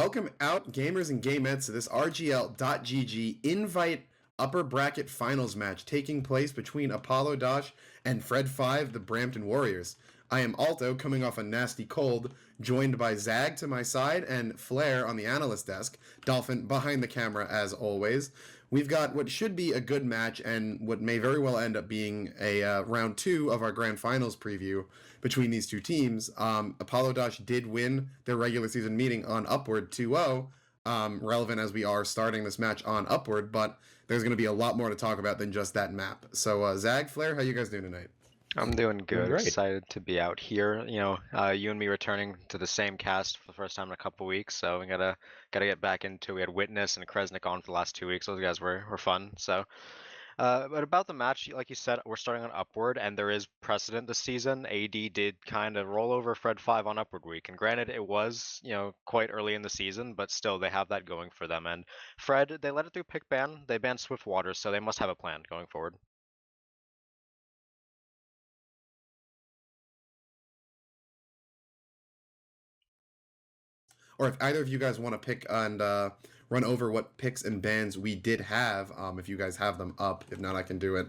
welcome out gamers and gamettes to this RGL.GG invite upper bracket finals match taking place between Apollo Dosh and Fred 5, the Brampton Warriors. I am Alto, coming off a nasty cold, joined by Zag to my side and Flair on the analyst desk, Dolphin behind the camera as always. We've got what should be a good match and what may very well end up being a round 2 of our grand finals preview between these two teams. Apollo Dosh did win their regular season meeting on Upward 2-0, relevant as we are starting this match on Upward, but there's going to be a lot more to talk about than just that map. So Zag, Flair, how you guys doing tonight? I'm doing good. great. Excited to be out here. You and me returning to the same cast for the first time in a couple weeks, so we gotta get back into. We had Witness and Kresnik on for the last 2 weeks. Those guys were fun. So, but about the match, like you said, we're starting on Upward, and there is precedent this season. AD did kind of roll over Fred 5 on Upward week, and granted, it was quite early in the season, but still they have that going for them. And Fred, they let it through pick ban. They banned Swiftwater, so they must have a plan going forward. Or if either of you guys want to pick and run over what picks and bans we did have, if you guys have them up. If not, I can do it.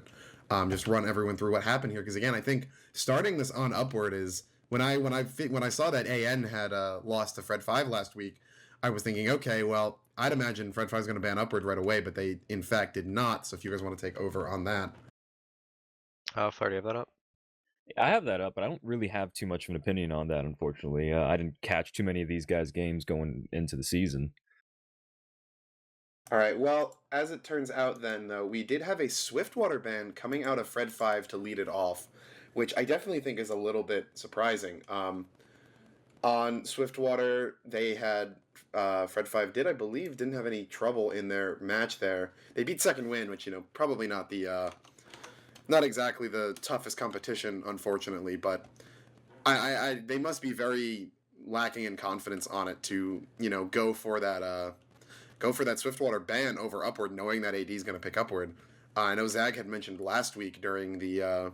Just run everyone through what happened here, because again, I think starting this on Upward is when I saw that AN had lost to Fred 5 last week, I was thinking, okay, well, I'd imagine Fred 5 is going to ban Upward right away, but they in fact did not. So if you guys want to take over on that. Flair, do you have that up? I have that up, but I don't really have too much of an opinion on that, unfortunately. I didn't catch too many of these guys' games going into the season. All right, well, as it turns out then, though, we did have a Swiftwater ban coming out of Fred 5 to lead it off, which I definitely think is a little bit surprising. On Swiftwater, they had Fred 5 didn't have any trouble in their match there. They beat Second Wind, which, probably not not exactly the toughest competition, unfortunately, but they must be very lacking in confidence on it to, go for that Swiftwater ban over Upward, knowing that AD is going to pick Upward. I know Zag had mentioned last week during the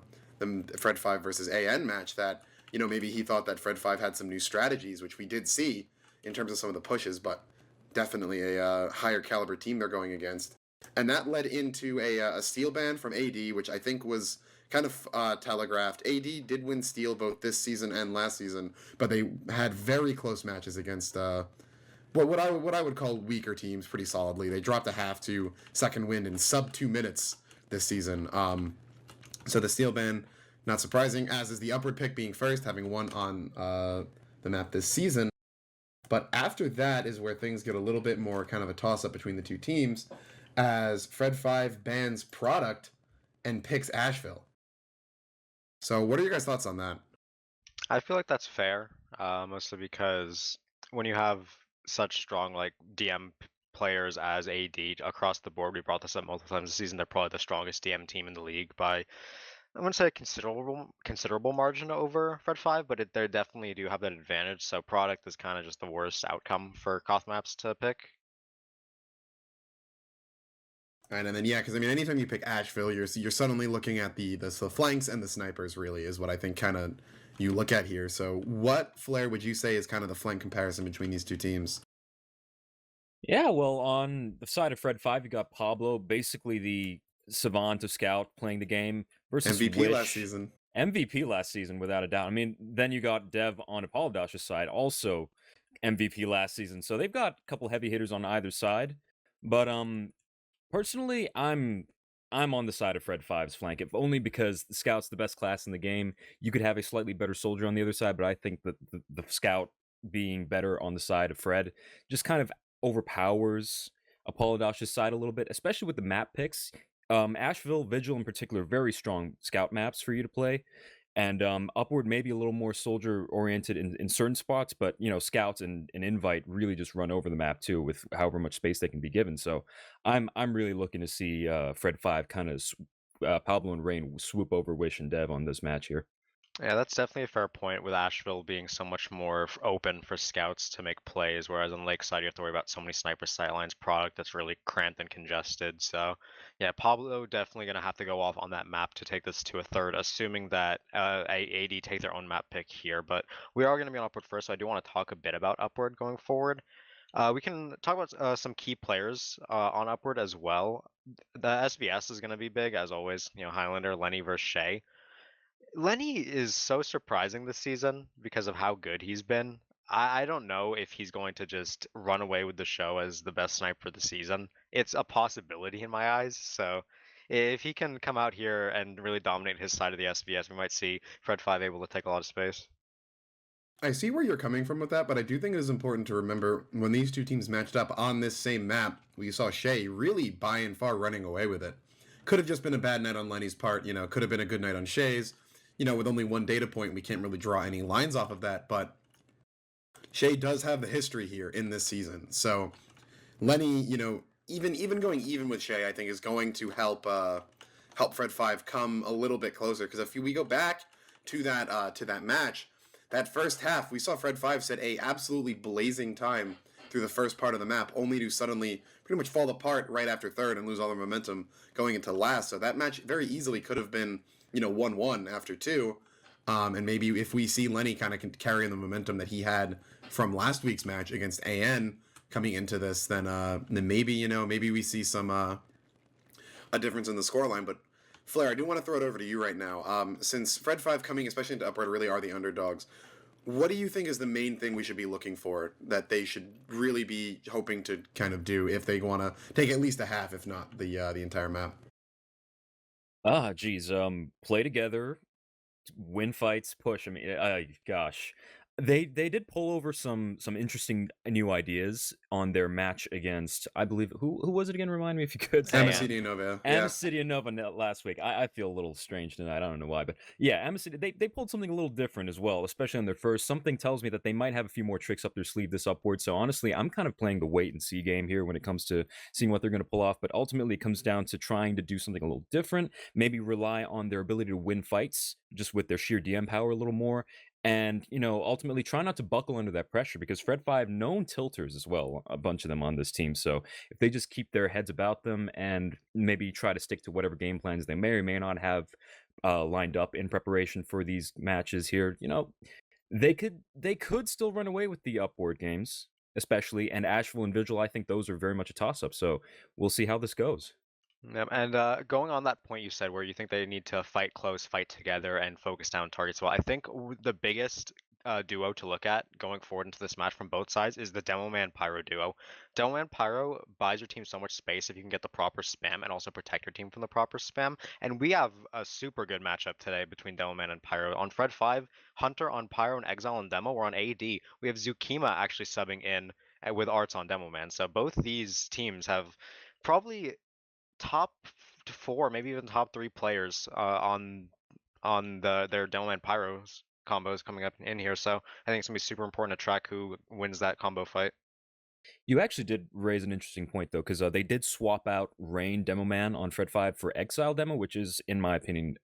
Fred 5 versus AN match that, maybe he thought that Fred 5 had some new strategies, which we did see in terms of some of the pushes, but definitely a higher caliber team they're going against. And that led into a steel ban from AD, which I think was kind of telegraphed. AD did win steel both this season and last season, but they had very close matches against what I would call weaker teams pretty solidly. They dropped a half to Second Wind in sub 2 minutes this season. So the steel ban, not surprising, as is the Upward pick being first, having won on the map this season. But after that is where things get a little bit more kind of a toss-up between the two teams, as Fred 5 bans Product and picks Asheville. So what are your guys' thoughts on that? I feel like that's fair, mostly because when you have such strong DM players as AD across the board, we brought this up multiple times this season. They're probably the strongest DM team in the league by, I wouldn't say a considerable margin over Fred 5, but they definitely do have that advantage. So Product is kind of just the worst outcome for Koth maps to pick. And then because anytime you pick Asheville, you're suddenly looking at the flanks and the snipers. Really, is what I think kind of you look at here. So, what Flair would you say is kind of the flank comparison between these two teams? Yeah, well, on the side of Fred 5, you got Pablo, basically the savant of Scout playing the game, versus MVP Wish. last season. MVP last season, without a doubt. Then you got Dev on Apollo Dosh's side, also MVP last season. So they've got a couple heavy hitters on either side. But personally, I'm on the side of Fred 5's flank, if only because the Scout's the best class in the game. You could have a slightly better soldier on the other side, but I think that the Scout being better on the side of Fred just kind of overpowers Apollo Dosh's side a little bit, especially with the map picks. Asheville, Vigil in particular, very strong Scout maps for you to play. And Upward maybe a little more soldier oriented in certain spots, but Scouts and Invite really just run over the map too, with however much space they can be given. So I'm really looking to see Fred 5 kind of Pablo and Rain swoop over Wish and Dev on this match here. Yeah, that's definitely a fair point, with Asheville being so much more open for scouts to make plays, whereas on Lakeside you have to worry about so many sniper sightlines, Product that's really cramped and congested. So yeah, Pablo definitely going to have to go off on that map to take this to a third, assuming that AD take their own map pick here. But we are going to be on Upward first, so I do want to talk a bit about Upward going forward. We can talk about some key players on Upward as well. The SVS is going to be big, as always. Highlander, Lenny versus Shay. Lenny is so surprising this season because of how good he's been. I don't know if he's going to just run away with the show as the best sniper of the season. It's a possibility in my eyes. So if he can come out here and really dominate his side of the SVS, we might see Fred 5 able to take a lot of space. I see where you're coming from with that, but I do think it is important to remember when these two teams matched up on this same map, we saw Shay really by and far running away with it. Could have just been a bad night on Lenny's part, could have been a good night on Shay's. With only one data point, we can't really draw any lines off of that, but Shay does have the history here in this season. So Lenny, even going even with Shay, I think is going to help Fred 5 come a little bit closer. Because if we go back to that match, that first half, we saw Fred 5 set a absolutely blazing time through the first part of the map, only to suddenly pretty much fall apart right after third and lose all the momentum going into last. So that match very easily could have been 1-1 after two. And maybe if we see Lenny kind of carrying the momentum that he had from last week's match against AN coming into this, then maybe maybe we see some a difference in the scoreline. But Flair, I do want to throw it over to you right now. Since Fred 5 coming, especially into Upward, really are the underdogs. What do you think is the main thing we should be looking for that they should really be hoping to kind of do if they want to take at least a half, if not the entire map? Geez, play together, win fights, push. I mean, gosh, they did pull over some interesting new ideas on their match against, I believe, who was it again? Remind me if you could. Amicidia Nova. Yeah. Amicidia Nova last week. I feel a little strange tonight. I don't know why, but yeah, Amicidia, they pulled something a little different as well, especially on their first. Something tells me that they might have a few more tricks up their sleeve this upward. So honestly, I'm kind of playing the wait and see game here when it comes to seeing what they're going to pull off. But ultimately, it comes down to trying to do something a little different. Maybe rely on their ability to win fights just with their sheer DM power a little more. And, ultimately try not to buckle under that pressure because Fred 5 known tilters as well, a bunch of them on this team. So if they just keep their heads about them and maybe try to stick to whatever game plans they may or may not have lined up in preparation for these matches here, they could still run away with the upward games, especially, and Asheville and Vigil. I think those are very much a toss-up. So we'll see how this goes. Yep, and going on that point you said where you think they need to fight close, fight together, and focus down targets. Well, I think the biggest duo to look at going forward into this match from both sides is the Demo Man Pyro duo. Demo Man Pyro buys your team so much space if you can get the proper spam and also protect your team from the proper spam. And we have a super good matchup today between Demo Man and Pyro. On Fred 5, Hunter on Pyro and Exile on Demo. We're on AD. We have Zukima actually subbing in with Arts on Demo Man. So both these teams have probably top four, maybe even top three players on their Demo and Pyros combos coming up in here. So I think it's gonna be super important to track who wins that combo fight. You actually did raise an interesting point, though, because they did swap out Rain Demo Man on Fred 5 for Exile Demo, which is, in my opinion,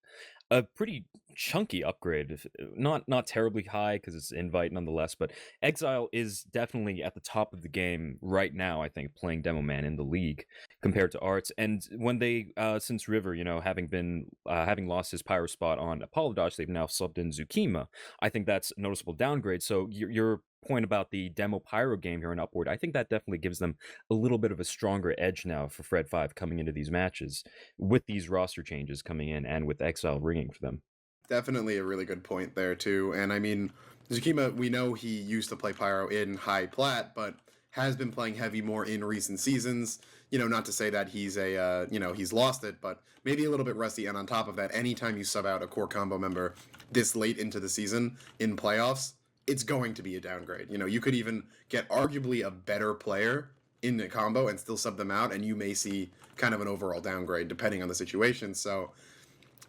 a pretty chunky upgrade. Not terribly high because it's invite nonetheless, but Exile is definitely at the top of the game right now, I think, playing Demo Man in the league compared to Arts. And when they, since River, having lost his pyro spot on Apollo Dodge, they've now subbed in Zukima. I think that's a noticeable downgrade. So your point about the demo pyro game here in Upward, I think that definitely gives them a little bit of a stronger edge now for Fred 5 coming into these matches with these roster changes coming in and with Exile ringing for them. Definitely a really good point there too. And I mean, Zukima, we know he used to play Pyro in high plat, but has been playing heavy more in recent seasons. Not to say that he's he's lost it, but maybe a little bit rusty. And on top of that, anytime you sub out a core combo member this late into the season in playoffs, it's going to be a downgrade. You could even get arguably a better player in the combo and still sub them out, and you may see kind of an overall downgrade depending on the situation. So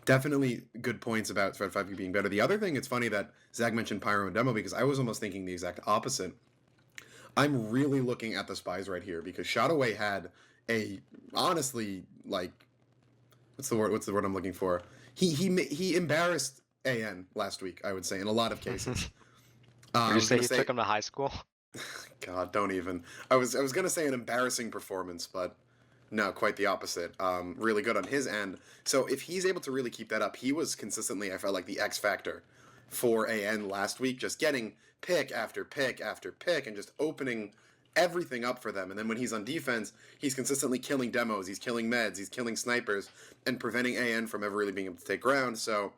definitely good points about Thread 5 being better. The other thing, it's funny that Zach mentioned Pyro and Demo because I was almost thinking the exact opposite. I'm really looking at the spies right here because Shadowway had a, honestly, like, what's the word I'm looking for? He embarrassed AN last week, I would say, in a lot of cases. Did you say he took him to high school? God, don't even. I was gonna say an embarrassing performance, but no, quite the opposite. Really good on his end. So if he's able to really keep that up, he was consistently, I felt like, the X factor for AN last week, just getting pick after pick after pick and just opening everything up for them. And then when he's on defense, he's consistently killing demos, he's killing meds, he's killing snipers, and preventing AN from ever really being able to take ground. So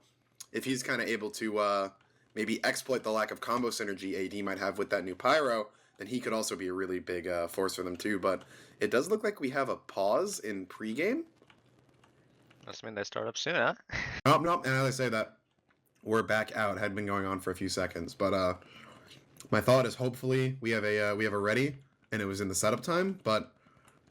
if he's kind of able to maybe exploit the lack of combo synergy AD might have with that new Pyro, then he could also be a really big force for them too. But it does look like we have a pause in pregame. Must mean they start up soon, huh? Nope. And as I say that, we're back out. Had been going on for a few seconds, but my thought is hopefully we have a ready, and it was in the setup time, but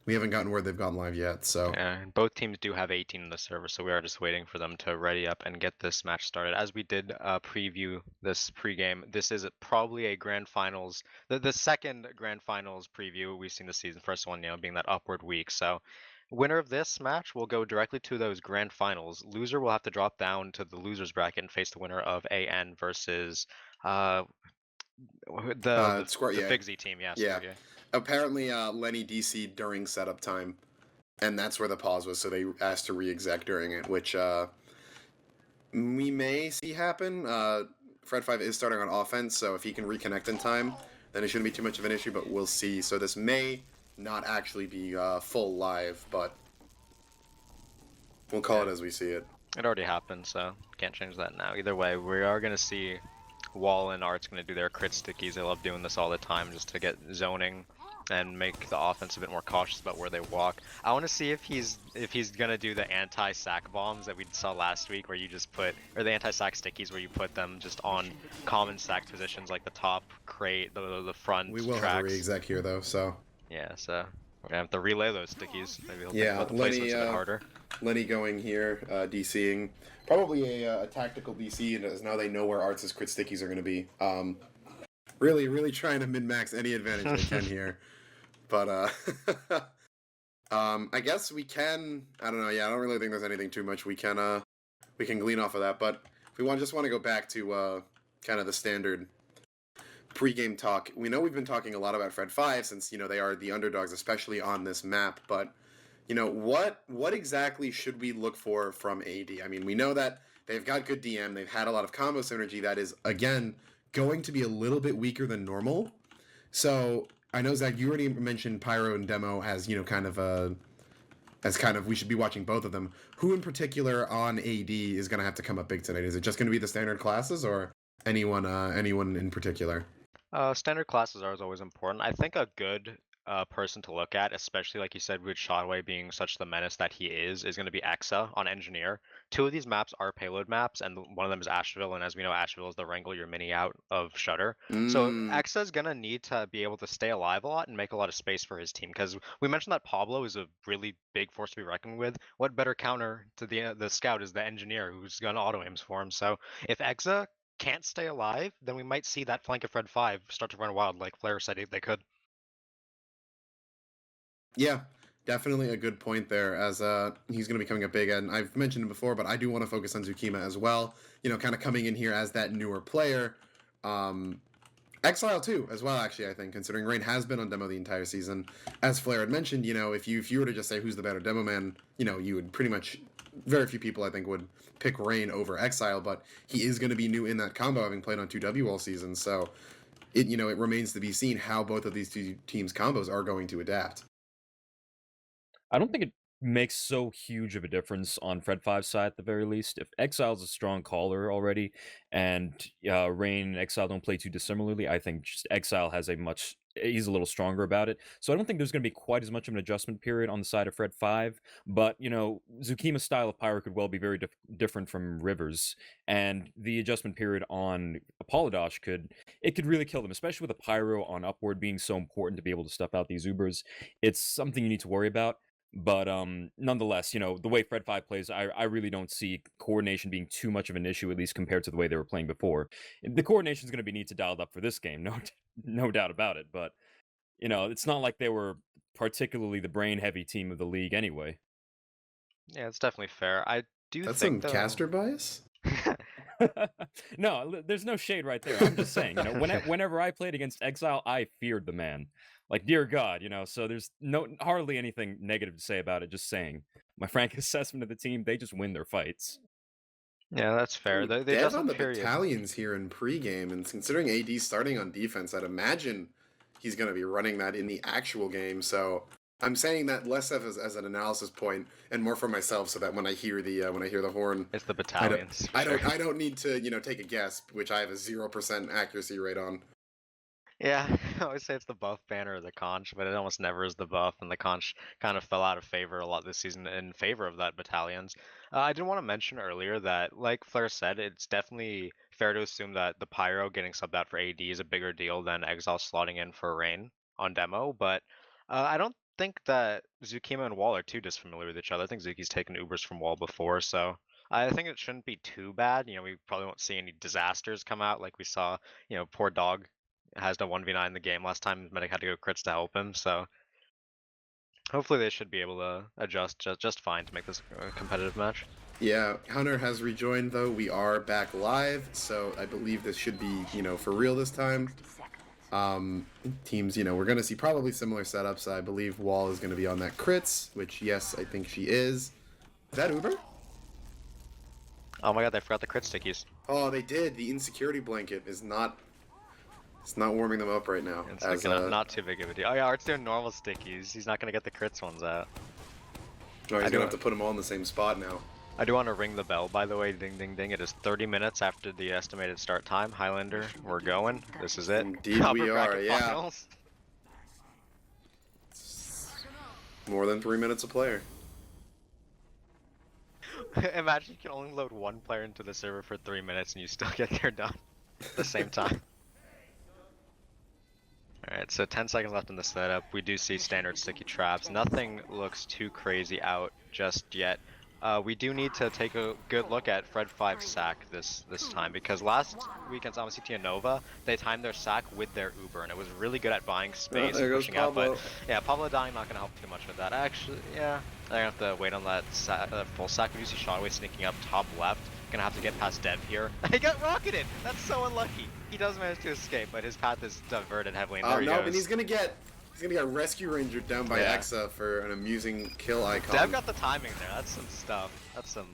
we haven't gotten word they've gone live yet. So Yeah, both teams do have 18 in the server, so we are just waiting for them to ready up and get this match started. As we did preview this pregame, this is probably a grand finals, the second grand finals preview we've seen this season. First one, being that upward week. So winner of this match will go directly to those grand finals. Loser will have to drop down to the losers bracket and face the winner of AN versus the Figsy team. Yeah. Apparently, Lenny DC'd during setup time, and that's where the pause was. So they asked to re-exec during it, which we may see happen. Fred 5 is starting on offense, so if he can reconnect in time, then it shouldn't be too much of an issue. But we'll see. So this may not actually be full live, but we'll call it as we see it. It already happened, so can't change that now. Either way, we are gonna see Wall and Art's gonna do their crit stickies. They love doing this all the time just to get zoning and make the offense a bit more cautious about where they walk. I want to see if he's gonna do the anti-sack bombs that we saw last week, where you just put, or the anti-sack stickies where you put them just on common sack positions like the top crate, the front. We will tracks. have a re-exec here though, so yeah, so we're gonna have to relay those stickies. Maybe he'll yeah, think about the placements a bit harder. Lenny going here, DCing. Probably a tactical DC, and as now they know where Arts' crit stickies are going to be. Really trying to min-max any advantage they can here. But, I guess we can, I don't know, I don't really think there's anything too much we can glean off of that. But if we just want to go back to kind of the standard pre-game talk, we know we've been talking a lot about Fred 5 since, they are the underdogs, especially on this map, but what exactly should we look for from AD? I mean, we know that they've got good DM, they've had a lot of combo synergy that is, again, going to be a little bit weaker than normal. So, I know, Zach, you already mentioned Pyro and Demo as, kind of we should be watching both of them. Who in particular on AD is going to have to come up big tonight? Is it just going to be the standard classes or anyone in particular? Standard classes are always important. I think a good person to look at, especially like you said, with Shotway being such the menace that he is going to be Exa on Engineer. Two of these maps are payload maps, and one of them is Asheville, and as we know, Asheville is the wrangle your mini out of Shutter. So Exa is going to need to be able to stay alive a lot and make a lot of space for his team, because we mentioned that Pablo is a really big force to be reckoned with. What better counter to the scout is the Engineer, who's going to auto aims for him. So if Exa can't stay alive, then we might see that flank of Fred 5 start to run wild like Flair said they could. Yeah, definitely a good point there, as he's going to be coming up big, and I've mentioned him before, but I do want to focus on Zukima as well, kind of coming in here as that newer player. Exile too, as well, actually, I think, considering Rain has been on demo the entire season. As Flair had mentioned, if you were to just say who's the better demo man, you would pretty much, very few people, I think, would pick Rain over Exile, but he is going to be new in that combo, having played on 2W all season, so it remains to be seen how both of these two teams' combos are going to adapt. I don't think it makes so huge of a difference on Fred 5's side at the very least. If Exile's a strong caller already, and Rain and Exile don't play too dissimilarly, I think just Exile has he's a little stronger about it. So I don't think there's going to be quite as much of an adjustment period on the side of Fred 5, but, Zukima's style of Pyro could well be very different from Rivers, and the adjustment period on Apollodosh could really kill them, especially with a Pyro on Upward being so important to be able to stuff out these Ubers. It's something you need to worry about. But nonetheless, the way Fred 5 plays, I really don't see coordination being too much of an issue, at least compared to the way they were playing before. The coordination is going to be need to dialed up for this game, no doubt about it. But, it's not like they were particularly the brain-heavy team of the league anyway. Yeah, it's definitely fair. I do That's think some caster bias? No, there's no shade right there. I'm just saying, whenever I played against Exile, I feared the man. Like, dear God, so there's hardly anything negative to say about it, just saying. My frank assessment of the team, they just win their fights. Yeah, that's fair. They Dev on the battalions here in pregame, and considering AD starting on defense, I'd imagine he's going to be running that in the actual game. So I'm saying that less as an analysis point and more for myself, so that when I hear the horn, It's the battalions. I don't need to take a guess, which I have a 0% accuracy rate on. Yeah, I always say it's the buff banner or the conch, but it almost never is the buff, and the conch kind of fell out of favor a lot this season in favor of that battalions. I did want to mention earlier that, like Flair said, it's definitely fair to assume that the Pyro getting subbed out for AD is a bigger deal than Exile slotting in for Rain on demo, but I don't think that Zukima and Wall are too disfamiliar with each other. I think Zuki's taken Ubers from Wall before, so I think it shouldn't be too bad. We probably won't see any disasters come out like we saw, poor dog has no 1v9 in the game last time. Medic had to go crits to help him, so hopefully they should be able to adjust just fine to make this a competitive match. Yeah, Hunter has rejoined though. We are back live, so I believe this should be, for real this time. Teams, we're going to see probably similar setups. I believe Wall is going to be on that crits, which, yes, I think she is. Is that Uber? Oh my god, they forgot the crit stickies. Oh, they did. The insecurity blanket is not... It's not warming them up right now. It's not too big of a deal. Oh yeah, Art's doing normal stickies. He's not going to get the crits ones out. Oh, he's going to have to put them all in the same spot now. I do want to ring the bell, by the way. Ding, ding, ding. It is 30 minutes after the estimated start time. Highlander, we're going. This is it. Indeed we are, yeah. Finals. More than 3 minutes a player. Imagine you can only load one player into the server for 3 minutes and you still get there done at the same time. Alright, so 10 seconds left in the setup. We do see standard sticky traps. Nothing looks too crazy out just yet. We do need to take a good look at Fred 5's sack this time, because last weekend's CT and Nova, they timed their sack with their Uber, and it was really good at buying space and pushing out. But yeah, Pablo dying not going to help too much with that. Actually, yeah, they're going to have to wait on that full sack. We do see Shotway sneaking up top left. Gonna have to get past Dev here. He got rocketed! That's so unlucky. He does manage to escape, but his path is diverted heavily. And there he goes. But he's gonna get rescue rangered down by Exa for an amusing kill icon. Dev got the timing there. That's some stuff. That's some...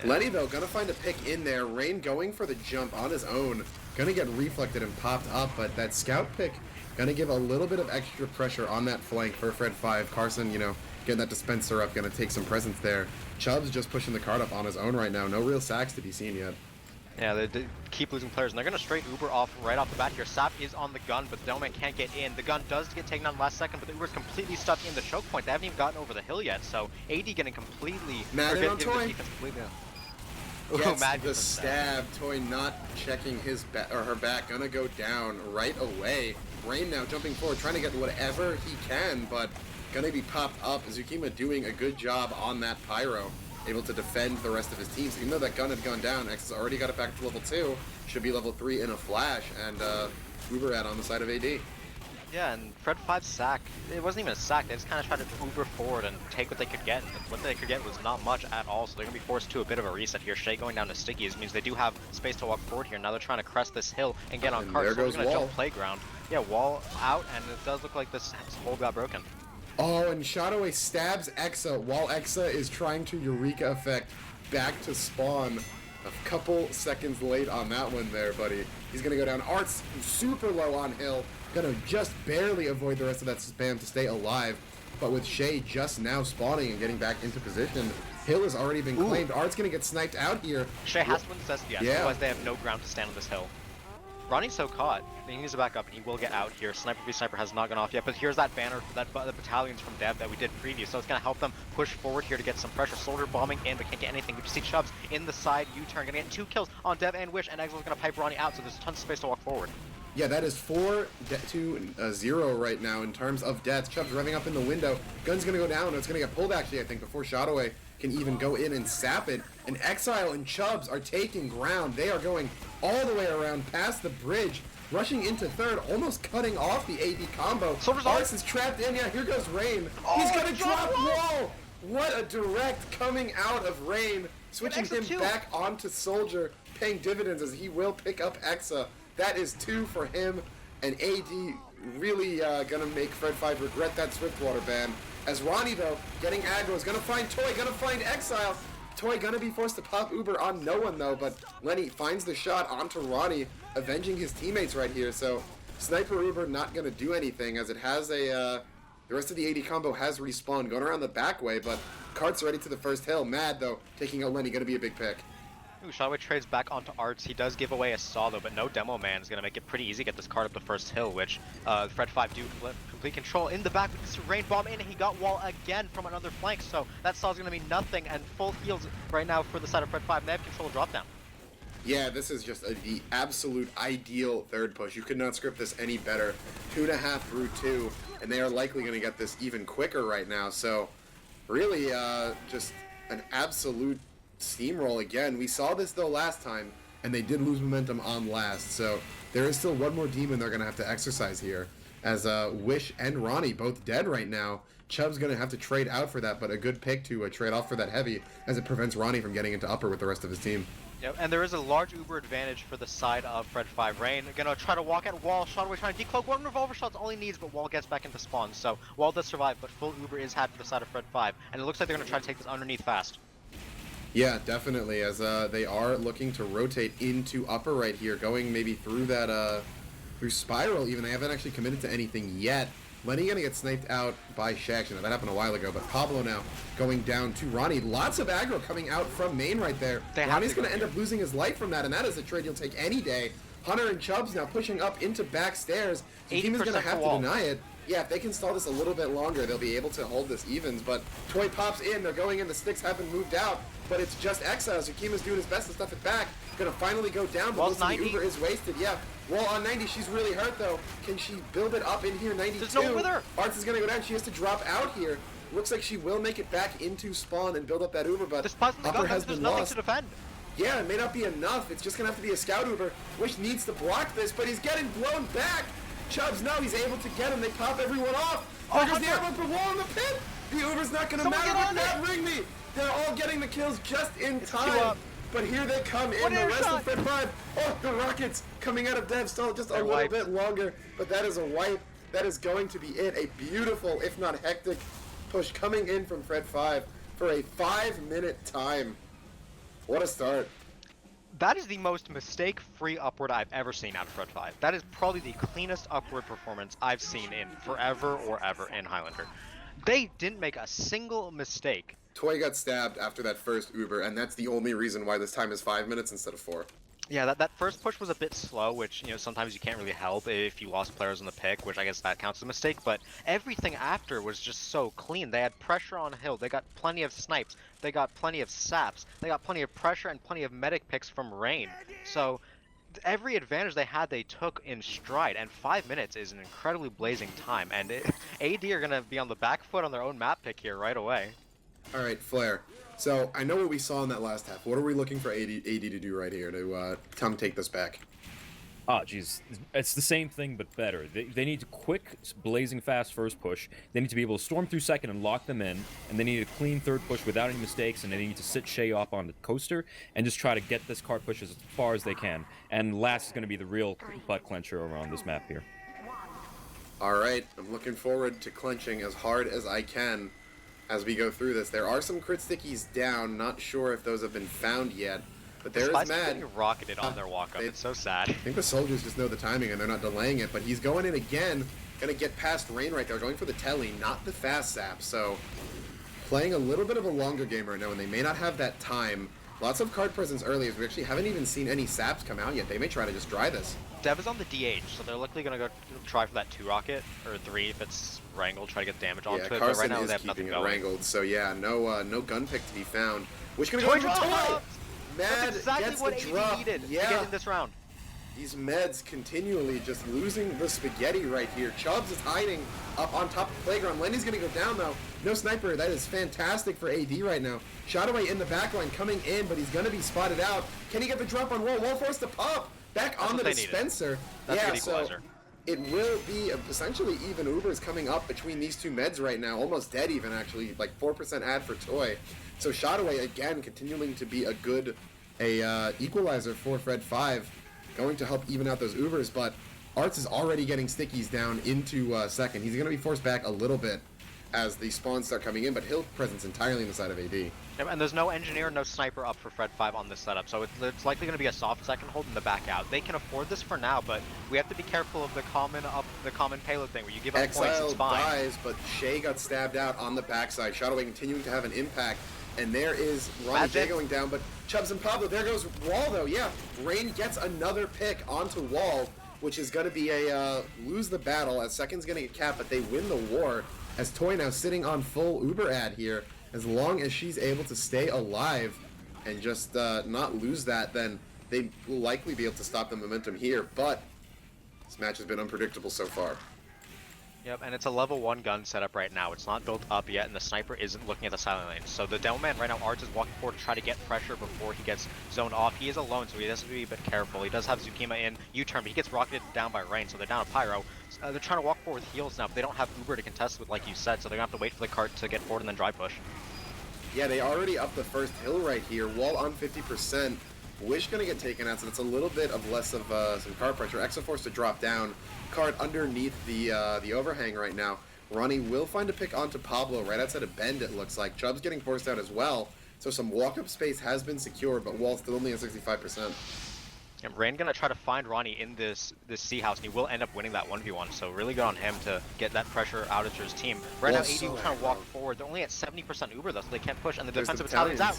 Yeah. Lenny though, gonna find a pick in there. Rain going for the jump on his own. Gonna get reflected and popped up, but that scout pick gonna give a little bit of extra pressure on that flank for Fred 5. Carson, getting that dispenser up, gonna take some presence there. Chubb's just pushing the card up on his own right now. No real sacks to be seen yet. Yeah, they keep losing players, and they're gonna straight Uber off right off the bat here. Sap is on the gun, but the Doman can't get in. The gun does get taken on last second, but the Uber's completely stuck in the choke point. They haven't even gotten over the hill yet, so AD getting completely... Mad on Toy. Gets Mad the stab. Toy not checking his her back. Gonna go down right away. Rain now jumping forward, trying to get whatever he can, but gonna be popped up. Zukima doing a good job on that Pyro, able to defend the rest of his teams. Even though that gun had gone down, X has already got it back to level 2. Should be level 3 in a flash, and Uber on the side of AD. Yeah, and Fred 5's sack, it wasn't even a sack. They just kind of tried to Uber forward and take what they could get. And what they could get was not much at all, so they're going to be forced to a bit of a reset here. Shay going down to Stickies means they do have space to walk forward here. Now they're trying to crest this hill and get on cards, so they're going to jump playground. Yeah, Wall out, and it does look like this hole got broken. Oh, and Shotaway stabs Exa while Exa is trying to Eureka effect back to spawn. A couple seconds late on that one there, buddy. He's going to go down. Art's super low on hill. Going to just barely avoid the rest of that spam to stay alive. But with Shay just now spawning and getting back into position, hill has already been claimed. Art's going to get sniped out here. Shay has to win the SDS, otherwise they have no ground to stand on this hill. Ronnie's so caught. He needs to back up, and he will get out here. Sniper v Sniper has not gone off yet, but here's that banner, the battalions from Dev that we did preview, so it's going to help them push forward here to get some pressure. Soldier bombing in, but can't get anything. We just see Chubbs in the side U-turn, going to get 2 kills on Dev and Wish, and Exil's going to pipe Ronnie out, so there's tons of space to walk forward. Yeah, that is 4-0 right now in terms of death. Chubb's revving up in the window. Gun's going to go down, and it's going to get pulled, actually, I think, before Shotaway can even go in and sap it. And Exile and Chubbs are taking ground. They are going all the way around past the bridge, rushing into third, almost cutting off the AD combo. Arts is trapped in. Yeah, here goes Rain. He's going to drop Wall. What a direct coming out of Rain, switching him back onto Soldier, paying dividends as he will pick up Exa. That is 2 for him, and AD really going to make Fred 5 regret that Swiftwater ban. As Ronnie, though, getting aggro, is going to find Toy, going to find Exile. Toy going to be forced to pop Uber on no one, though, but Lenny finds the shot onto Ronnie, avenging his teammates right here. So Sniper Uber not going to do anything as it has a... the rest of the AD combo has respawned, going around the back way, but Kart's ready to the first hill. Mad, though, taking out Lenny, going to be a big pick. Ooh, Shadowway trades back onto Arts. He does give away a saw though, but no Demo Man is going to make it pretty easy to get this card up the first hill, which Fred 5 do complete control. In the back with this rain bomb in, he got wall again from another flank, so that saw is going to be nothing, and full heals right now for the side of Fred 5. They have control of drop down. Yeah, this is just the absolute ideal third push. You could not script this any better. 2.5 through 2, and they are likely going to get this even quicker right now, so really just an absolute steamroll again. We saw this though last time, and they did lose momentum on last, so there is still one more demon they're going to have to exercise here, as Wish and Ronnie both dead right now. Chubb's going to have to trade out for that, but a good pick to trade off for that heavy, as it prevents Ronnie from getting into upper with the rest of his team. Yep, and there is a large Uber advantage for the side of Fred 5. Rain gonna try to walk at Wall. Shadowway trying to decloak. One revolver shot's all he needs, but Wall gets back into spawn. So Wall does survive, but full Uber is had for the side of Fred 5. And it looks like they're gonna try to take this underneath fast. Yeah, definitely, as they are looking to rotate into upper right here, going maybe through that, through Spiral even. They haven't actually committed to anything yet. Lenny gonna get sniped out by Shax. That happened a while ago, but Pablo now going down to Ronnie. Lots of aggro coming out from main right there. Ronnie's gonna end up losing his life from that, and that is a trade you'll take any day. Hunter and Chubbs now pushing up into back stairs. The team is gonna have to deny it. Yeah, if they can stall this a little bit longer, they'll be able to hold this evens, but Toy pops in, they're going in, the sticks haven't moved out, but it's just Exiles. Yukima's doing his best to stuff it back. Gonna finally go down, but listen, the Uber is wasted. Yeah, Wall on 90, she's really hurt though. Can she build it up in here? 92. There's no one with her. Arts is gonna go down, she has to drop out here. Looks like she will make it back into spawn and build up that Uber, but upper has been lost. To defend. Yeah, it may not be enough. It's just gonna have to be a scout Uber. Wish needs to block this, but he's getting blown back. Chubbs, no, he's able to get him. They pop everyone off. Oh, there's the arrow for Wall in the pit. The Uber's not gonna matter. Look at that ring me. They're all getting the kills just in time. But here they come in, the rest of Fred 5. Oh, the rockets coming out of Dev stall just a little bit longer. But that is a wipe. That is going to be it. A beautiful, if not hectic, push coming in from Fred 5 for a 5-minute time. What a start. That is the most mistake-free upward I've ever seen out of Fred 5. That is probably the cleanest upward performance I've seen in forever or ever in Highlander. They didn't make a single mistake. Toy got stabbed after that first Uber, and that's the only reason why this time is 5 minutes instead of 4. Yeah, that first push was a bit slow, which, you know, sometimes you can't really help if you lost players on the pick, which I guess that counts as a mistake, but everything after was just so clean. They had pressure on hill, they got plenty of snipes, they got plenty of saps, they got plenty of pressure and plenty of medic picks from Rain. So every advantage they had, they took in stride, and 5 minutes is an incredibly blazing time, and AD are going to be on the back foot on their own map pick here right away. All right, Flair. So I know what we saw in that last half. What are we looking for AD to do right here to come take this back? Oh, geez. It's the same thing, but better. They need a quick, blazing fast first push. They need to be able to storm through second and lock them in. And they need a clean third push without any mistakes. And they need to sit Shay up on the coaster and just try to get this cart push as far as they can. And last is going to be the real butt clencher around this map here. All right. I'm looking forward to clenching as hard as I can as we go through this. There are some crit stickies down. Not sure if those have been found yet. But there is Mad. Getting rocketed on their walk-up. It's so sad. I think the soldiers just know the timing and they're not delaying it. But he's going in again. Going to get past Rain right there. Going for the telly, not the fast sap. So playing a little bit of a longer game right now, and they may not have that time. Lots of card presence early, as we actually haven't even seen any saps come out yet. They may try to just dry this. Dev is on the DH, so they're likely going to go try for that 2 rocket, or 3 if it's wrangled, try to get damage onto it. Carson But right now is they have nothing keeping it going. wrangled, so yeah, no gun pick to be found. Which gonna go for Toy! Mad That's exactly gets what the AD drop. needed to Yeah. get in this round. These meds continually just losing the spaghetti right here. Chubbs is hiding up on top of the playground. Lenny's gonna go down though. No sniper. That is fantastic for AD right now. Shadowway in the backline coming in, but he's gonna be spotted out. Can he get the drop on Wall? Wall forced to pop. Back on the dispenser. That's yeah, a good equalizer. It will be essentially even Ubers coming up between these two meds right now. Almost dead even, actually. Like 4% ad for Toy. So Shadowway, again, continuing to be a good equalizer for Fred 5. Going to help even out those Ubers, but Arts is already getting stickies down into second. He's going to be forced back a little bit. as the spawns start coming in, but he'll presence entirely on the side of AD. And there's no engineer, no sniper up for Fred 5 on this setup, so it's likely going to be a soft second hold in the back out. They can afford this for now, but we have to be careful of the common payload thing where you give up points, Exile it's fine. dies, but Shay got stabbed out on the backside. Shadowway continuing to have an impact, and there is Ronnie J going down, but Chubbs and Pablo, there goes Wall though, yeah. Rain gets another pick onto Wall, which is going to be a lose the battle as Second's going to get capped, but they win the war as Toy now sitting on full Uber ad here. As long as she's able to stay alive and just not lose that, then they will likely be able to stop the momentum here, but this match has been unpredictable so far. Yep, and it's a level 1 gun setup right now. It's not built up yet, and the sniper isn't looking at the silent lane. So the demo man right now, Arts is walking forward to try to get pressure before he gets zoned off. He is alone, so he has to be a bit careful. He does have Zukima in U-turn, but he gets rocketed down by Rain, so they're down a Pyro. They're trying to walk forward with heals now, but they don't have Uber to contest with, like you said, so they're going to have to wait for the cart to get forward and then dry push. Yeah, they already up the first hill right here. Wall on 50%. Wish gonna get taken out, so it's a little bit of less of some card pressure. Exo forced to drop down. Card underneath the overhang right now. Ronnie will find a pick onto Pablo right outside of Bend, it looks like. Chubb's getting forced out as well, so some walk-up space has been secured, but Wall's still only at 65%. And Rain gonna try to find Ronnie in this C house, and he will end up winning that 1v1. So really good on him to get that pressure out of his team. Right now, AD will trying to walk forward. They're only at 70% Uber though, so they can't push. And the defensive battalion's out.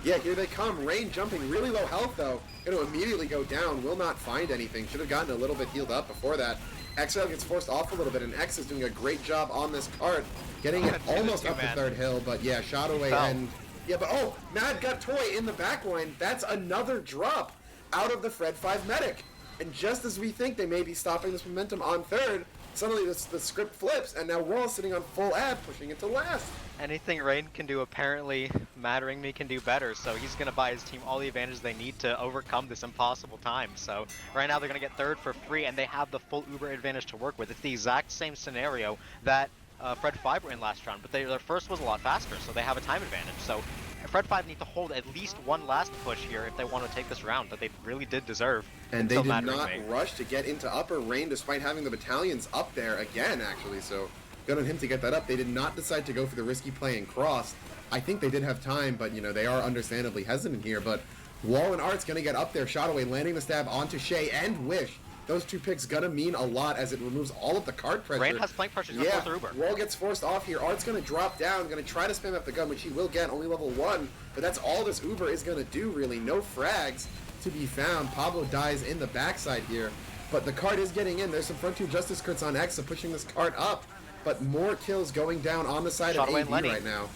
Yeah, here they come. Rain jumping, really low health though. Gonna immediately go down. Will not find anything. Should have gotten a little bit healed up before that. Exile gets forced off a little bit, and X is doing a great job on this cart, getting it almost up the third hill. But yeah, Shadowway and yeah, but oh, Mad got Toy in the back line. That's another drop out of the Fred 5 medic. And just as we think they may be stopping this momentum on third, suddenly the script flips, and now Wall's sitting on full ad, pushing it to last. Anything Rain can do, apparently Mattering Me can do better, so he's going to buy his team all the advantages they need to overcome this impossible time. So right now they're going to get third for free, and they have the full Uber advantage to work with. It's the exact same scenario that Fred 5 were in last round, but their first was a lot faster, so they have a time advantage. So Fred 5 need to hold at least one last push here if they want to take this round, that they really did deserve. And they did not rush to get into upper Rain despite having the battalions up there again, actually, so good on him to get that up. They did not decide to go for the risky play and cross. I think they did have time, but, you know, they are understandably hesitant here, but Wall and Art's going to get up there. Shadowway landing the stab onto Shay and Wish. Those two picks gonna mean a lot as it removes all of the card pressure. Rain has flank pressure, he's gonna force Uber. Wall gets forced off here. Art's gonna drop down, gonna try to spam up the gun, which he will get, only level 1. But that's all this Uber is gonna do, really. No frags to be found. Pablo dies in the backside here. But the card is getting in. There's some front 2 Justice crits on Exa pushing this card up. But more kills going down on the side of AD right now.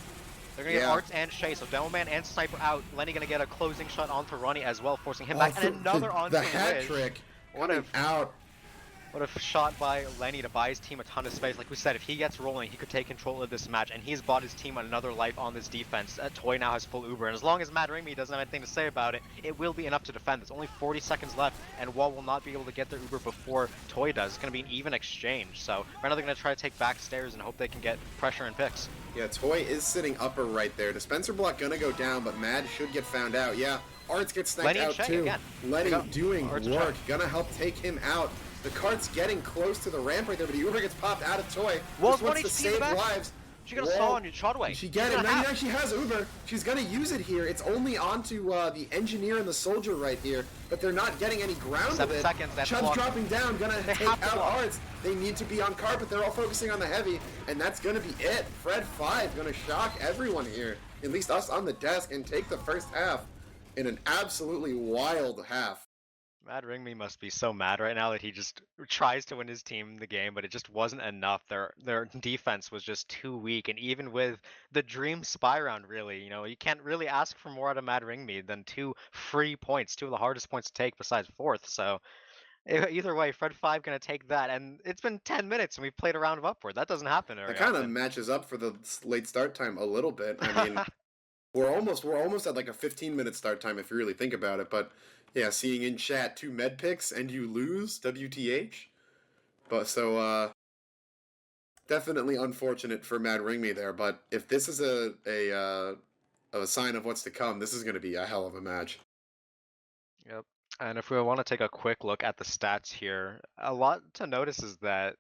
They're gonna get Arts and Shay, so Demo Man and Sniper out. Lenny gonna get a closing shot onto Ronnie as well, forcing him back, and another onto the hat trick. What a shot by Lenny to buy his team a ton of space. Like we said, if he gets rolling, he could take control of this match, and he's bought his team another life on this defense. Toy now has full Uber, and as long as Mattering Me doesn't have anything to say about it, it will be enough to defend. There's only 40 seconds left, and Wall will not be able to get their Uber before Toy does. It's going to be an even exchange, so right now they're going to try to take back stairs and hope they can get pressure and picks. Yeah, Toy is sitting upper right there. Dispenser block going to go down, but Mad should get found out. Yeah, Arts gets sniped out too. Again. Lenny doing work, going to help take him out. The cart's getting close to the ramp right there, but the Uber gets popped out of Toy. Wall's wants to save lives. She got a saw on your Shotway. She get it. Now she has Uber. She's gonna use it here. It's only onto the engineer and the soldier right here, but they're not getting any ground 7 with it. seconds. Chubb's dropping down, gonna take out Arts. They need to be on cart, but they're all focusing on the heavy, and that's gonna be it. Fred 5 gonna shock everyone here, at least us on the desk, and take the first half in an absolutely wild half. Mattering Me must be so mad right now that he just tries to win his team the game, but it just wasn't enough. Their defense was just too weak, and even with the dream spy round, really, you know, you can't really ask for more out of Mattering Me than 2 free points, 2 of the hardest points to take besides 4th. So either way, Fred 5 gonna take that, and it's been 10 minutes and we've played a round of Upward. That doesn't happen very often. That kind of matches up for the late start time a little bit. I mean, we're almost at like a 15-minute start time if you really think about it, but yeah, seeing in chat 2 med picks and you lose, WTH. But so definitely unfortunate for Mad Ring Me there, but if this is a sign of what's to come, this is going to be a hell of a match. Yep. And if we want to take a quick look at the stats here, a lot to notice is that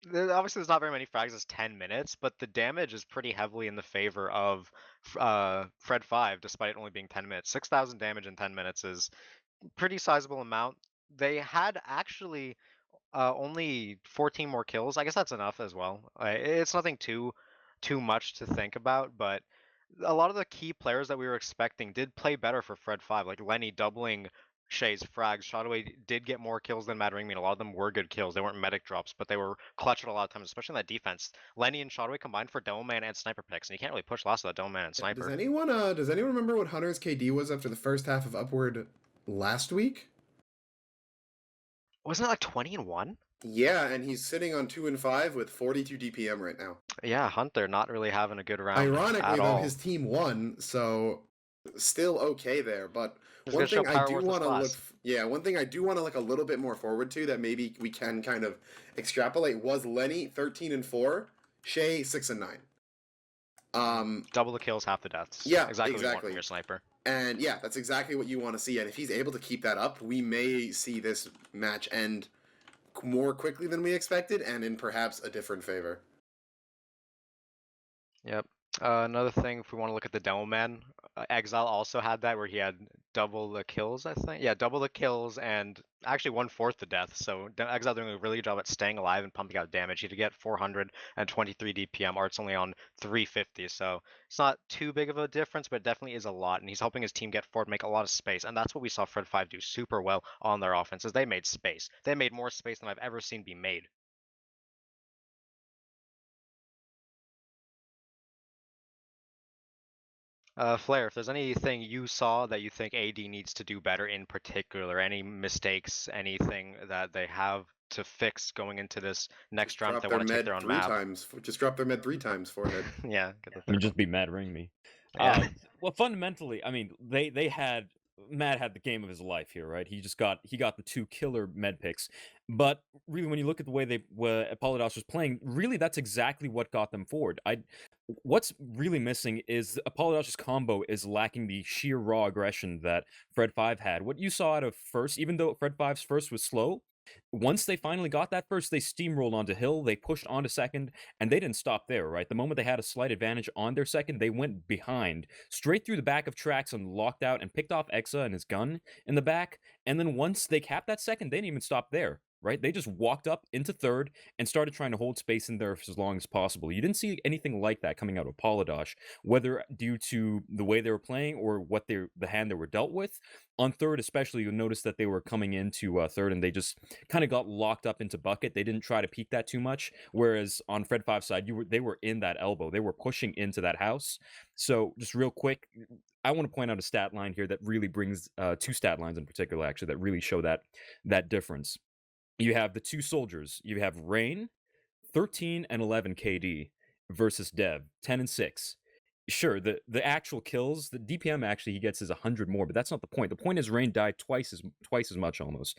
Obviously, there's not very many frags. It's 10 minutes, but the damage is pretty heavily in the favor of Fred 5, despite it only being 10 minutes. 6,000 damage in 10 minutes is pretty sizable amount. They had actually only 14 more kills. I guess that's enough as well. It's nothing too much to think about, but a lot of the key players that we were expecting did play better for Fred 5, like Lenny doubling Shay's frags. Shotaway did get more kills than Mattering. I mean, a lot of them were good kills. They weren't medic drops, but they were clutch at a lot of times, especially in that defense. Lenny and Shotaway combined for Dome Man and Sniper picks, and you can't really push lots of that Dome Man and Sniper. Does anyone remember what Hunter's KD was after the first half of Upward last week? Wasn't it like 20 and 1? Yeah, and he's sitting on 2 and 5 with 42 DPM right now. Yeah, Hunter not really having a good round. Ironically, at though, all. his team won, so still okay there. But Just one gotta show thing I power do worth its want to look, class. one thing I do want to look a little bit more forward to that maybe we can kind of extrapolate was Lenny 13 and 4, Shay 6 and 9. Double the kills, half the deaths. Yeah, exactly. What you want exactly. from your sniper. And yeah, that's exactly what you want to see. And if he's able to keep that up, we may see this match end more quickly than we expected, and in perhaps a different favor. Yep. Another thing, if we want to look at the Demo Man, Exile also had that where he had double the kills, I think. Yeah, double the kills and actually 1/4 the death. So Exile doing a really good job at staying alive and pumping out damage. He had to get 423 DPM. Art's only on 350, so it's not too big of a difference, but it definitely is a lot. And he's helping his team get forward, make a lot of space, and that's what we saw Fred 5 do super well on their offenses. They made space. They made more space than I've ever seen be made. Flair, if there's anything you saw that you think AD needs to do better in particular, any mistakes, anything that they have to fix going into this next round if they want to take their own map. Just drop their med 3 times forehead. Yeah. I mean, just be mad ring me. Yeah. Well, fundamentally, I mean, Matt had the game of his life here, right? He got the 2 killer med picks, but really, when you look at the way Apollodosh was playing, really that's exactly what got them forward. What's really missing is Apollodosh's combo is lacking the sheer raw aggression that Fred 5 had. What you saw out of first, even though Fred 5's first was slow, once they finally got that first, they steamrolled onto Hill, they pushed onto second, and they didn't stop there, right? The moment they had a slight advantage on their second, they went behind, straight through the back of tracks and locked out and picked off Exa and his gun in the back. And then once they capped that second, they didn't even stop there, right? They just walked up into third and started trying to hold space in there for as long as possible. You didn't see anything like that coming out of Apollodosh, whether due to the way they were playing or the hand they were dealt with. On third, especially, you'll notice that they were coming into third and they just kind of got locked up into bucket. They didn't try to peek that too much. Whereas on Fred 5's side, they were in that elbow. They were pushing into that house. So just real quick, I want to point out a stat line here that really brings 2 stat lines in particular, actually, that really show that difference. You have the 2 soldiers. You have Rain, 13 and 11 KD versus Dev, 10 and 6. Sure, the actual kills, the DPM actually he gets is 100 more, but that's not the point. The point is Rain died twice as much almost.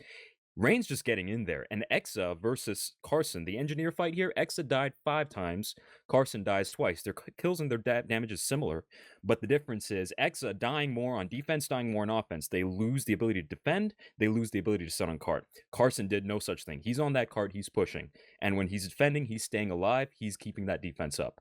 Rain's just getting in there. And Exa versus Carson, the engineer fight here, Exa died 5 times, Carson dies twice. Their kills and their damage is similar, but the difference is Exa dying more on defense, dying more on offense. They lose the ability to defend, they lose the ability to sit on cart. Carson did no such thing. He's on that cart, he's pushing. And when he's defending, he's staying alive, he's keeping that defense up.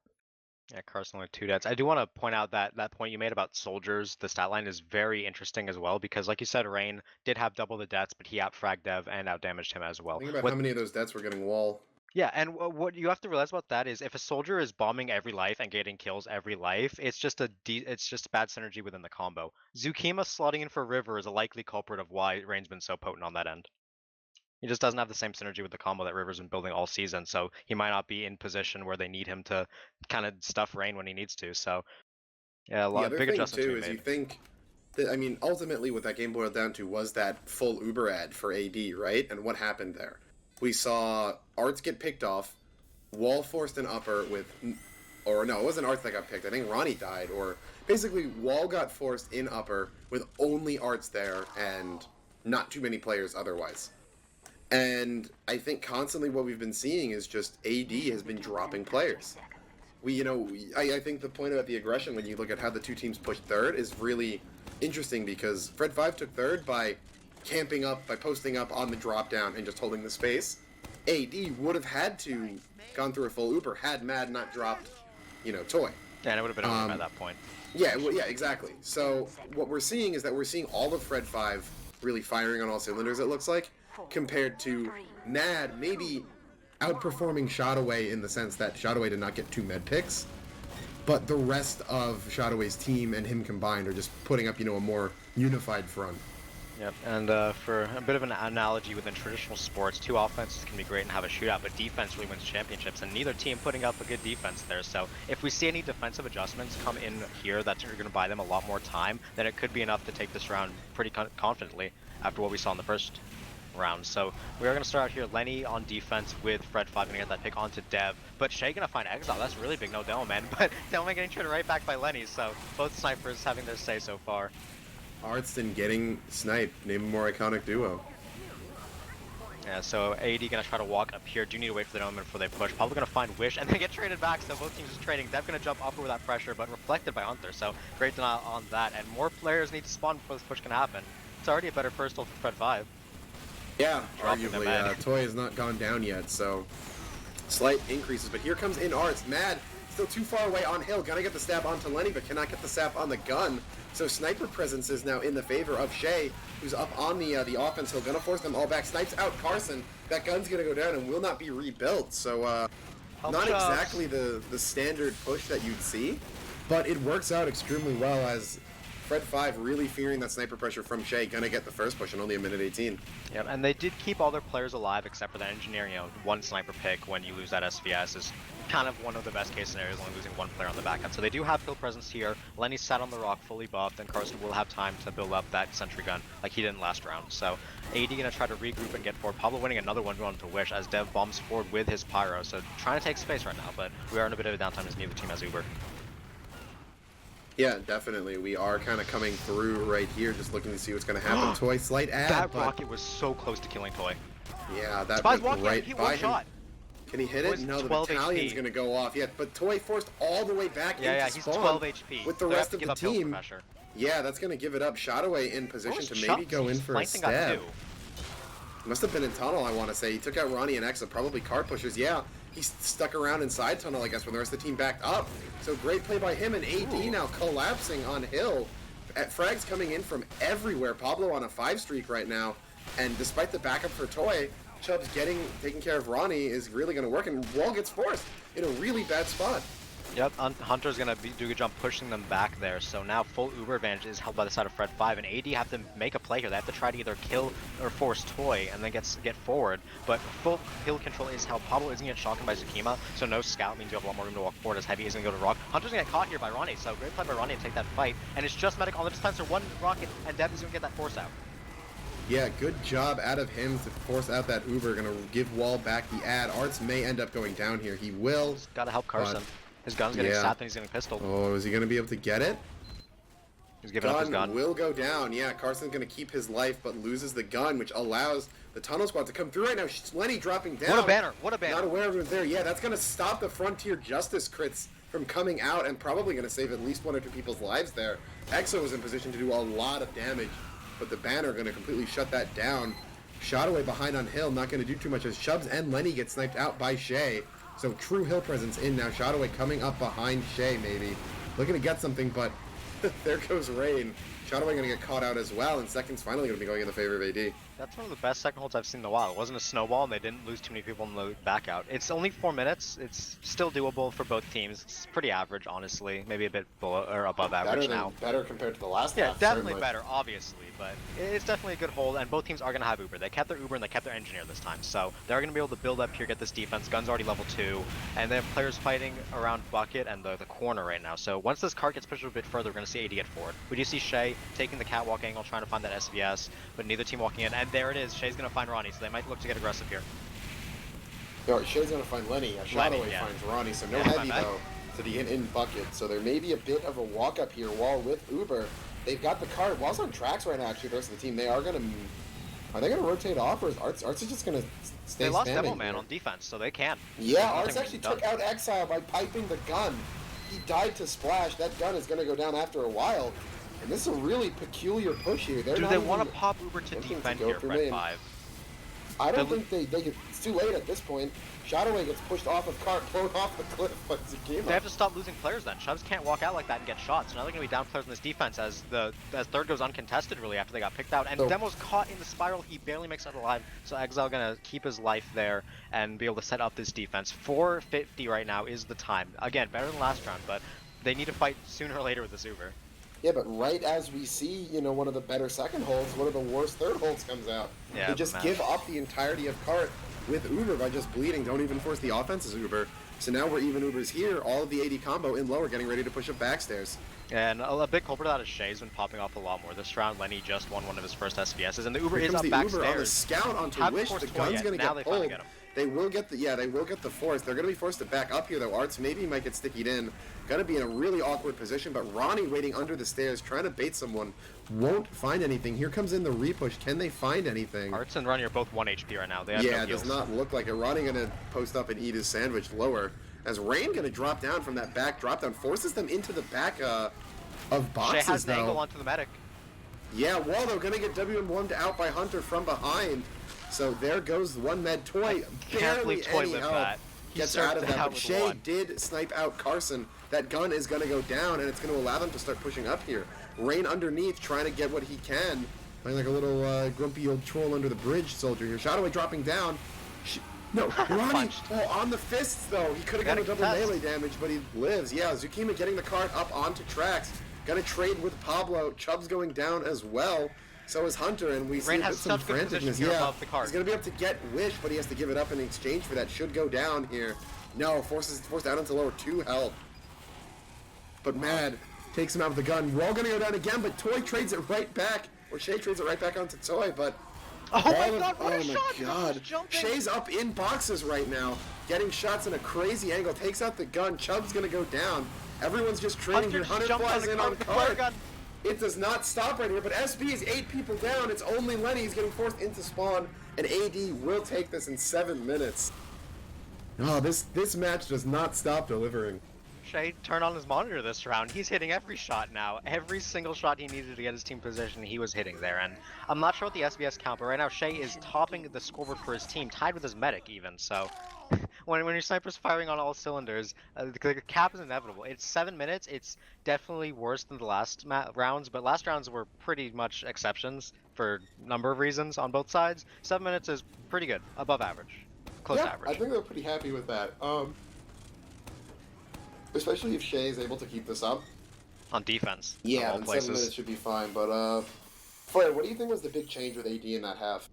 Yeah, Carson with 2 deaths. I do want to point out that point you made about soldiers, the stat line is very interesting as well, because like you said, Rain did have double the deaths, but he out-fragged Dev and out-damaged him as well. Think about how many of those deaths were getting wall. Yeah, and what you have to realize about that is if a soldier is bombing every life and getting kills every life, it's just bad synergy within the combo. Zukima slotting in for River is a likely culprit of why Rain's been so potent on that end. He just doesn't have the same synergy with the combo that River's been building all season, so he might not be in position where they need him to kind of stuff Rain when he needs to. So yeah, a lot big adjustments too we is made. you think that, I mean, ultimately what that game boiled down to was that full Uber ad for AD, right? And what happened there? We saw Arts get picked off, Wall forced an upper with, or no, it wasn't Arts that got picked. I think Ronnie died, or basically Wall got forced in upper with only Arts there and not too many players otherwise. And I think constantly what we've been seeing is just AD has been dropping players. I think the point about the aggression when you look at how the 2 teams pushed third is really interesting because Fred 5 took third by camping up, by posting up on the drop down and just holding the space. AD would have had to gone through a full Uber had Mad not dropped, Toy. Yeah, and it would have been over by that point. Yeah, well, yeah, exactly. So what we're seeing is that we're seeing all of Fred 5 really firing on all cylinders, it looks like, compared to Mad maybe outperforming Shotaway in the sense that Shotaway did not get 2 med picks, but the rest of Shotaway's team and him combined are just putting up, a more unified front. Yep, and for a bit of an analogy within traditional sports, 2 offenses can be great and have a shootout, but defense really wins championships, and neither team putting up a good defense there. So if we see any defensive adjustments come in here that are going to buy them a lot more time, then it could be enough to take this round pretty confidently after what we saw in the first round. So we are going to start out here, Lenny on defense with Fred 5 going to get that pick onto Dev, but Shay going to find Exile. That's really big, no Demo, man, but Demo getting traded right back by Lenny, so both snipers having their say so far. Artston getting sniped. Name a more iconic duo. Yeah, so AD gonna try to walk up here. Do need to wait for the moment before they push. Probably gonna find Wish and then get traded back. So both teams just trading. Dev gonna jump up with that pressure, but reflected by Hunter. So great denial on that. And more players need to spawn before this push can happen. It's already a better first ult for Fred 5. Yeah, arguably. Toy has not gone down yet, so slight increases. But here comes in Arts. Mad still too far away on Hill. Gonna get the stab onto Lenny, but cannot get the stab on the gun. So sniper presence is now in the favor of Shay, who's up on the offense. He'll gonna force them all back. Snipes out Carson. That gun's gonna go down and will not be rebuilt. So not exactly the standard push that you'd see, but it works out extremely well as Fred 5 really fearing that sniper pressure from Shay, gonna get the first push in only a minute 18. Yep, and they did keep all their players alive except for that engineer. One sniper pick when you lose that SVS is kind of one of the best case scenarios, only losing 1 player on the back end. So they do have kill presence here. Lenny sat on the rock fully buffed, and Carson will have time to build up that sentry gun like he did in last round. So AD gonna try to regroup and get forward. Pablo winning another one going to Wish as Dev bombs forward with his pyro. So trying to take space right now, but we are in a bit of a downtime as neither team has Uber. Yeah, definitely. We are kind of coming through right here, just looking to see what's going to happen. Toy, slight ad, that rocket was so close to killing Toy. Yeah, that Spy's went right he by him. shot. Can he hit it? No, the battalion's going to go off. Yeah, but Toy forced all the way back into he's spawn 12 HP. with the rest of the team. Yeah, that's going to give it up. Shotaway in position to maybe go in for a stab. Must have been in tunnel, I want to say. He took out Ronnie and Exa, probably card pushers. Yeah, he's stuck around inside tunnel, I guess, when the rest of the team backed up. So great play by him, and AD now collapsing on Hill. Frags coming in from everywhere. Pablo on a 5 streak right now, and despite the backup for Toy, Chubbs taking care of Ronnie is really going to work, and Wall gets forced in a really bad spot. Yep, Hunter's going to do a good job pushing them back there, so now full Uber advantage is held by the side of Fred 5, and AD have to make a play here. They have to try to either kill or force Toy and then get forward, but full hill control is held. Pablo isn't getting shotgun by Zukima, so no scout means you have a lot more room to walk forward as Heavy isn't going to go to Rock. Hunter's going to get caught here by Ronnie, so great play by Ronnie to take that fight, and it's just Medic on the dispenser, 1 rocket, and Dev is going to get that force out. Yeah, good job out of him to force out that Uber. Gonna give Wall back the ad. Arts may end up going down here. He will. He's gotta help Carson. His gun's getting sapped and he's getting pistoled. Oh, is he gonna be able to get it? He's giving up his gun. Will go down. Yeah, Carson's gonna keep his life, but loses the gun, which allows the tunnel squad to come through right now. Lenny dropping down. What a banner! What a banner! Not aware of it there. Yeah, that's gonna stop the Frontier Justice crits from coming out and probably gonna save at least 1 or 2 people's lives there. Exo was in position to do a lot of damage, but the banner going to completely shut that down. Shotaway behind on Hill, not going to do too much as Chubbs and Lenny get sniped out by Shay. So true Hill presence in now. Shotaway coming up behind Shay maybe. Looking to get something, but there goes Rain. Shotaway going to get caught out as well, and second's finally going to be going in the favor of AD. That's one of the best second holds I've seen in a while. It wasn't a snowball, and they didn't lose too many people in the back out. It's only 4 minutes. It's still doable for both teams. It's pretty average, honestly. Maybe a bit below or above average now. Better compared to the last half. Yeah, definitely certainly. Better, obviously, but it's definitely a good hold, and both teams are going to have Uber. They kept their Uber, and they kept their engineer this time, so they're going to be able to build up here, get this defense. Gun's already level 2, and they have players fighting around Bucket and the corner right now. So once this cart gets pushed a bit further, we're going to see AD get forward. We do see Shay taking the catwalk angle, trying to find that SVS, but neither team walking in, and there it is. Shay's going to find Ronnie, so they might look to get aggressive here. No, Shay's going to find Lenny. Shotaway finds Ronnie, so no Heavy though to the in Bucket. So there may be a bit of a walk up here. Wall with Uber. They've got the cart. Wall's on tracks right now, actually, the rest of the team. They are going to... Are they going to rotate off, or is Arts is just going to stay They lost standing Demo Man on defense, so they can. Yeah, Arts actually took out Exile by piping the gun. He died to Splash. That gun is going to go down after a while. And this is a really peculiar push here. Do they want to pop Uber to defend here, Fred 5? I don't think they get. It's too late at this point. Shadowway gets pushed off of cart, blown off the cliff by Zukima. They have to stop losing players then. Chubbs can't walk out like that and get shot, so now they're going to be down players in this defense as third goes uncontested really after they got picked out. And Demo's caught in the spiral, he barely makes it alive, so Exile going to keep his life there and be able to set up this defense. 450 right now is the time. Again, better than last round, but they need to fight sooner or later with this Uber. Yeah, but right as we see, one of the better second holds, one of the worst third holds comes out. Yeah, they just give up the entirety of cart with Uber by just bleeding. Don't even force the offense's Uber. So now we're even Ubers here. All of the AD combo in lower getting ready to push up backstairs. And a big culprit of that is Shay's been popping off a lot more this round. Lenny just won one of his first SVSs, and the Uber is up the backstairs. Uber on the scout onto Wish. The gun's going to get pulled. They will get the force. They're going to be forced to back up here though. Arts maybe might get stickied in. Going to be in a really awkward position, but Ronnie waiting under the stairs, trying to bait someone. Won't find anything. Here comes in the repush. Can they find anything? Arts and Ronnie are both 1 HP right now. They have no it does not look like it. Ronnie going to post up and eat his sandwich lower. As Rain going to drop down from that back drop down, forces them into the back of boxes. Shay has an angle onto the medic. Yeah, Waldo going to get WM1'd out by Hunter from behind. So there goes the one med. Toy barely any help. Gets out of that, but Shay did snipe out Carson. That gun is going to go down, and it's going to allow them to start pushing up here. Rain underneath, trying to get what he can. Playing like a little grumpy old troll under the bridge soldier here. Shadowway dropping down. Ronnie on the fists, though. He could have gotten a double melee damage, but he lives. Yeah, Zukima getting the cart up onto tracks. Gonna trade with Pablo. Chubb's going down as well. So is Hunter, and we see some franticness. Yeah, he's gonna be able to get Wish, but he has to give it up in exchange for that. Should go down here. No, forced down into lower 2 health. But Mad takes him out with the gun. We're all gonna go down again, but Toy trades it right back, or Shay trades it right back onto Toy, but oh my god! Shay's up in boxes right now, getting shots in a crazy angle. Takes out the gun. Chubb's gonna go down. Everyone's just trading here. Hunter flies in on cart. It does not stop right here, but SB is 8 people down. It's only Lenny. He's getting forced into spawn, and AD will take this in 7 minutes. Oh, this match does not stop delivering. Shay turned on his monitor this round. He's hitting every shot now. Every single shot he needed to get his team position, he was hitting there. And I'm not sure what the SBS count, but right now Shay is topping the scoreboard for his team, tied with his medic even. So when your sniper's firing on all cylinders, the cap is inevitable. It's 7 minutes. It's definitely worse than the last rounds, but last rounds were pretty much exceptions for a number of reasons on both sides. 7 minutes is pretty good, above average, close to average. I think they're pretty happy with that. Especially if Shay is able to keep this up. On defense. Yeah, in 7 minutes should be fine, but Flair, what do you think was the big change with AD in that half?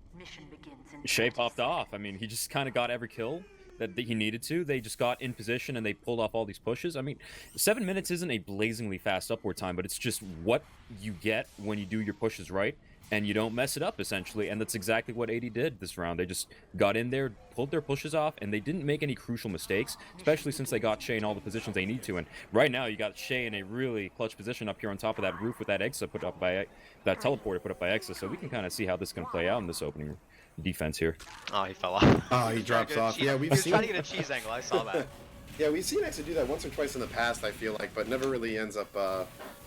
Shay popped off. I mean, he just kind of got every kill that he needed to. They just got in position and they pulled off all these pushes. I mean, 7 minutes isn't a blazingly fast upward time, but it's just what you get when you do your pushes right and you don't mess it up, essentially. And that's exactly what AD did this round. They just got in there, pulled their pushes off, and they didn't make any crucial mistakes, especially since they got Shay in all the positions they need to. And right now, you got Shay in a really clutch position up here on top of that roof with that Exa put up by that teleporter put up by Exa. So we can kind of see how this can play out in this opening defense here. Oh, he fell off. Oh, he drops off. Yeah, we've seen. He was trying to get a cheese angle. I saw that. Yeah, we've seen Exa do that once or twice in the past, I feel like, but never really ends up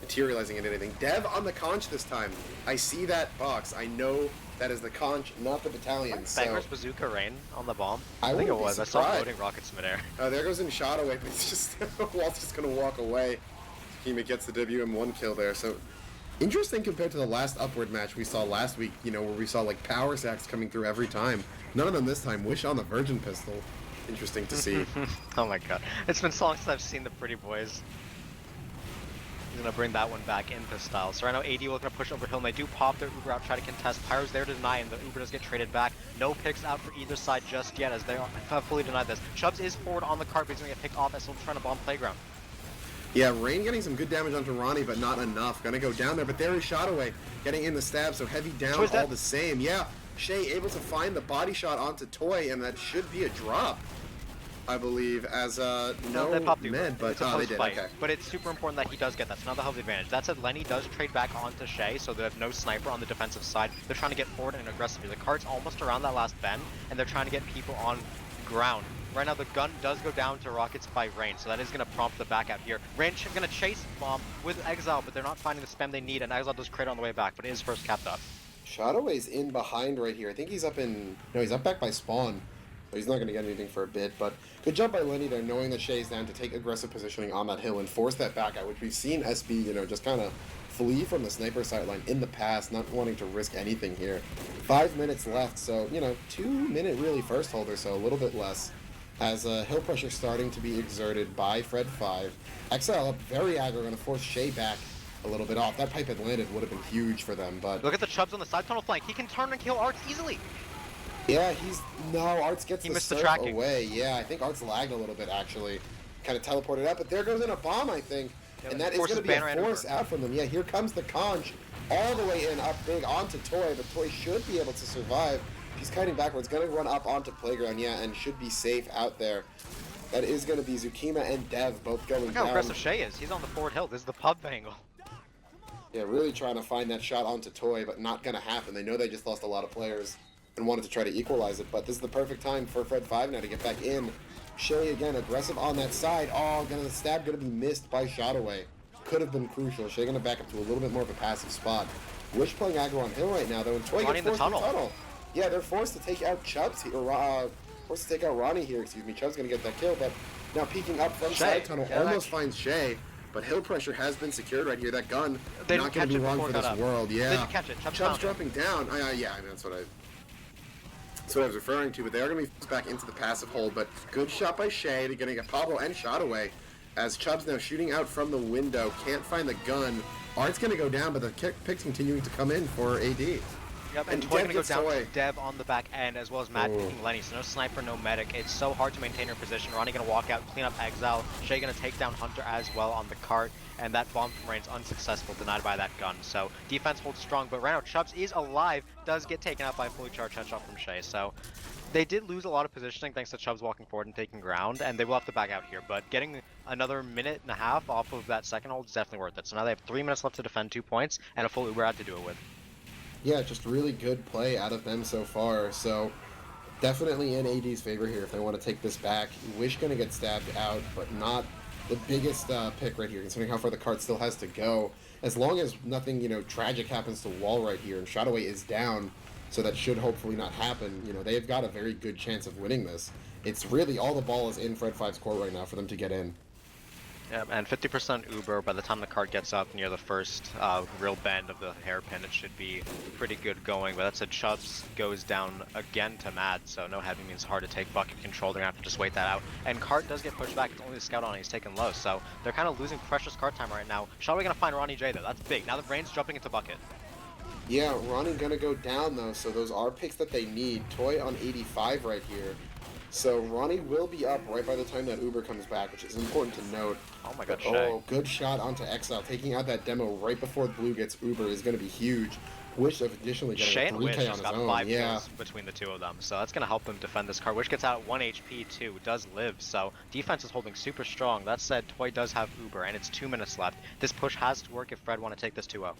materializing into anything. Dev on the conch this time. I see that box. I know that is the conch, not the battalion. Banger's bazooka rain on the bomb. I think it was. I saw floating rockets midair. There goes in Shadowway, but it's just Walt's just gonna walk away. Hema gets the WM1 kill there. So interesting compared to the last upward match we saw last week. Where we saw like power sacks coming through every time. None of them this time. Wish on the Virgin pistol. Interesting to see. Oh my god. It's been so long since I've seen the pretty boys. He's gonna bring that one back into style. So right now AD looking to push over hill, and they do pop their Uber out, try to contest. Pyro's there to deny, and the Uber does get traded back. No picks out for either side just yet, as they have fully denied this. Chubbs is forward on the cart, but he's gonna get picked off as he'll try to bomb playground. Yeah, Rain getting some good damage onto Ronnie, but not enough. Gonna go down there, but there is Shadowway getting in the stab, so heavy down all the same. Yeah, Shay able to find the body shot onto Toy, and that should be a drop, I believe, as no they popped med, but they did. Fight. Okay. But it's super important that he does get that. So now they'll have the advantage. That said, Lenny does trade back onto Shay, so they have no sniper on the defensive side. They're trying to get forward and aggressively. The cart's almost around that last bend, and they're trying to get people on ground. Right now, the gun does go down to rockets by Rain, so that is going to prompt the back out here. Rain's going to chase Bomb with Exile, but they're not finding the spam they need, and Exile does crit on the way back, but it is first capped up. Shadoway's in behind right here. I think he's up in... No, he's up back by spawn. So he's not going to get anything for a bit, but good job by Lenny there, knowing that Shay's down to take aggressive positioning on that hill and force that back out, which we've seen SB, you know, just kind of flee from the sniper sideline in the past, not wanting to risk anything here. 5 minutes left, so, you know, 2 minute really first holder, so a little bit less. As hill pressure starting to be exerted by Fred 5. XL up very aggro, going to force Shay back a little bit off. That pipe had landed would have been huge for them, but... Look at the Chubs on the side tunnel flank. He can turn and kill Arts easily. Yeah, no, Arts gets He the missed the surf tracking. away. Yeah, I think Arts lagged a little bit, actually. Kind of teleported out, but there goes in a bomb, I think. Yeah, and that is going to be a force out from them. Yeah, here comes the conch all the way in, up big onto Toy, but Toy should be able to survive. He's kiting backwards, going to run up onto Playground, yeah, and should be safe out there. That is going to be Zukima and Dev both going Look down. how aggressive Shay is. He's on the forward hill. This is the pub angle. Yeah, really trying to find that shot onto Toy, but not going to happen. They know they just lost a lot of players and wanted to try to equalize it, but this is the perfect time for Fred 5 now to get back in. Shay again, aggressive on that side. Oh, the stab going to be missed by Shotaway. Could have been crucial. Shay going to back up to a little bit more of a passive spot. Wish playing aggro on hill right now, though, and Toy gets forced in the tunnel. Yeah, they're forced to take out Chubbs here, forced to take out Ronnie here, excuse me. Chubb's going to get that kill, but now peeking up from side tunnel, almost finds Shay. But hill pressure has been secured right here. That gun, not going to be wrong for this world. Yeah. They didn't catch it. Chubb's dropping down. Yeah, I mean, that's what I was referring to. But they are going to be back into the passive hold. But good shot by Shay. They're going to get Pablo and shot away. As Chubb's now shooting out from the window. Can't find the gun. Art's going to go down, but the picks continuing to come in for AD. Yep, and Toy gonna go down to Dev on the back end, as well as Matt picking Lenny, so no sniper, no medic. It's so hard to maintain her position. Ronnie gonna walk out, clean up Exile. Shay gonna take down Hunter as well on the cart, and that bomb from range unsuccessful, denied by that gun. So defense holds strong, but right now Chubbs is alive, does get taken out by a fully charged headshot from Shay. So they did lose a lot of positioning thanks to Chubbs walking forward and taking ground, and they will have to back out here. But getting another minute and a half off of that second hold is definitely worth it. So now they have 3 minutes left to defend 2 points, and a full Uber out to do it with. Yeah, just really good play out of them so far. So definitely in AD's favor here if they want to take this back. Wish going to get stabbed out, but not the biggest pick right here, considering how far the cart still has to go. As long as nothing, you know, tragic happens to Wall right here, and Shotaway is down, so that should hopefully not happen. You know, they've got a very good chance of winning this. It's really all the ball is in Fred 5's court right now for them to get in. Yeah, and 50% Uber. By the time the cart gets up near the first real bend of the hairpin, it should be pretty good going. But that said, Chubbs goes down again to Mad, so no heavy means hard to take bucket control. They're going to have to just wait that out. And cart does get pushed back. It's only the scout on, he's taken low. So they're kind of losing precious cart time right now. Shotaway going to find Ronnie J, though. That's big. Now the Brain's jumping into bucket. Yeah, Ronnie going to go down, though, so those are picks that they need. Toy on 85 right here. So Ronnie will be up right by the time that Uber comes back, which is important to note. Oh my god, Oh, good shot onto Exile. Taking out that demo right before Blue gets Uber is going to be huge. Wish of additionally getting Shay a and 3K Wish on just his got own. 5 Yeah. kills between the two of them, so that's going to help them defend this card. Wish gets out at 1 HP too, does live, so defense is holding super strong. That said, Toy does have Uber, and it's 2 minutes left. This push has to work if Fred want to take this 2-0.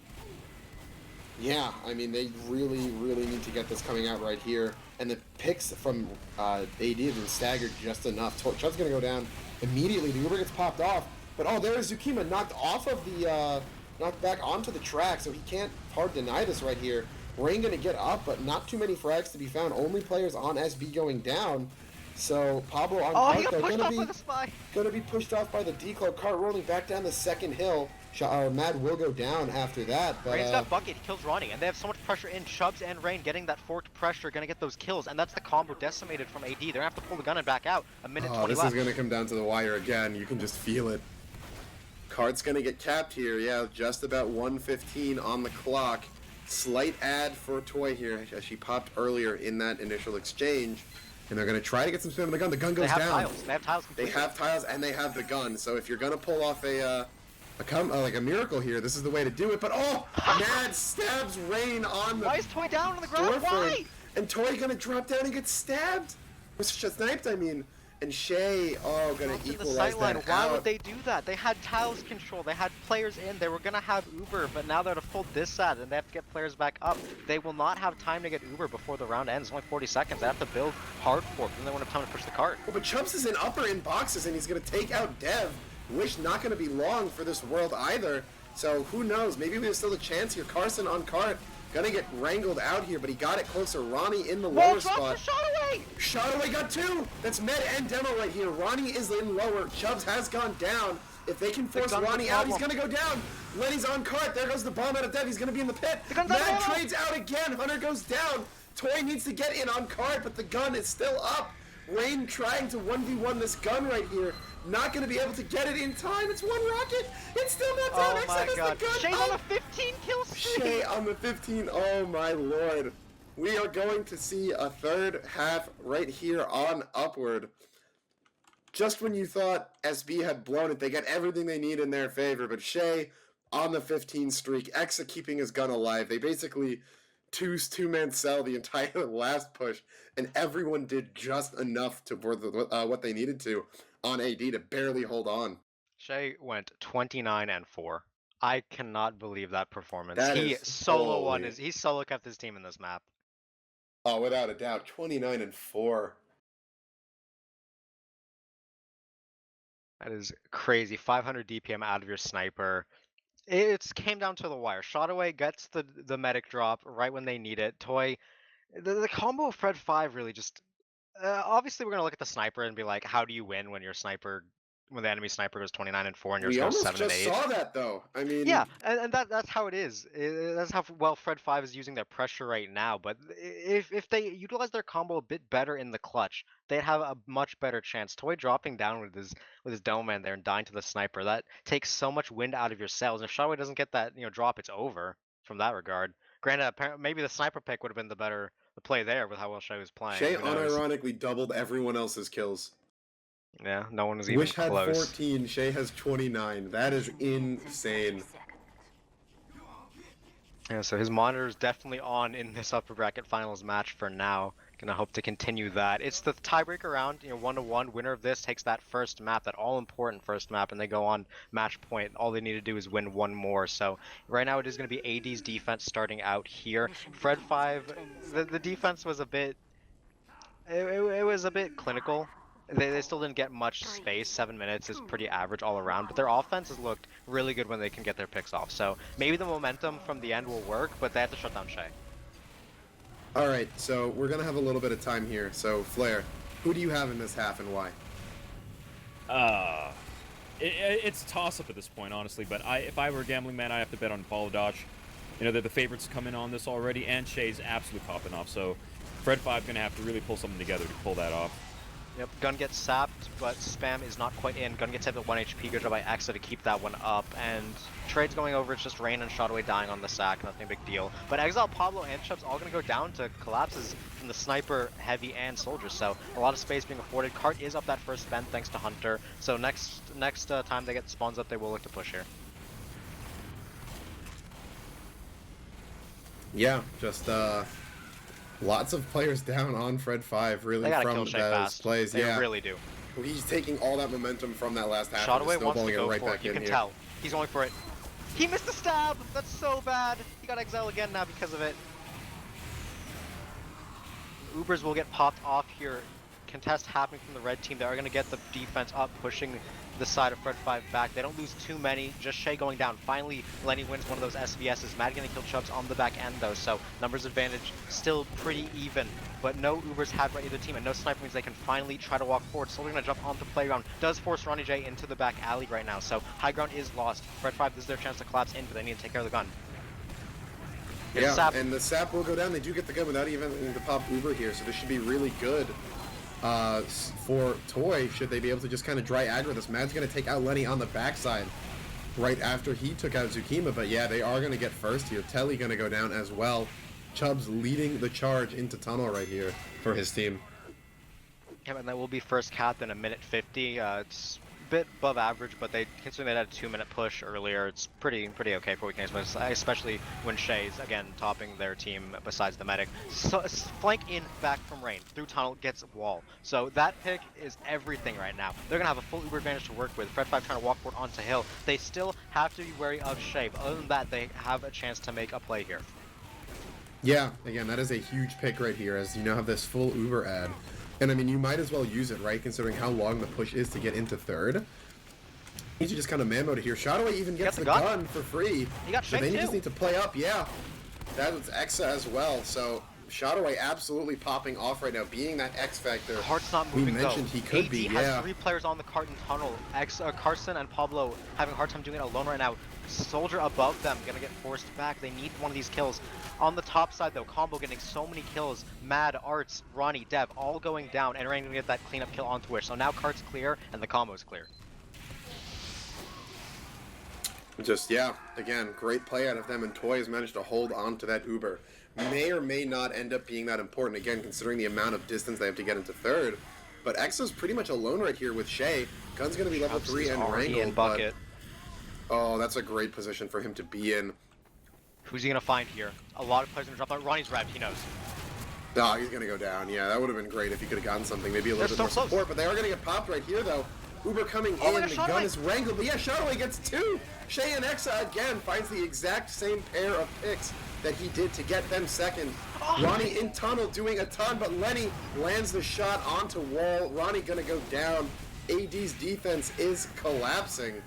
Yeah, I mean, they really, really need to get this coming out right here. And the picks from AD have been staggered just enough. Chubb's going to go down immediately. The Uber gets popped off. But, oh, there's Zukima knocked off of the, knocked back onto the track, so he can't hard deny this right here. Rain going to get up, but not too many frags to be found. Only players on SB going down. So, Pablo on cart, he got pushed off by the spy. Going to be pushed off by the declo. Cart rolling back down the second hill. Mad will go down after that. But, Rain's got bucket, he kills Ronnie, and they have so much pressure in. Chubbs and Rain getting that forked pressure, gonna get those kills, and that's the combo decimated from AD. They're gonna have to pull the gun and back out. A minute 20 this left. is gonna come down to the wire again. You can just feel it. Cart's gonna get capped here. Yeah, just about 1:15 on the clock. Slight ad for Toy here, as she popped earlier in that initial exchange. And they're gonna try to get some spin on the gun. The gun goes down. Tiles. They have tiles completely. They have tiles and they have the gun. So if you're gonna pull off like a miracle here, this is the way to do it. But Mad stabs Rain on the. Why is Toy down on the ground? door Why? frame. And Toy gonna drop down and get stabbed. Was sniped, I mean. And Shay, gonna equalize that Why out. would they do that? They had tiles control. They had players in. They were gonna have Uber, but now they're to pull this ad, and they have to get players back up. They will not have time to get Uber before the round ends. It's only 40 seconds. They have to build hard fork, then they won't have time to push the cart. Well, but Chubbs is in upper in boxes, and he's gonna take out Dev. Wish not gonna be long for this world either. So who knows? Maybe there's still a chance here. Carson on cart. Gonna get wrangled out here, but he got it closer. Ronnie in the Wall lower drop spot. for Shotaway! Shotaway got 2! That's Med and Demo right here. Ronnie is in lower. Chubbs has gone down. If they can force Ronnie out, he's gonna go down. Lenny's on cart. There goes the bomb out of Dev. He's gonna be in the pit. Mad trades out again. Hunter goes down. Toy needs to get in on cart, but the gun is still up. Rain trying to 1v1 this gun right here. Not going to be able to get it in time. It's one rocket. It's still not down. Oh my god. The gun. Shay's on a 15 kill streak. Shay on the 15. Oh my lord. We are going to see a third half right here on Upward. Just when you thought SB had blown it, they got everything they need in their favor. But Shay on the 15 streak, Exa keeping his gun alive. They basically two-man cell the entire last push, and everyone did just enough to for what they needed to on AD to barely hold on. Shay went 29-4. I cannot believe that performance. That He is solo won holy. he solo kept his team in this map. Oh, without a doubt, 29-4. That is crazy. 500 DPM out of your sniper. It came down to the wire. Shotaway gets the medic drop right when they need it. Toy, the combo of Fred 5 really just... obviously, we're going to look at the sniper and be like, how do you win when your sniper... when the enemy sniper goes 29-4 and yours goes 7-8? We almost just saw that, though. I mean... Yeah, and that's how it is. That's how well Fred 5 is using their pressure right now. But if they utilize their combo a bit better in the clutch, they'd have a much better chance. Toy dropping down with his dome man there and dying to the sniper, that takes so much wind out of your sails. And if Shotaway doesn't get that drop, it's over from that regard. Granted, maybe the sniper pick would have been the play there with how well Shay was playing. Shay unironically doubled everyone else's kills. Yeah, no one was even Wish close. had 14, Shay has 29. That is insane. Yeah, so his monitor is definitely on in this upper bracket finals match for now. Gonna hope to continue that. It's the tiebreaker round, 1-1. Winner of this takes that first map, that all-important first map, and they go on match point. All they need to do is win one more. So right now it is gonna be AD's defense starting out here. Fred 5, the defense was a bit, it was a bit clinical. They still didn't get much space. 7 minutes is pretty average all around, but their offense has looked really good when they can get their picks off. So maybe the momentum from the end will work, but they have to shut down Shay. Alright, so we're going to have a little bit of time here. So, Flair, who do you have in this half and why? It's a toss-up at this point, honestly, but if I were a gambling man, I have to bet on Apollo. They're the favorites coming on this already, and Shay's absolutely popping off, so Fred 5 going to have to really pull something together to pull that off. Yep, Gun gets sapped, but Spam is not quite in. Gun gets hit at 1 HP, good job by Exa to keep that one up, and Trade's going over, it's just Rain and Shotaway dying on the sack, nothing big deal. But Exile, Pablo, and Chubb's all going to go down to collapses from the Sniper, Heavy, and Soldier, so a lot of space being afforded. Cart is up that first bend thanks to Hunter, so next time they get the spawns up, they will look to push here. Yeah, just lots of players down on Fred 5, really, from those plays. They really do. He's taking all that momentum from that last half. Shotaway and wants to go right for back it. You can here. tell. He's going for it. He missed the stab! That's so bad. He got exile again now because of it. Ubers will get popped off here. Contest happening from the red team. They are going to get the defense up, pushing the side of Fred 5 back. They don't lose too many. Just Shay going down. Finally, Lenny wins one of those SVSs. Mad going to kill Chubbs on the back end, though. So, numbers advantage still pretty even. But no Ubers had right either team, and no sniper means they can finally try to walk forward. So they're going to jump onto playground. Does force Ronnie J into the back alley right now. So, high ground is lost. Fred 5, this is their chance to collapse in, but they need to take care of the gun. Yeah, and the sap will go down. They do get the gun without even having to pop Uber here, so this should be really good for Toy, should they be able to just kind of dry aggro this. Mad's going to take out Lenny on the backside right after he took out Zukima, but yeah, they are going to get first here. Telly going to go down as well. Chubbs leading the charge into tunnel right here for his team. Yeah, and that will be first capped in a minute 50. It's a bit above average, but considering they had a 2-minute push earlier, it's pretty okay for weekends, especially when Shay's again topping their team besides the medic. So flank in back from Rain through tunnel, gets wall. So that pick is everything right now. They're gonna have a full Uber advantage to work with. Fred 5 trying to walk forward onto hill. They still have to be wary of Shay, but other than that, they have a chance to make a play here. Yeah, again, that is a huge pick right here, as you now have this full Uber ad. And I mean, you might as well use it, right, considering how long the push is to get into third. Need to just kind of man mode it here. Shotaway even gets the gun for free. He got so shanked they too. just need to play up, yeah. That was Exa as well, so Shadoway absolutely popping off right now, being that X Factor. Cart's not We moving mentioned though. he could AD be, has yeah. 3 players on the cart and tunnel. Carson and Pablo having a hard time doing it alone right now. Soldier above them gonna get forced back. They need one of these kills. On the top side though, Combo getting so many kills. Mad, Arts, Ronnie, Dev all going down, and Rain gonna get that cleanup kill on Twitch. So now Cart's clear and the combo's clear. Just, yeah, again, great play out of them, and Toy has managed to hold on to that Uber. May or may not end up being that important, again, considering the amount of distance they have to get into third. But Exo's pretty much alone right here with Shay. Gun's going to be level 3 and Wrangle, bucket. Oh, that's a great position for him to be in. Who's he gonna find here? A lot of players gonna drop out. Ronnie's revved, he knows. No, he's going to go down. Yeah, that would have been great if he could have gotten something, maybe a little bit so more close. support. But they are going to get popped right here, though. Uber coming in, the gun is wrangled, but yeah, Shadoway gets 2. Shay and Exa again finds the exact same pair of picks that he did to get them second. Ronnie in tunnel doing a ton, but Lenny lands the shot onto wall. Ronnie gonna go down. AD's defense is collapsing.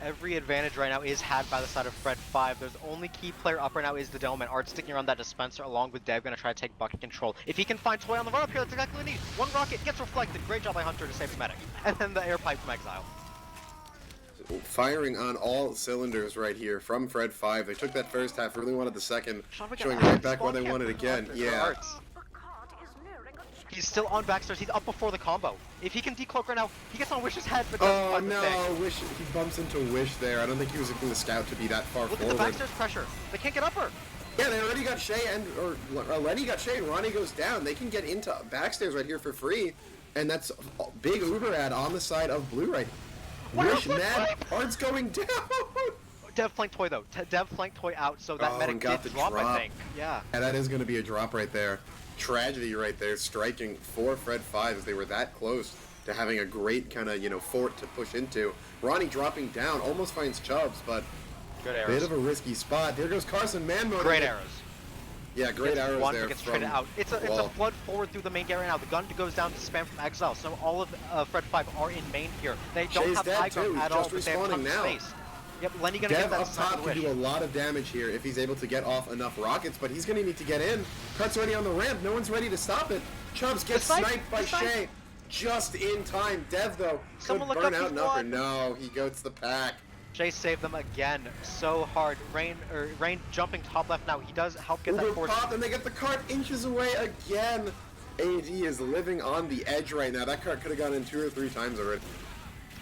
Every advantage right now is had by the side of Fred 5. There's only key player up right now is the Delman. Art sticking around that dispenser along with Dev, gonna try to take bucket control. If he can find Toy on the run up here, that's exactly what he needs. One rocket gets reflected. Great job by Hunter to save the medic. And then the air pipe from Exile. Firing on all cylinders right here from Fred 5. They took that first half, really wanted the second, showing right back where they wanted again. Yeah. He's still on backstairs. He's up before the combo. If he can decloak right now, he gets on Wish's head, but oh doesn't find the no, thing. Wish, he bumps into Wish there. I don't think he was looking the scout to be that far Look forward. at the backstairs pressure. They can't get up her. Yeah, they already got Shay or Lenny got Shay and Ronnie goes down. They can get into backstairs right here for free, and that's a big Uber ad on the side of Blue right. Wish mad, Art's going down. Dev flanked Toy though. Dev flanked Toy out, so that medic got did the drop, I think. Yeah. And that is going to be a drop right there. Tragedy right there, striking for Fred 5 as they were that close to having a great kind of, fort to push into. Ronnie dropping down, almost finds Chubbs, but good arrows. Bit of a risky spot. There goes Carson, man mode. Great arrows. Yeah, great arrows one, there. Gets traded out. It's a flood forward through the main gate right now. The gun goes down to spam from Exile, so all of Fred 5 are in main here. They don't Shay's have high ground at all, just but they have tons of now. space. Yep, Lenny gonna Dev get that up top can do a lot of damage here if he's able to get off enough rockets, but he's going to need to get in. Cart's already on the ramp. No one's ready to stop it. Chubbs gets sniped by Shay just in time. Dev, though, could burn out Number. No, he goes the pack. Shay saved them again so hard. Rain jumping top left now. He does help get Uber that force. Pop, and they get the cart inches away again. AD is living on the edge right now. That cart could have gone in 2 or 3 times already.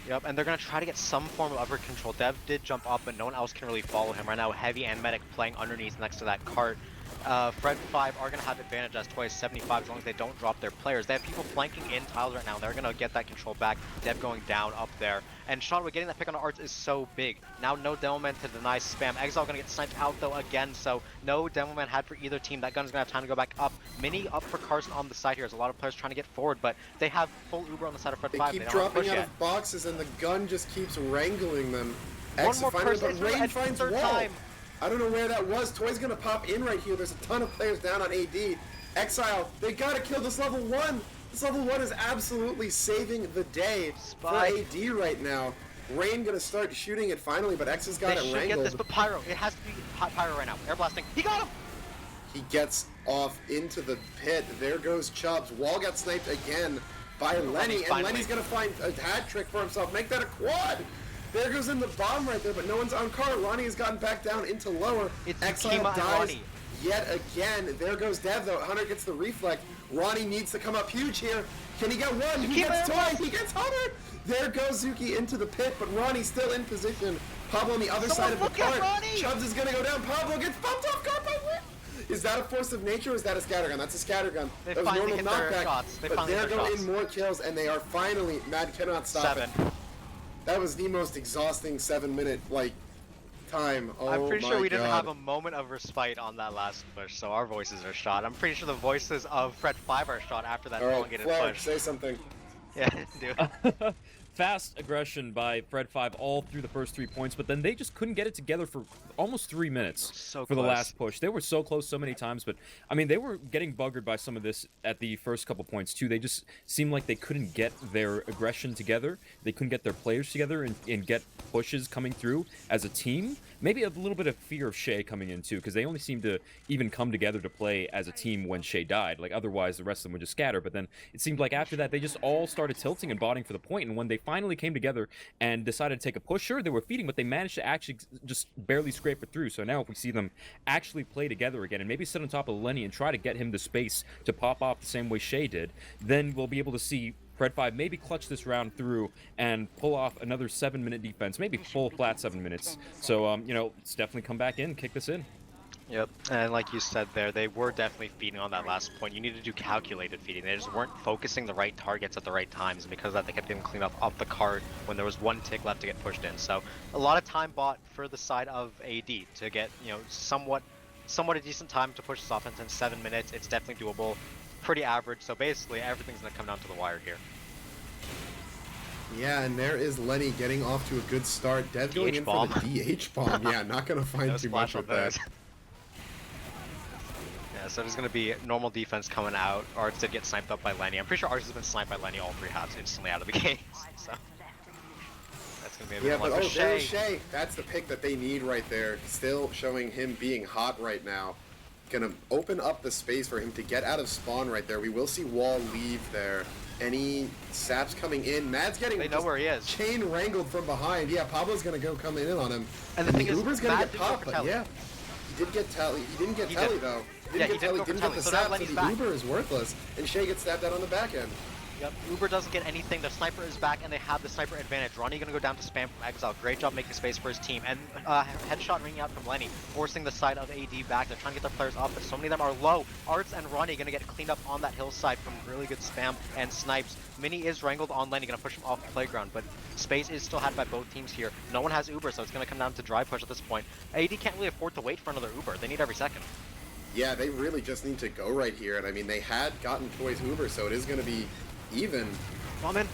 Yep, and they're going to try to get some form of upward control. Dev did jump up, but no one else can really follow him right now. Heavy and Medic playing underneath next to that cart. Fred 5 are going to have advantage as Toy is 75 as long as they don't drop their players. They have people flanking in tiles right now. They're going to get that control back. Dev going down up there. And Shadoway getting that pick on Arts is so big. Now no Demoman to deny spam. Exile going to get sniped out though again, so no Demoman had for either team. That gun's going to have time to go back up. Mini up for Carson on the side here. There's a lot of players trying to get forward, but they have full Uber on the side of Fred 5. They keep dropping out of boxes and the gun just keeps wrangling them. One more person, but Rain finds third wall. time. I don't know where that was. Toy's gonna pop in right here. There's a ton of players down on AD. Exile, they gotta kill this level 1. This level 1 is absolutely saving the day for AD right now. Rain gonna start shooting it finally, but X has got it wrangled. They should get this, but Pyro. It has to be Pyro right now. Air blasting. He got him! He gets off into the pit. There goes Chubbs. Wall got sniped again by Lenny, and Lenny's gonna find a hat trick for himself. Make that a quad! There goes in the bomb right there, but no one's on car. Ronnie has gotten back down into lower. Exile dies yet again. There goes Dev, though. Hunter gets the reflect. Ronnie needs to come up huge here. Can he get one? He gets Toy. He gets Hunter. There goes Zuki into the pit, but Ronnie's still in position. Pablo on the other side of the cart. Chubbs is going to go down. Pablo gets bumped off cart by Wick. Is that a force of nature or is that a scattergun? That's a scattergun. They that was finally normal hit their knockback. shots. But there go in more kills, and they are finally, Mad cannot stop 7. it. That was the most exhausting 7-minute, time. Oh, I'm pretty sure we didn't God. have a moment of respite on that last push, so our voices are shot. I'm pretty sure the voices of Fred 5 are shot after that elongated Flag, push. say something. Yeah, do it. fast aggression by Fred 5 all through the first 3 points, but then they just couldn't get it together for almost 3 minutes So for the close. last push. They were so close so many times, but I mean, they were getting buggered by some of this at the first couple points too. They just seemed like they couldn't get their aggression together. They couldn't get their players together and get pushes coming through as a team. Maybe a little bit of fear of Shay coming in too, because they only seemed to even come together to play as a team when Shay died. Like otherwise, the rest of them would just scatter. But then it seemed like after that, they just all started tilting and botting for the point. And when they finally came together and decided to take a push, sure, they were feeding, but they managed to actually just barely scrape it through. So now if we see them actually play together again and maybe sit on top of Lenny and try to get him the space to pop off the same way Shay did, then we'll be able to see Fred 5 maybe clutch this round through and pull off another 7-minute defense, maybe full flat 7 minutes. So, you know, let's definitely come back in, kick this in. Yep, and like you said there, they were definitely feeding on that last point. You need to do calculated feeding. They just weren't focusing the right targets at the right times, and because of that, they kept getting cleaned up off the card when there was 1 tick left to get pushed in. So a lot of time bought for the side of AD to get, you know, somewhat a decent time to push this offense in 7 minutes. It's definitely doable, pretty average. So basically, everything's gonna come down to the wire here. Yeah, and there is Lenny getting off to a good start. Dev going in for the DH bomb. Yeah, not gonna find No too much splash with on that. those. Yeah, so there's going to be normal defense coming out. Arts did get sniped up by Lenny. I'm pretty sure Arts has been sniped by Lenny all 3 halves instantly out of the game. So that's going to be a bit Yeah, but of there's Shay. That's the pick that they need right there. Still showing him being hot right now. Gonna open up the space for him to get out of spawn right there. We will see Wall leave there. Any saps coming in. Mad's getting They know where he is. chain wrangled from behind. Yeah, Pablo's gonna go come in on him. And the thing is, Uber's gonna Mad get didn't go popped, for but Telly. yeah. He did get Telly. He didn't get He Telly did. though. Yeah, Didn't he get Telly, didn't go for didn't get Telly, the so now sap, so Lenny's the back. Uber is worthless. And Shay gets stabbed out on the back end. Yep, Uber doesn't get anything. The sniper is back, and they have the sniper advantage. Ronnie gonna go down to spam from Exile. Great job making space for his team. And headshot ringing out from Lenny, forcing the side of AD back. They're trying to get their players up, but so many of them are low. Arts and Ronnie gonna get cleaned up on that hillside from really good spam and snipes. Mini is wrangled on Lenny, gonna push him off the playground, but space is still had by both teams here. No one has Uber, so it's gonna come down to dry push at this point. AD can't really afford to wait for another Uber. They need every second. Yeah, they really just need to go right here. And I mean, they had gotten Toy's Uber, so it is gonna be even. Come on,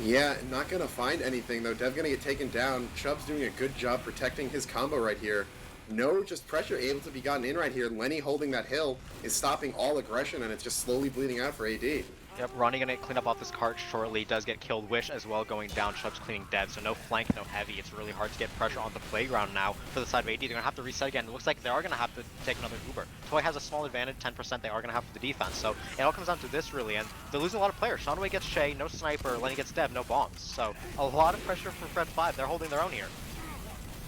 Yeah, not gonna find anything though. Dev gonna get taken down. Chubb's doing a good job protecting his combo right here. No just pressure able to be gotten in right here. Lenny holding that hill is stopping all aggression, and it's just slowly bleeding out for AD. Yep, Ronnie gonna clean up off this cart shortly. Does get killed. Wish as well going down. Chubb's cleaning dead, so no flank, no heavy. It's really hard to get pressure on the playground now for the side of AD. They're gonna have to reset again. It looks like they are gonna have to take another Uber. Toy has a small advantage, 10%. They are gonna have for the defense. So it all comes down to this really, and they're losing a lot of players. Shonaway gets Shay, no sniper. Lenny gets Dev, no bombs. So a lot of pressure for Fred 5. They're holding their own here.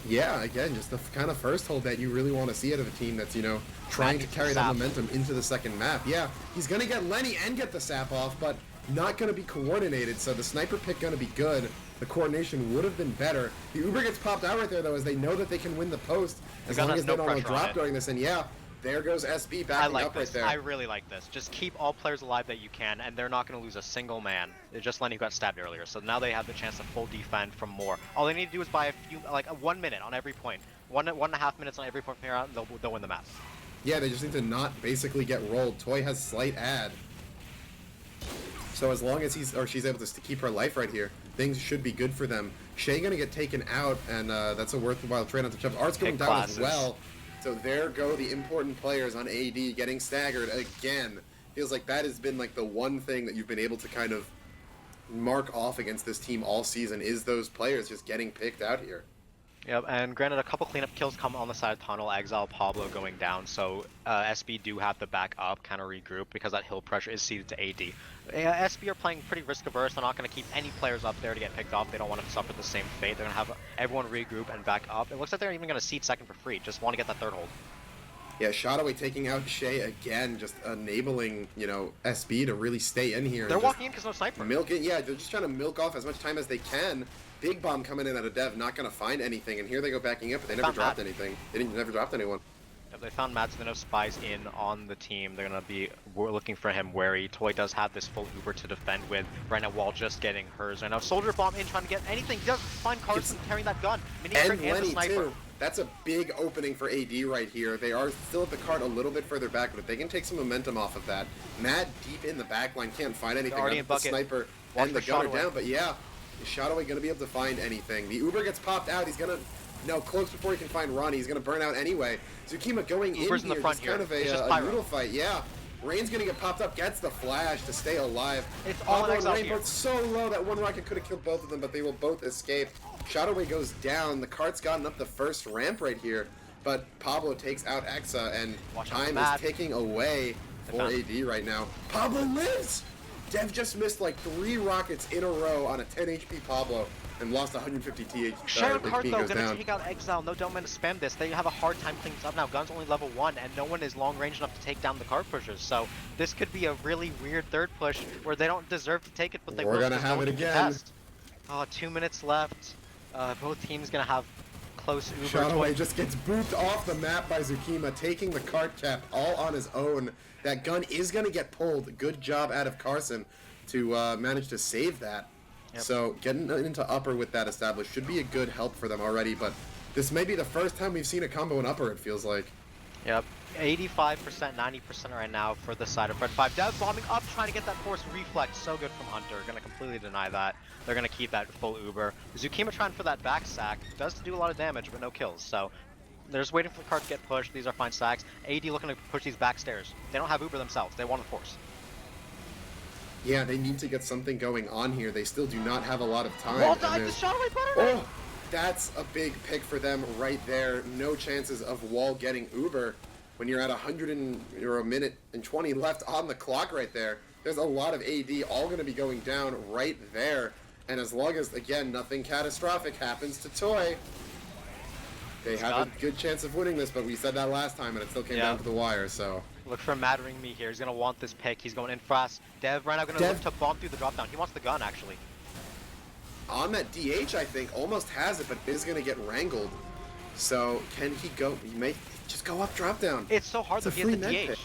Yeah, again, just the kind of first hold that you really want to see out of a team that's, you know, trying to carry that momentum into the second map. Yeah, he's gonna get Lenny and get the sap off, but not going to be coordinated, so the sniper pick going to be good. The coordination would have been better. The Uber gets popped out right there, though, as they know that they can win the post as long as they don't drop during this. And yeah, there goes SB backing up right there. I really like this. Just keep all players alive that you can, and they're not going to lose a single man. It's just Lenny who got stabbed earlier, so now they have the chance to full defend from more. All they need to do is buy a few, like 1 minute on every point. 1.5 minutes on every point from here out, they'll win the map. Yeah, they just need to not basically get rolled. Toy has slight ad. So as long as she's able to keep her life right here, things should be good for them. Shay gonna get taken out, and that's a worthwhile trade on the Chubb. Art's going down as well. So there go the important players on AD getting staggered again. Feels like that has been like the one thing that you've been able to kind of mark off against this team all season is those players just getting picked out here. Yep, and granted, a couple cleanup kills come on the side of Tunnel, Exile, Pablo going down, so SB do have to back up, kind of regroup, because that hill pressure is ceded to AD. SB are playing pretty risk-averse. They're not going to keep any players up there to get picked off. They don't want to suffer the same fate. They're going to have everyone regroup and back up. It looks like they're even going to seed second for free, just want to get that third hold. Yeah, Shotaway taking out Shay again, just enabling, you know, SB to really stay in here. They're walking in because no sniper. Milking, yeah, they're just trying to milk off as much time as they can. Big bomb coming in out of Dev, not going to find anything, and here they go backing up, but they never dropped anything. They never dropped anyone. Yep, they found Matt, so they know Spy's in on the team. They're going to be looking for him wary. Toy does have this full Uber to defend with. Right now, Wall just getting hers. Right now, Soldier Bomb in trying to get anything. He does find Carson carrying that gun. Mini and the Lenny, sniper. too. That's a big opening for AD right here. They are still at the cart a little bit further back, but if they can take some momentum off of that. Matt deep in the back line, can't find anything. Already in The bucket. sniper Watch and the for gunner Shotaway. down. But yeah, is Shotaway going to be able to find anything? The Uber gets popped out. He's going to... No, close before he can find Ronnie. He's going to burn out anyway. Zukima going Uber's in in the here, front just here. kind of It's just a Pyro. noodle fight. Yeah. Rain's going to get popped up, gets the flash to stay alive. It's all Pablo in and Exile Rain here. both so low that one rocket could have killed both of them, but they will both escape. Shotaway goes down. The cart's gotten up the first ramp right here, but Pablo takes out Exa, and Watch out for time Mad. is ticking away for found AD right now. Pablo lives! Dev just missed like 3 rockets in a row on a 10 HP Pablo and lost 150 TH. Shadow Cart HP though goes gonna down. take out Exile. No, don't mean to spam this. They have a hard time cleaning this up now. Gun's only level 1, and no one is long range enough to take down the cart pushers. So this could be a really weird third push where they don't deserve to take it, but they We're will. gonna because have no one it can again. contest. 2 minutes left. Both teams gonna have close Uber. Shotaway just gets booped off the map by Zukima, taking the cart cap all on his own. That gun is gonna get pulled. Good job out of Carson to manage to save that. Yep. So getting into upper with that established should be a good help for them already, but this may be the first time we've seen a combo in upper, it feels like. Yep. 85%, 90% right now for the side of Fred 5. Dev bombing up, trying to get that force reflex. So good from Hunter. Gonna completely deny that. They're gonna keep that full Uber. Zukima trying for that back sack. Does do a lot of damage, but no kills. So they're just waiting for the cart to get pushed. These are fine sacks. AD looking to push these back stairs. They don't have Uber themselves. They want the force. Yeah, they need to get something going on here. They still do not have a lot of time. Wall and died, the there's- shot away better. Oh, that's a big pick for them right there. No chances of Wall getting Uber when you're at 100 or a minute and 20 left on the clock right there. There's a lot of AD all going to be going down right there. And as long as, again, nothing catastrophic happens to Toy, they have done. a good chance of winning this, but we said that last time and it still came down to the wire, so... Look for Mattering Me here. He's gonna want this pick. He's going in fast. Dev right now gonna Dev- look to bomb through the drop down. He wants the gun actually. On that DH, I think, almost has it, but is going to get wrangled. So, can he go? He may just go up, drop down. It's so hard It's to a get free the med DH. pick.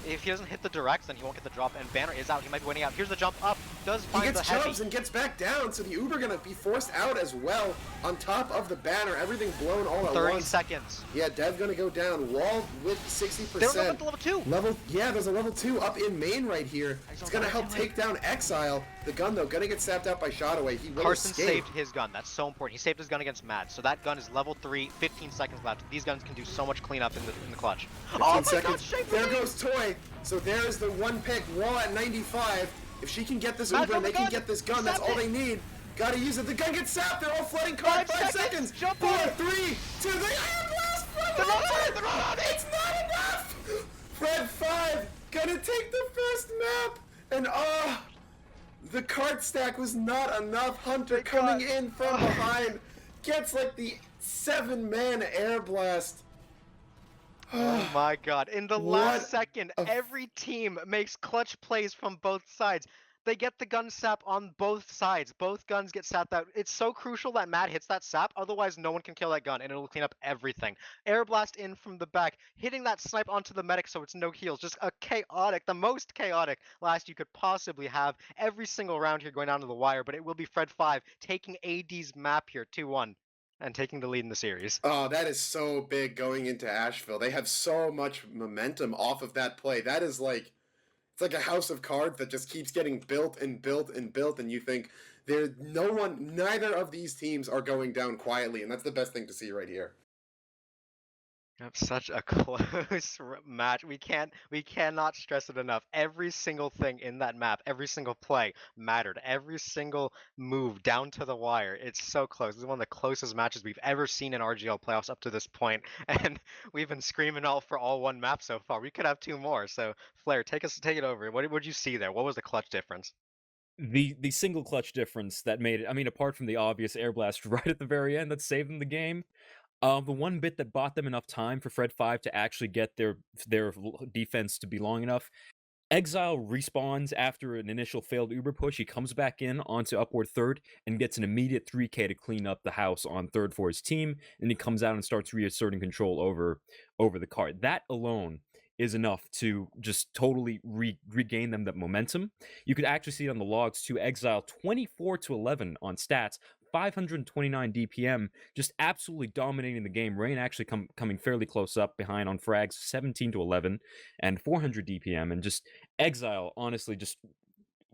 If he doesn't hit the directs, then he won't get the drop. And Banner is out. He might be winning out. Here's the jump up. Does He find gets the heavy. jumps and gets back down, so the Uber going to be forced out as well. On top of the banner, everything blown all at 30 once. seconds. Yeah, Dev going to go down. Wall with 60%. They don't go up to level 2. Yeah, there's a level 2 up in main right here. Exile's It's going to gotta help do it. take down Exile. The gun, though, going to get sapped out by Shotaway. He will Carson escape. saved his gun. That's so important. He saved his gun against Mad. So that gun is level 3, 15 seconds left. These guns can do so much cleanup in the clutch. 15 Oh my seconds. god, Shape There Relief! goes Toy. So there's the one pick. Wall at 95. If she can get this Matt, Uber and go they the can gun. get this gun, that's Sapped all it. they need. Gotta use it. The gun gets sapped. They're all flooding card. 5 5 seconds. seconds. Jump 4, on it. 3, 2. The air blast from They're not Hunter. on it. They're not on it. It's not enough. Fred 5 gonna take the first map. And the card stack was not enough. Hunter coming in from behind gets like the 7-man air blast. Oh my god. In the What last second, a f- every team makes clutch plays from both sides. They get the gun sap on both sides. Both guns get sapped out. It's so crucial that Matt hits that sap, otherwise no one can kill that gun and it'll clean up everything. Air blast in from the back, hitting that snipe onto the medic so it's no heals. Just a chaotic, the most chaotic last you could possibly have. Every single round here going down to the wire, but it will be Fred 5 taking AD's map here 2-1 and taking the lead in the series. Oh, that is so big going into Asheville. They have so much momentum off of that play. That is like, it's like a house of cards that just keeps getting built and built and built, and you think neither of these teams are going down quietly, and that's the best thing to see right here. Yep, such a close match. We cannot stress it enough. Every single thing in that map, every single play mattered. Every single move down to the wire. It's so close. This is one of the closest matches we've ever seen in RGL playoffs up to this point, and we've been screaming all for all one map so far. We could have 2 more. So Flair, take it over. What did you see there? What was the clutch difference? The single clutch difference that made it, I mean, apart from the obvious air blast right at the very end that saved them the game, the one bit that bought them enough time for Fred 5 to actually get their defense to be long enough. Exile respawns after an initial failed Uber push. He comes back in onto upward third and gets an immediate 3k to clean up the house on third for his team. And he comes out and starts reasserting control over the cart. That alone is enough to just totally regain them that momentum. You could actually see it on the logs too. Exile 24-11 on stats, 529 DPM, just absolutely dominating the game. Rain actually coming fairly close up behind on frags, 17-11 and 400 DPM, and just Exile honestly just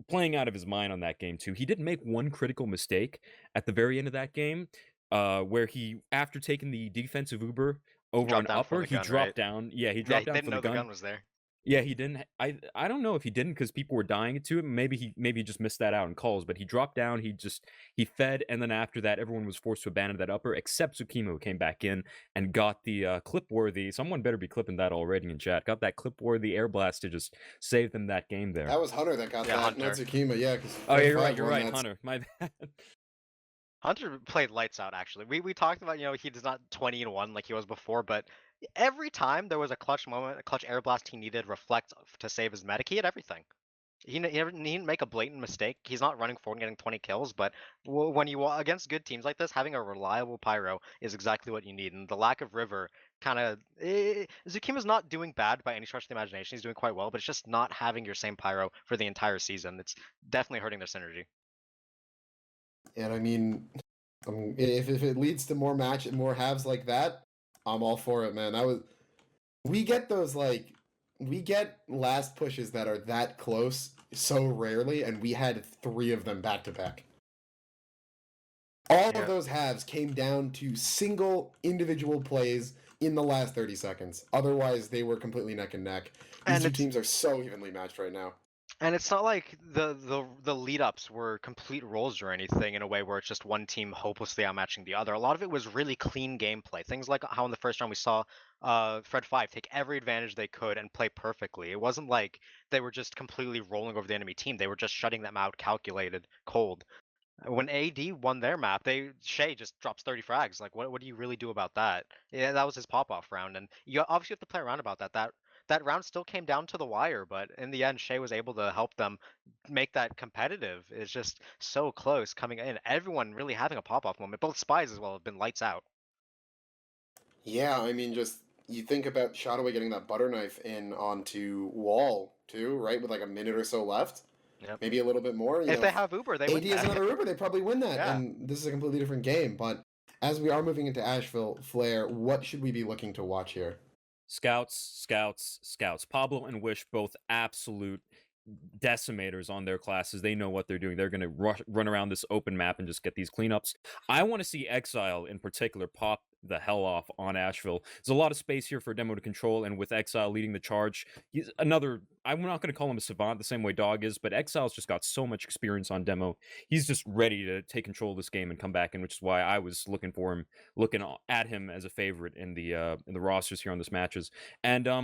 playing out of his mind on that game too. He did make one critical mistake at the very end of that game, where he, after taking the defensive Uber over an Dropped down for upper, the he gun, dropped right? down. Yeah, he Yeah, dropped he down didn't for the know the gun. gun was there. Yeah, he didn't. I don't know if he didn't because people were dying to him. Maybe he just missed that out in calls. But he dropped down. He fed, and then after that, everyone was forced to abandon that upper except Tsukima, who came back in and got the clip-worthy. Someone better be clipping that already in chat. Got that clip-worthy air blast to just save them that game there. That was Hunter that got Yeah, that, not Hunter. Tsukima. Yeah, because Oh, yeah, Fred you're won right, that. Hunter. My bad. Hunter played lights out actually. We talked about, he does not 20-1 like he was before, but every time there was a clutch moment, a clutch air blast he needed reflect to save his medic, he had everything. He didn't make a blatant mistake. He's not running forward and getting 20 kills, but when you against good teams like this, having a reliable pyro is exactly what you need. And the lack of river kind of Zukima's not doing bad by any stretch of the imagination. He's doing quite well, but it's just not having your same pyro for the entire season. It's definitely hurting their synergy. And I mean, if it leads to more more halves like that, I'm all for it, man. We get those we get last pushes that are that close so rarely, and we had 3 of them back to back. All of those halves came down to single individual plays in the last 30 seconds. Otherwise, they were completely neck and neck. These two teams are so evenly matched right now. And it's not like the lead ups were complete rolls or anything in a way where it's just one team hopelessly outmatching the other. A lot of it was really clean gameplay. Things like how in the first round we saw Fred 5 take every advantage they could and play perfectly. It wasn't like they were just completely rolling over the enemy team. They were just shutting them out, calculated, cold. When AD won their map, Shay just drops 30 frags. Like, what do you really do about that? Yeah, that was his pop-off round, and you obviously have to play around about that. That round still came down to the wire, but in the end, Shay was able to help them make that competitive. It's just so close coming in. Everyone really having a pop-off moment. Both spies as well have been lights out. Yeah, I mean, just you think about Shadowway getting that butter knife in onto wall too, right? With like a minute or so left. Yep. Maybe a little bit more. If they have Uber, they win AD has that. another Uber, they probably win that. Yeah. And this is a completely different game. But as we are moving into Asheville, Flair, what should we be looking to watch here? Scouts. Pablo and Wish, both absolute decimators on their classes. They know what they're doing. They're going to run around this open map and just get these cleanups. I want to see Exile in particular pop the hell off on Asheville. There's a lot of space here for Demo to control, and with Exile leading the charge, he's another. I'm not going to call him a savant the same way Dog is, but Exile's just got so much experience on Demo. He's just ready to take control of this game and come back in, which is why I was looking at him as a favorite in the rosters here on this matches. And a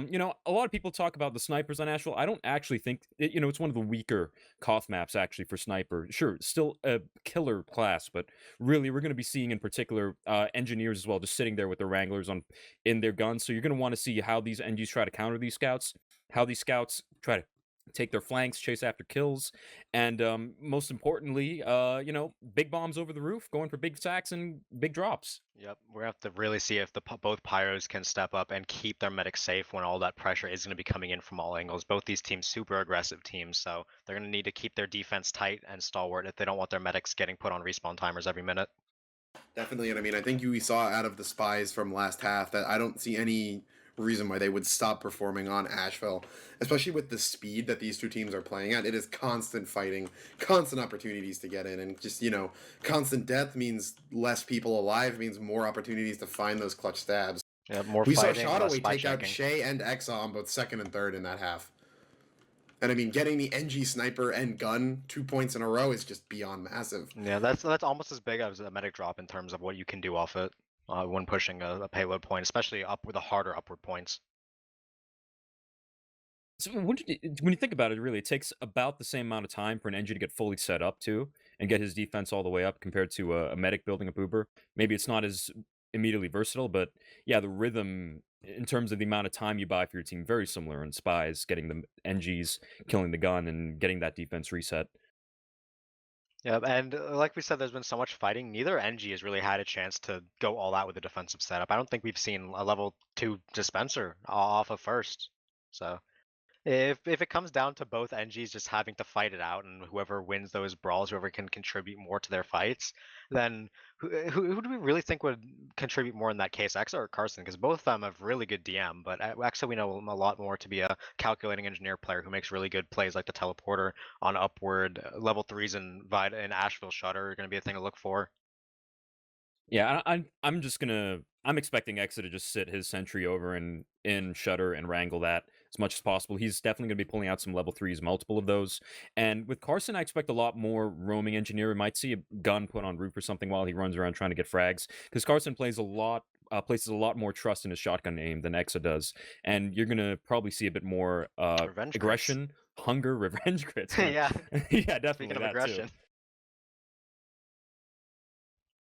lot of people talk about the snipers on Asheville. I don't actually think it's one of the weaker Koth maps actually for sniper. Sure, still a killer class, but really we're going to be seeing in particular engineers as well, just sitting there with their wranglers in their guns. So you're going to want to see how these NGs try to counter these scouts, how these scouts try to take their flanks, chase after kills, and most importantly, big bombs over the roof, going for big sacks and big drops. Yep, we're gonna have to really see if both pyros can step up and keep their medics safe when all that pressure is going to be coming in from all angles. Both these teams super aggressive teams, so they're going to need to keep their defense tight and stalwart if they don't want their medics getting put on respawn timers every minute. Definitely, and I mean, I think we saw out of the spies from last half that I don't see any reason why they would stop performing on Asheville, especially with the speed that these two teams are playing at. It is constant fighting, constant opportunities to get in, and just, constant death means less people alive, means more opportunities to find those clutch stabs. Yeah, more we fighting, saw less Shadowway spy take out checking. Shay and Exa on both second and third in that half. And I mean, getting the NG sniper and gun 2 points in a row is just beyond massive. Yeah, that's almost as big as a medic drop in terms of what you can do off it when pushing a payload point, especially up with the harder upward points. So when you think about it, really, it takes about the same amount of time for an NG to get fully set up too, and get his defense all the way up compared to a medic building up Uber. Maybe it's not as immediately versatile, but yeah, the rhythm in terms of the amount of time you buy for your team, very similar in spies, getting the NGs, killing the gun, and getting that defense reset. Yeah, and like we said, there's been so much fighting. Neither NG has really had a chance to go all out with a defensive setup. I don't think we've seen a level 2 dispenser off of first. So if it comes down to both NGs just having to fight it out, and whoever wins those brawls, whoever can contribute more to their fights, then who do we really think would contribute more in that case, Exa or Carson? Because both of them have really good DM, but Exa we know him a lot more to be a calculating engineer player who makes really good plays like the teleporter on upward. Level 3s and Asheville Shutter are going to be a thing to look for. Yeah, I'm expecting Exa to just sit his sentry over in Shutter and wrangle that as much as possible. He's definitely going to be pulling out some level 3s, multiple of those. And with Carson, I expect a lot more roaming engineer. We might see a gun put on roof or something while he runs around trying to get frags. Because Carson places a lot more trust in his shotgun aim than Exa does. And you're going to probably see a bit more Revenge aggression, hunger, revenge crits. Yeah. Yeah, definitely Speaking of that aggression. too.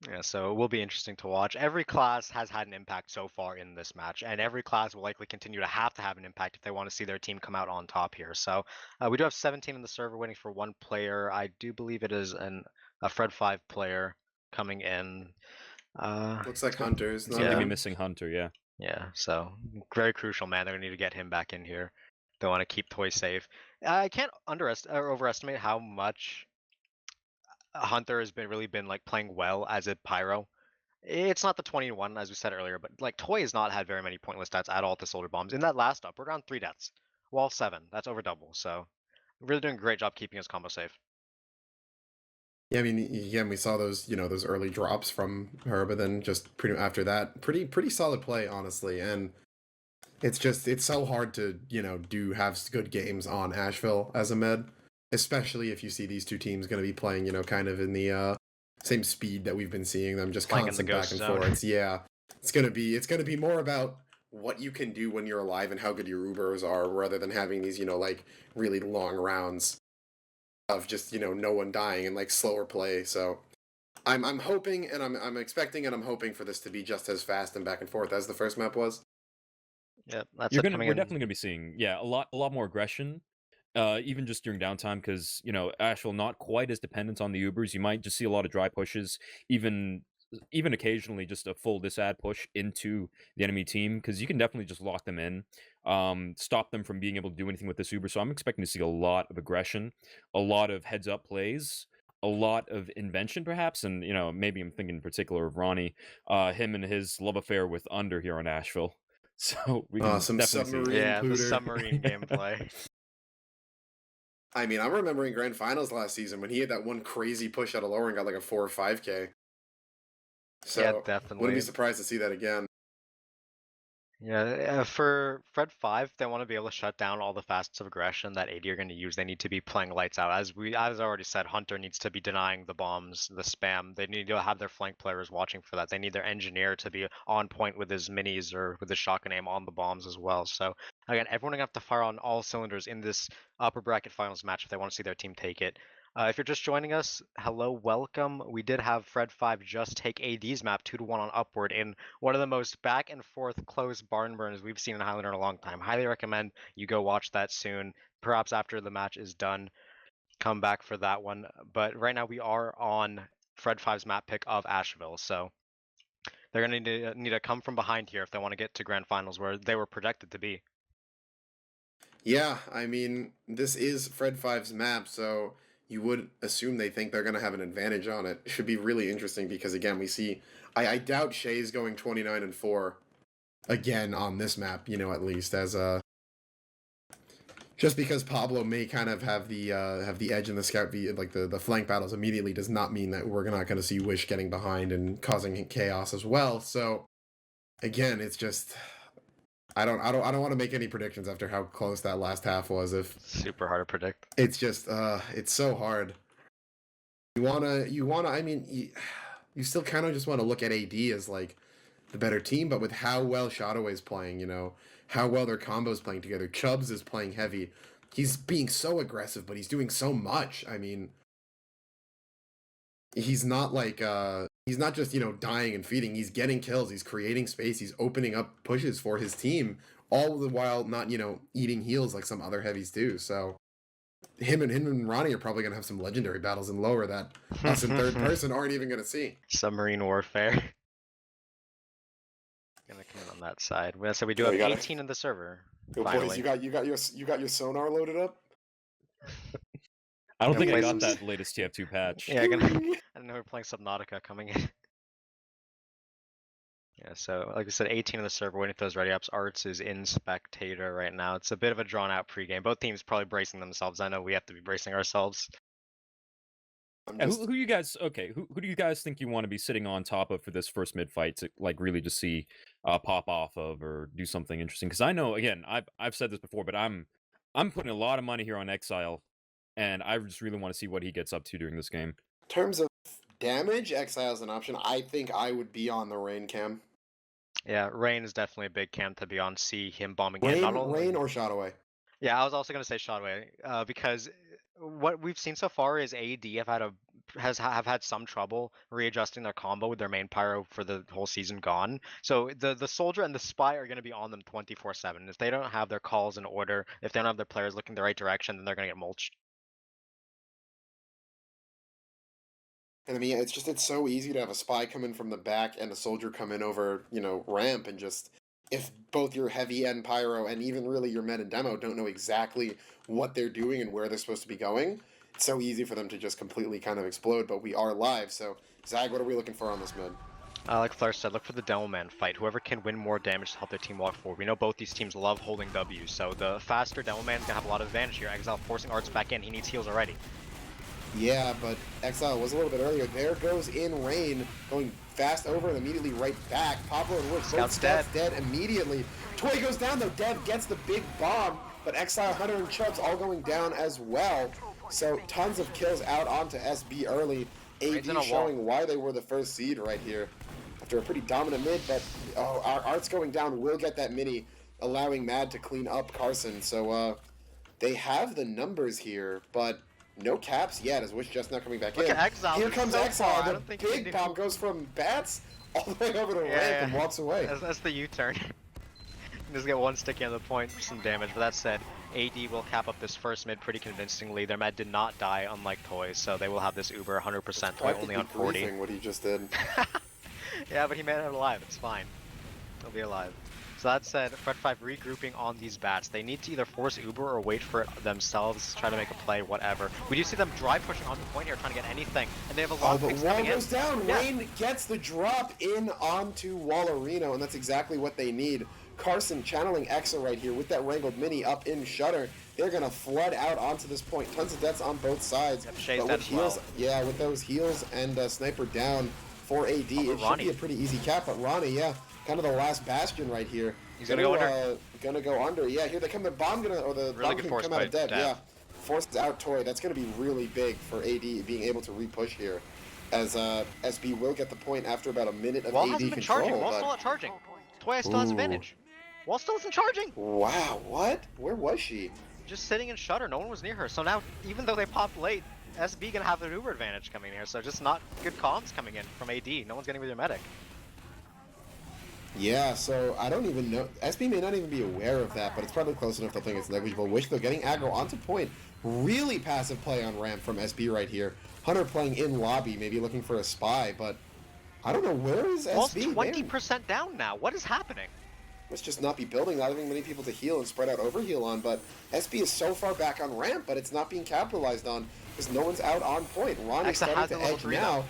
Yeah, so it will be interesting to watch. Every class has had an impact so far in this match, and every class will likely continue to have an impact if they want to see their team come out on top here. So we do have 17 in the server waiting for one player. I do believe it is a Fred 5 player coming in. Looks like Hunter's Seems not to be in. missing Hunter, yeah. Yeah, so very crucial, man. They're going to need to get him back in here. They want to keep Toy safe. I can't overestimate how much Hunter has really been like playing well as a pyro. It's not the 21 as we said earlier, but like Toy has not had very many pointless stats at all to soldier bombs. In that last up, we're around 3 deaths. Wall 7, that's over double. So really doing a great job keeping his combo safe. Yeah, I mean, again, we saw those, those early drops from her, but then just pretty after that, pretty solid play, honestly. And it's so hard to, have good games on Asheville as a med, especially if you see these two teams going to be playing, kind of in the same speed that we've been seeing them, just Playing in the constant ghost back and zone. forths. Yeah, it's gonna be more about what you can do when you're alive and how good your Ubers are, rather than having these, like really long rounds of just no one dying and like slower play. So I'm hoping and I'm expecting and I'm hoping for this to be just as fast and back and forth as the first map was. Yeah, that's We're coming in. definitely gonna be seeing a lot more aggression, even just during downtime, because Asheville not quite as dependent on the Ubers. You might just see a lot of dry pushes, even occasionally just a full disad push into the enemy team, because you can definitely just lock them in, stop them from being able to do anything with this Uber. So I'm expecting to see a lot of aggression, a lot of heads up plays, a lot of invention perhaps, and maybe I'm thinking in particular of Ronnie, him and his love affair with Under here on Asheville. So we can Some definitely submarine see. Yeah, the pooter. submarine gameplay. I mean, I'm remembering grand finals last season when he had that one crazy push out of lower and got like a 4 or 5K. So Yeah, wouldn't definitely. be surprised to see that again. Yeah, for Fred 5, they want to be able to shut down all the facets of aggression that AD are going to use. They need to be playing lights out. As I already said, Hunter needs to be denying the bombs, the spam. They need to have their flank players watching for that. They need their engineer to be on point with his minis or with his shotgun aim on the bombs as well. So again, everyone gonna have to fire on all cylinders in this upper bracket finals match if they want to see their team take it. If you're just joining us, hello, welcome. We did have Fred 5 just take AD's map 2-1 on upward in one of the most back and forth close barn burners we've seen in Highlander in a long time. Highly recommend you go watch that soon. Perhaps after the match is done, come back for that one. But right now we are on Fred 5's map pick of Asheville, so they're gonna need to come from behind here if they want to get to grand finals where they were projected to be. Yeah, I mean, this is Fred 5's map, so you would assume they think they're going to have an advantage on it. It should be really interesting because, again, we see... I doubt Shay's going 29-4 again on this map, at least, as a... Just because Pablo may kind of have the edge in the scout, the flank battles immediately does not mean that we're not going to see Wish getting behind and causing chaos as well. So, again, it's just... I don't want to make any predictions after how close that last half was. If super hard to predict, it's just it's so hard. You wanna. I mean, you still kind of just want to look at AD as like the better team, but with how well Shadowway is playing, how well their combos playing together. Chubbs is playing heavy. He's being so aggressive, but he's doing so much. I mean, he's not like he's not just dying and feeding. He's getting kills. He's creating space. He's opening up pushes for his team, all the while not eating heals like some other heavies do. So him and Ronnie are probably gonna have some legendary battles in lower that us in third person aren't even gonna see. Submarine warfare. Gonna come in on that side. So we do have 18 in the server. Go boys, you got your sonar loaded up. I don't think I got some... that latest TF2 patch. Yeah, I don't know. We're playing Subnautica coming in. Yeah, so like I said, 18 on the server waiting for those ready ups. Arts is in spectator right now. It's a bit of a drawn out pregame. Both teams probably bracing themselves. I know we have to be bracing ourselves. Who you guys? Okay, who do you guys think you want to be sitting on top of for this first mid fight to like really just see pop off of or do something interesting? Because I know again, I've said this before, but I'm putting a lot of money here on Exile, and I just really want to see what he gets up to during this game. In terms of damage, Exile's an option. I think I would be on the Rain cam. Yeah, Rain is definitely a big camp to be on. See him bombing in. Not only... Rain or Shot Away. Yeah, I was also gonna say Shotway, because what we've seen so far is AD have had some trouble readjusting their combo with their main pyro for the whole season gone. So the soldier and the spy are gonna be on them 24/7. If they don't have their calls in order, if they don't have their players looking the right direction, then they're gonna get mulched. And I mean, it's so easy to have a spy come in from the back and a soldier come in over, ramp and just if both your heavy and pyro and even really your med and demo don't know exactly what they're doing and where they're supposed to be going, it's so easy for them to just completely kind of explode. But we are live, so Zag, what are we looking for on this mid? Like Flare said, look for the Demo Man fight. Whoever can win more damage to help their team walk forward. We know both these teams love holding W, so the faster Demo Man's gonna have a lot of advantage here. Exile forcing Arts back in. He needs heals already. Yeah, but Exile was a little bit earlier. There goes in Rain, going fast over and immediately right back. Pablo and Wood, both scouts dead immediately. Toy goes down though. Dev gets the big bomb, but Exile, Hunter, and Chubbs all going down as well. So tons of kills out onto SB early. AD showing why they were the first seed right here after a pretty dominant mid, but our Art's going down will get that mini, allowing Mad to clean up Carson. So they have the numbers here, but no caps yet, as Wish just now coming back in. Exile. Here comes Exile. The big bomb goes from bats all the way over to ramp and walks away. That's the U-turn. Just get one sticky on the point for some damage. But that said, AD will cap up this first mid pretty convincingly. Their Mad did not die, unlike Toy, so they will have this Uber 100%. Toy only on 40. What he just did. Yeah, but he made it alive. It's fine. He'll be alive. So that said, Fred 5 regrouping on these bats. They need to either force Uber or wait for it themselves, try to make a play, whatever. We do see them drive pushing on the point here, trying to get anything, and they have a lot of picks coming in. Wall goes down. Yeah. Rain gets the drop in onto Wallerino, and that's exactly what they need. Carson channeling Exa right here with that Wrangled Mini up in Shutter. They're going to flood out onto this point. Tons of deaths on both sides. Yep, but with heals, yeah, with those heals and Sniper down for AD, it should be a pretty easy cap. But Ronnie, yeah, kind of the last bastion right here. He's gonna go under. Gonna go under. Yeah, here they come. The bomb the really bomb can come out of Dev. Yeah, forces out Toy. That's gonna be really big for AD being able to repush here, as SB will get the point after about a minute of Wall AD hasn't been control. Charging. Wall's still not charging. Toy still has advantage. Wall still isn't charging. Wow, what? Where was she? Just sitting in Shutter. No one was near her. So now, even though they popped late, SB gonna have an Uber advantage coming here. So just not good comms coming in from AD. No one's getting with their medic. Yeah, so I don't even know. SB may not even be aware of that, but it's probably close enough to think it's negligible. Wish though getting aggro onto point. Really passive play on ramp from SB right here. Hunter playing in lobby, maybe looking for a spy, but I don't know, where is SB? Wall's 20% down now. What is happening? Let's just not be building, not having many people to heal and spread out overheal on, but SB is so far back on ramp, but it's not being capitalized on because no one's out on point. Ronnie's starting to edge now.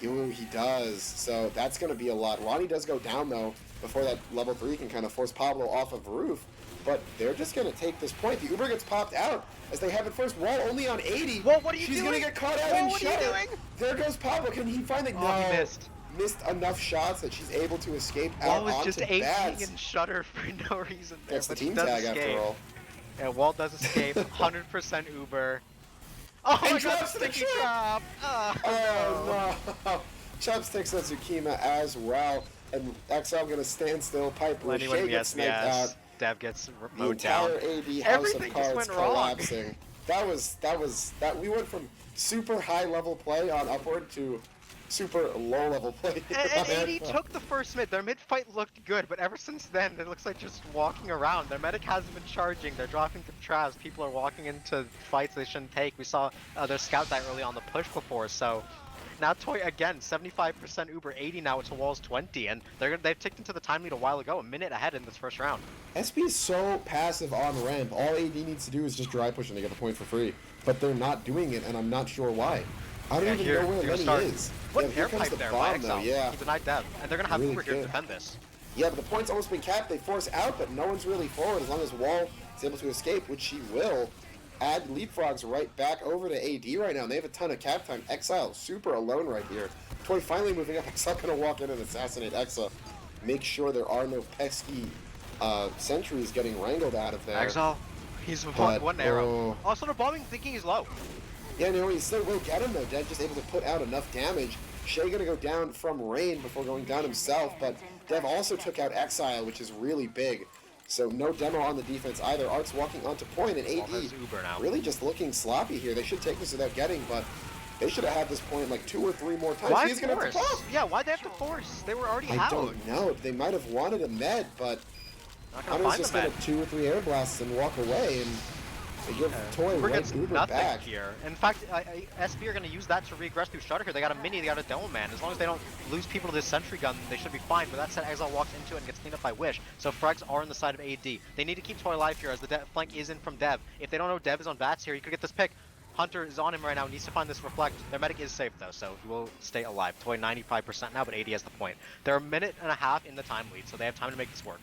Ooh, he does. So that's going to be a lot. Ronnie does go down, though, before that level 3 can kind of force Pablo off of roof. But they're just going to take this point. The Uber gets popped out as they have it first. Wall only on 80. Whoa, what are you doing? She's going to get caught out in Shutter. There goes Pablo. Can he find it? No, he missed. Missed enough shots that she's able to escape out Wall was onto just bats. in Shutter for no reason there. That's the team tag after all. Yeah, Wall does escape. 100% Uber. Oh, and my God, sticky trap! Oh, no. Chubbs takes that Zukima as well, and XL gonna stand still. Piper Shea gets sniped out. Dev gets the entire AD House of Cards collapsing. That we went from super high level play on upward to super low level play. And AD took the first mid. Their mid fight looked good, but ever since then, it looks like just walking around. Their medic hasn't been charging. They're dropping to traps. People are walking into fights they shouldn't take. We saw their scout die early on the push before, so now Toy again, 75% Uber, 80 now to Wall's 20, and they've ticked into the time lead a while ago, a minute ahead in this first round. SB is so passive on ramp. All AD needs to do is just dry push and they get the point for free, but they're not doing it, and I'm not sure why. I don't even know where Lenny is. What Yeah, air here comes pipe the there bomb, by though. Excel. Yeah. He denied Dev, and they're gonna have Really Uber here to good. defend this. Yeah, but the point's almost been capped. They force out, but no one's really forward as long as Wall is able to escape, which she will. Add leapfrogs right back over to AD right now, and they have a ton of cap time. Exile super alone right here. Toy finally moving up. Exile gonna walk in and assassinate Exile. Make sure there are no pesky sentries getting wrangled out of there. Exile, he's But, one arrow. oh. Also, they're bombing thinking he's low. Yeah, no, he still will get him though. Dead just able to put out enough damage. Shay gonna go down from Rain before going down himself, but Dev also took out Exile, which is really big. So no demo on the defense either. Art's walking onto point, and AD Uber now. really just looking sloppy here. They should take this without getting, but they should have had this point like 2 or 3 more times. Why He's gonna have to force? pop. Yeah, why'd they have to force? They were already I out. don't know. They might have wanted a med, but Not gonna Hunter's find just the gonna med. 2 or 3 air blasts and walk away, and they give Toy Uber right gets Uber nothing back. here. In fact, SB are going to use that to regress through Shutter here. They got a mini, they got a demo man. As long as they don't lose people to this sentry gun, they should be fine. But that said, Exile walks into it and gets cleaned up by Wish. So frags are on the side of AD. They need to keep Toy alive here as the flank is in from Dev. If they don't know Dev is on Bats here, you could get this pick. Hunter is on him right now, needs to find this reflect. Their medic is safe though, so he will stay alive. Toy 95% now, but AD has the point. They're a minute and a half in the time lead, so they have time to make this work.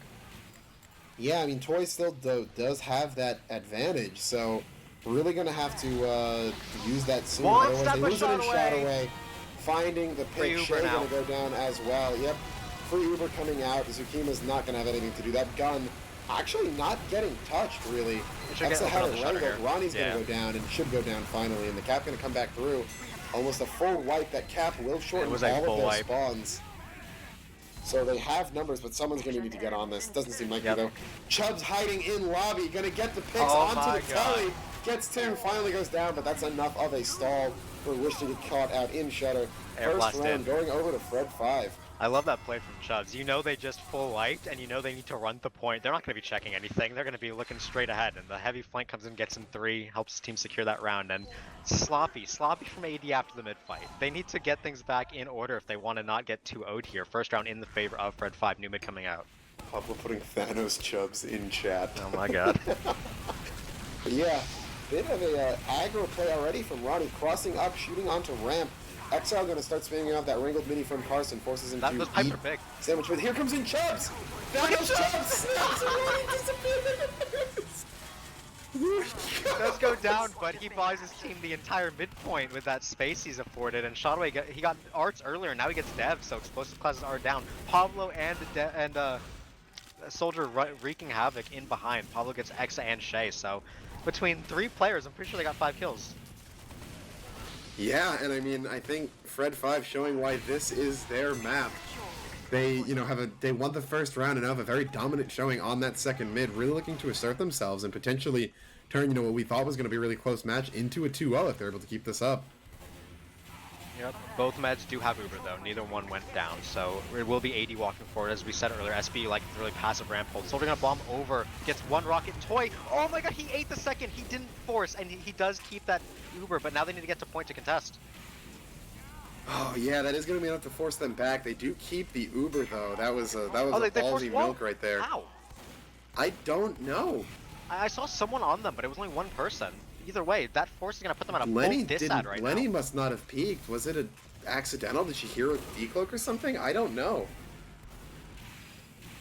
Yeah, I mean, Toy still does have that advantage, so really gonna have to use that soon. One Otherwise, step they a lose it in shot shot away. away. Finding the Free pick, Uber Shay now. gonna go down as well. Yep, free Uber coming out. Zukima's not gonna have anything to do. That gun actually not getting touched really. should get Exa had open on it the shutter wrangled. here. Ronnie's Yeah. gonna go down and should go down finally, and the cap gonna come back through. Almost a full wipe. That cap will shorten was a all full of their wipe. spawns. So they have numbers, but someone's going to need to get on this. Doesn't seem like Yep. it, though. Chubb's hiding in lobby, going to get the picks Oh onto my the God. telly. Gets 2, finally goes down, but that's enough of a stall for Wish to get caught out in Shutter. Air First blast round in. going over to Fred 5. I love that play from Chubbs. You know they just full wiped, and you know they need to run the point. They're not going to be checking anything. They're going to be looking straight ahead, and the heavy flank comes in, gets in 3, helps the team secure that round, and sloppy from AD after the mid-fight. They need to get things back in order if they want to not get too owed here. First round in the favor of Fred 5, new mid coming out. Pablo putting Thanos Chubbs in chat. Oh my god. But yeah, bit of a aggro play already from Ronnie, crossing up, shooting onto ramp. Exile going to start spinning off that wrinkled mini from Carson, forces him That to was Piper eat big. sandwich. But here comes in Chubbs! Thanos Chubbs! Snaps and Ronnie disappears! Does go down, but he buys his team the entire midpoint with that space he's afforded. And Shotaway, he got Arts earlier, now he gets Dev, so explosive classes are down. Pablo and Soldier wreaking havoc in behind. Pablo gets Exa and Shay, so between 3 players, I'm pretty sure they got 5 kills. Yeah, and I mean, I think Fred 5 showing why this is their map. They, they won the first round and have a very dominant showing on that second mid, really looking to assert themselves and potentially turn, what we thought was going to be a really close match into a 2-0 if they're able to keep this up. Yep. Both meds do have Uber though, neither one went down, so it will be AD walking forward as we said earlier. SB like really passive ramp hold. Soldier gonna bomb over, gets 1 rocket. Toy, oh my god, he ate the second, he didn't force, and he does keep that Uber, but now they need to get to point to contest. Oh yeah, that is going to be enough to force them back. They do keep the Uber though. That was a Oh, they forced ballsy wall? milk right there. How? I don't know. I saw someone on them, but it was only 1 person. Either way, that force is gonna put them at a Lenny full disad right Lenny now. must not have peeked. Was it accidental? Did she hear a decloak or something? I don't know.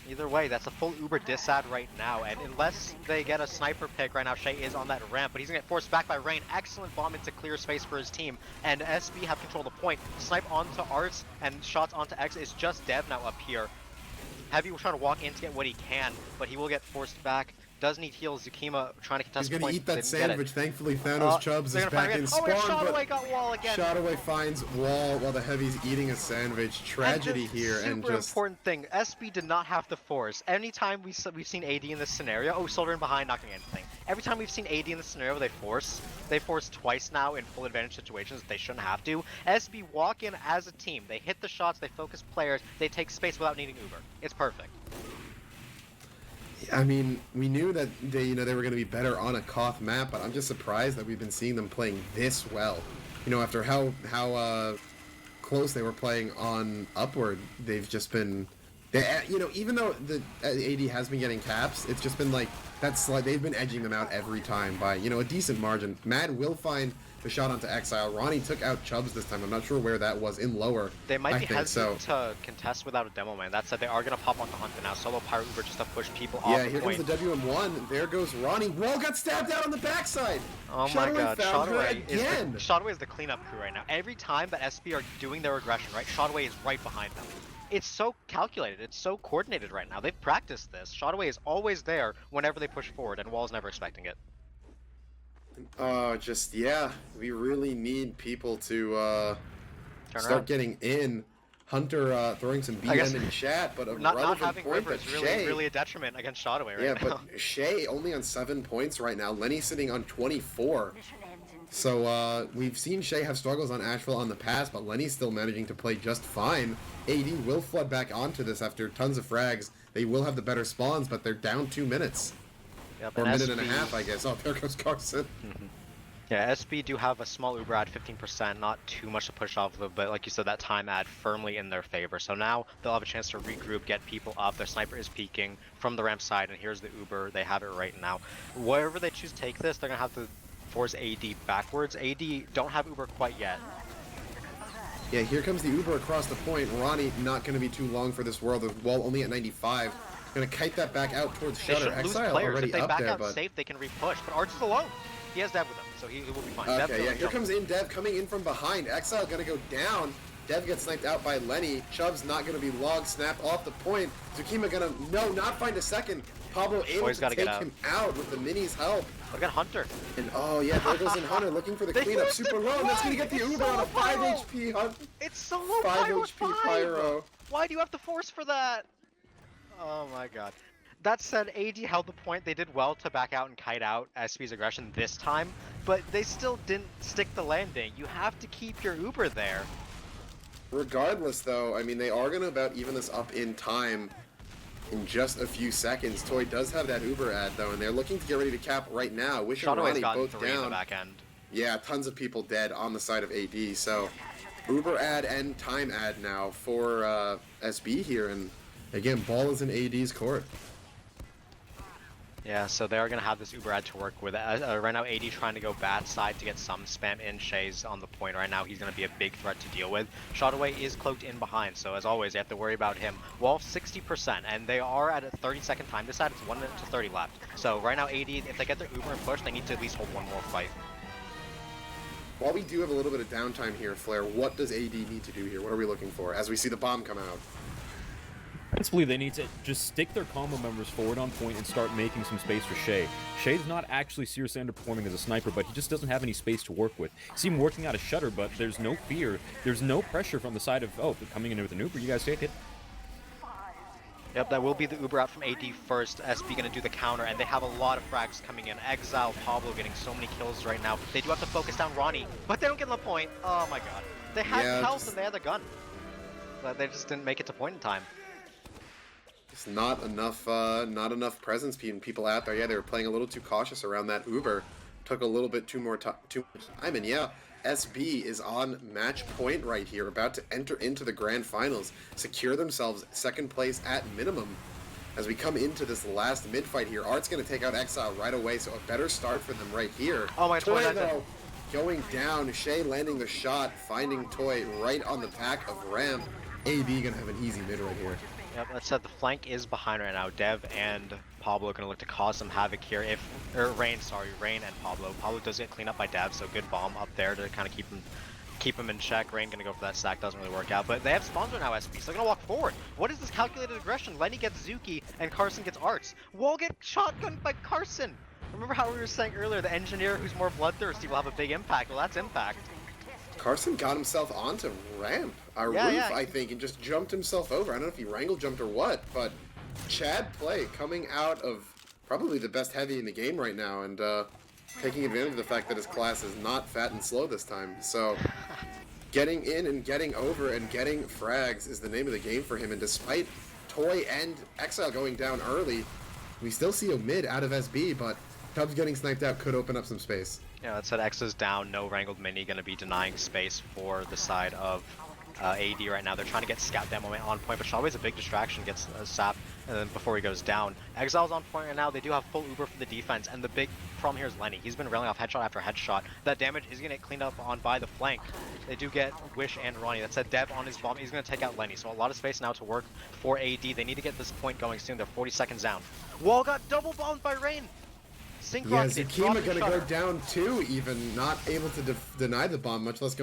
Either way, that's a full Uber disad right now, and unless they get a sniper pick right now, Shay is on that ramp, but he's gonna get forced back by Rain. Excellent bomb into clear space for his team, and SB have control of the point. Snipe onto Arts, and shots onto X. It's just Dev now up here. Heavy will try to walk in to get what he can, but he will get forced back. Does need heals. Zukima trying to contest He's going to point. eat that Didn't get it. sandwich. Thankfully, Thanos Chubbs They're is gonna find back him in again. spawn, Oh, and Shotaway but got wall again. Shotaway finds wall while the Heavy's eating a sandwich. Tragedy And the here, and super just important thing, SB did not have to force. Anytime we've seen AD in this scenario, oh, Soldier in behind, not getting anything. Every time we've seen AD in this scenario, they force. They force twice now in full advantage situations. They shouldn't have to. SB walk in as a team. They hit the shots. They focus players. They take space without needing Uber. It's perfect. I mean, we knew that they were going to be better on a Koth map, but I'm just surprised that we've been seeing them playing this well. After how close they were playing on Upward, they've just been You know, even though the AD has been getting caps, it's just been like they've been edging them out every time by, you know, a decent margin. Mad will find the shot onto Exile. Ronnie took out Chubbs this time. I'm not sure where that was in lower. They might be hesitant to contest without a demo man. That said, they are going to pop onto Hunter now. Solo Pyro Uber just to push people off the point. Yeah, here comes the WM1. There goes Ronnie. Wall got stabbed out on the backside. Oh my god, Shotaway Shotaway is the cleanup crew right now. Every time that SB are doing their aggression, right, Shotaway is right behind them. It's so calculated, it's so coordinated right now. They've practiced this. Shotaway is always there whenever they push forward, and Wall's never expecting it. Yeah, we really need people to start getting in. Hunter throwing some BM in chat, but not having point River is really a detriment against Shotaway right now. Yeah, but Shay only on 7 points right now. Lenny sitting on 24. So we've seen Shay have struggles on Asheville on the past, but Lenny's still managing to play just fine. AD will flood back onto this after tons of frags. They will have the better spawns, but they're down 2 minutes. Yep, or a minute and a half, I guess. Oh, there goes Carson. Yeah, SB do have a small Uber ad, 15%, not too much to push off of, but like you said, that time ad firmly in their favor. So now they'll have a chance to regroup, get people up. Their sniper is peeking from the ramp side, and here's the Uber. They have it right now. Wherever they choose to take this, they're going to have to force AD backwards. AD don't have Uber quite yet. Yeah, here comes the Uber across the point. Ronnie not going to be too long for this world. The wall only at 95. Going to kite that back out towards Shutter. They shouldn't lose players. If they back out safe, they can repush. But Arch is alone. He has Dev with him, so he will be fine. Okay, yeah, here comes in Dev coming in from behind. Exile going to go down. Dev gets sniped out by Lenny. Chubb's not going to be log snapped off the point. Zukima going to, not find a second. Pablo able to take him out with the Mini's help. Look at Hunter. And oh yeah, there goes in Hunter looking for the cleanup. Super low, and that's going to get the Uber on a 5 HP Hunter. It's so low. 5 HP Pyro. Why do you have to force for that? Oh my god. That said, AD held the point. They did well to back out and kite out SB's aggression this time, but they still didn't stick the landing. You have to keep your Uber there. Regardless, though, I mean, they are going to about even this up in time in just a few seconds. Toy does have that Uber ad, though, and they're looking to get ready to cap right now. Wish and Ronnie both down. The back end. Yeah, tons of people dead on the side of AD, so Uber ad and time ad now for SB here, and again, ball is in AD's court. Yeah, so they are going to have this Uber ad to work with. Right now, AD trying to go bat side to get some spam in. Shay's on the point right now. He's going to be a big threat to deal with. Shotaway is cloaked in behind, so as always, you have to worry about him. Wall 60%, and they are at a 30-second time decide. It's 1 minute to 30 left. So right now, AD, if they get their Uber and push, they need to at least hold one more fight. While we do have a little bit of downtime here, Flair, what does AD need to do here? What are we looking for as we see the bomb come out? Principally, they need to just stick their combo members forward on point and start making some space for Shay. Shay's not actually seriously underperforming as a sniper, but he just doesn't have any space to work with. See him working out a Shutter, but there's no fear. There's no pressure from the side of, oh, they're coming in with an Uber, you guys take it. Yep, that will be the Uber out from AD first. SB going to do the counter, and they have a lot of frags coming in. Exile, Pablo getting so many kills right now. They do have to focus down Ronnie, but they don't get the point. Oh my god. They had health and they had the gun. But they just didn't make it to point in time. It's not enough presence being people out there. Yeah, they were playing a little too cautious around that Uber. Took a little bit too much time, and yeah, SB is on match point right here, about to enter into the grand finals, secure themselves second place at minimum. As we come into this last mid-fight here, Art's going to take out Exile right away, so a better start for them right here. Oh my Toy, though, going down. Shay landing the shot, finding Toy right on the back of ramp. AB going to have an easy mid right here. Yep, that said, the flank is behind right now. Dev and Pablo are going to look to cause some havoc here. Rain and Pablo. Pablo does get cleaned up by Dev, so good bomb up there to kind of keep him in check. Rain going to go for that stack, doesn't really work out. But they have spawns right now, SB, so they're going to walk forward. What is this calculated aggression? Lenny gets Zuki, and Carson gets Arts. Wall get shotgunned by Carson. Remember how we were saying earlier, the engineer who's more bloodthirsty will have a big impact. Well, that's impact. Carson got himself onto ramp, roof, I think, and just jumped himself over. I don't know if he wrangle jumped or what, but Chad play coming out of probably the best heavy in the game right now, and taking advantage of the fact that his class is not fat and slow this time. So getting in and getting over and getting frags is the name of the game for him, and despite Toy and Exile going down early, we still see a mid out of SB, but Tubbs getting sniped out could open up some space. Yeah, that said, X is down, no wrangled mini, going to be denying space for the side of AD right now. They're trying to get Scout Demo on point, but Shawway's a big distraction, gets Sap and then before he goes down. Exile's on point right now. They do have full Uber for the defense, and the big problem here is Lenny. He's been railing off headshot after headshot. That damage is going to get cleaned up on by the flank. They do get Wish and Ronnie. That said, Dev on his bomb. He's going to take out Lenny, so a lot of space now to work for AD. They need to get this point going soon. They're 40 seconds down. Wall got double bombed by Rain. Sync Yeah, rocketed, Zukima gonna Shutter. go down too, even not able to deny the bomb, much less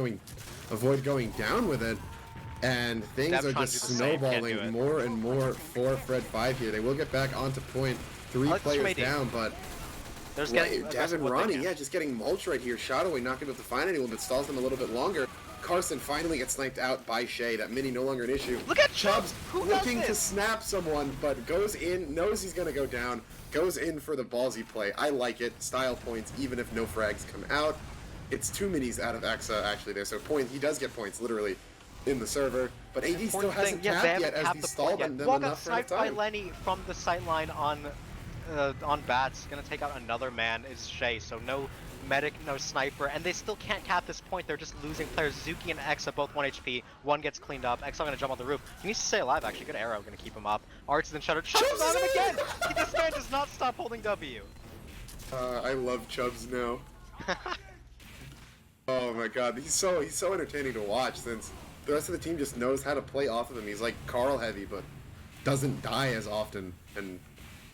avoid going down with it. And things Dev are trying just to do the same, can't do snowballing it. more and more for Fred 5 here. They will get back onto point. 3 like this from players AD. down, but They're just getting Dev aggressive and with what they Ronnie, can. yeah, just getting mulched right here. Shadowway not gonna be able to find anyone, but stalls them a little bit longer. Carson finally gets sniped out by Shay. That mini no longer an issue. Look at Chubbs Who does looking to this? snap someone, but goes in, knows he's gonna go down, goes in for the ballsy play. I like it. Style points, even if no frags come out. It's 2 minis out of Exa actually there, so he does get points literally in the server, but AD still Important hasn't thing, yeah, capped they haven't yet as capped he the stalled point them yet. Wall got enough for enough sniped by time. Lenny from the sight line on Bats. Gonna take out another man is Shay, so no medic, no sniper, and they still can't cap this point. They're just losing players. Zuki and Exa both 1 HP. One gets cleaned up. Exa gonna jump on the roof. He needs to stay alive actually. Good arrow, gonna keep him up. Arts then Shutter. Chubbs on him again! This man does not stop holding W. I love Chubbs now. Oh my god, he's so entertaining to watch since the rest of the team just knows how to play off of him. He's like Carl heavy, but doesn't die as often, and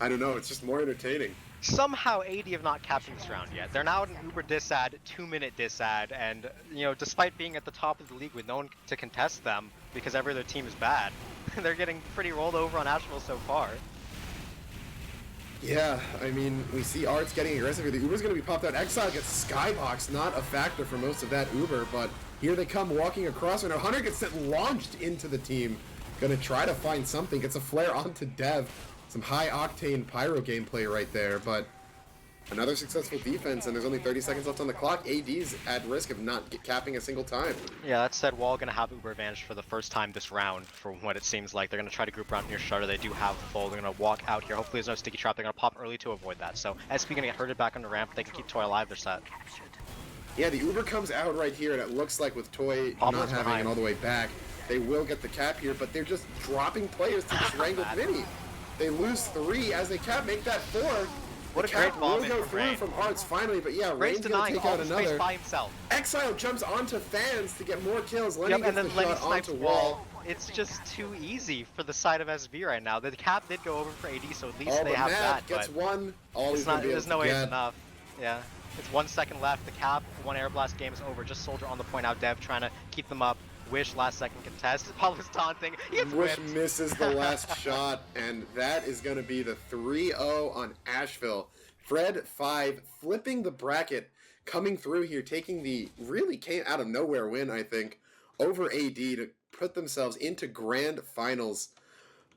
I don't know, it's just more entertaining. Somehow AD have not captured this round yet. They're now at an Uber disad, 2-minute disad, and despite being at the top of the league with no one to contest them because every other team is bad, they're getting pretty rolled over on Asheville so far. Yeah, I mean, we see Arts getting aggressive here. The Uber's going to be popped out. Exile gets skyboxed, not a factor for most of that Uber, but here they come walking across. And Hunter gets launched into the team. Going to try to find something. Gets a flare onto Dev. Some high-octane pyro gameplay right there, but another successful defense, and there's only 30 seconds left on the clock. AD's at risk of not capping a single time. Yeah, that said, Wall gonna have Uber advantage for the first time this round, for what it seems like. They're gonna try to group around near Shutter. They do have full. They're gonna walk out here. Hopefully there's no sticky trap. They're gonna pop early to avoid that. So SP gonna get herded back on the ramp. They can keep Toy alive. They're set. Yeah, the Uber comes out right here, and it looks like with Toy Pablo's not having behind. it all the way back, they will get the cap here, but they're just dropping players to this wrangled mini. They lose 3 as they cap, make that 4. What the a great cap bomb will in go from through Rain. from Arts finally, but yeah, Rain's Rain's gonna denying take all out the space another. by himself. Exile jumps onto fans to get more kills. Lenny Yep, gets and then the Lenny shot snipes onto Wall. It's just too easy for the side of SV right now. The cap did go over for AD, so at least Oh, they but have Matt that. gets But one. All it's he's gonna not. be able There's no to way it's get. enough. Yeah, it's 1 second left. The cap, 1 air blast game is over. Just Soldier on the point out. Dev trying to keep them up. Wish last second contest. Pablo's taunting. He gets Wish whipped. misses the last shot, and that is going to be the 3-0 on Asheville. Fred 5 flipping the bracket, coming through here, taking the really came out of nowhere win, I think, over AD to put themselves into grand finals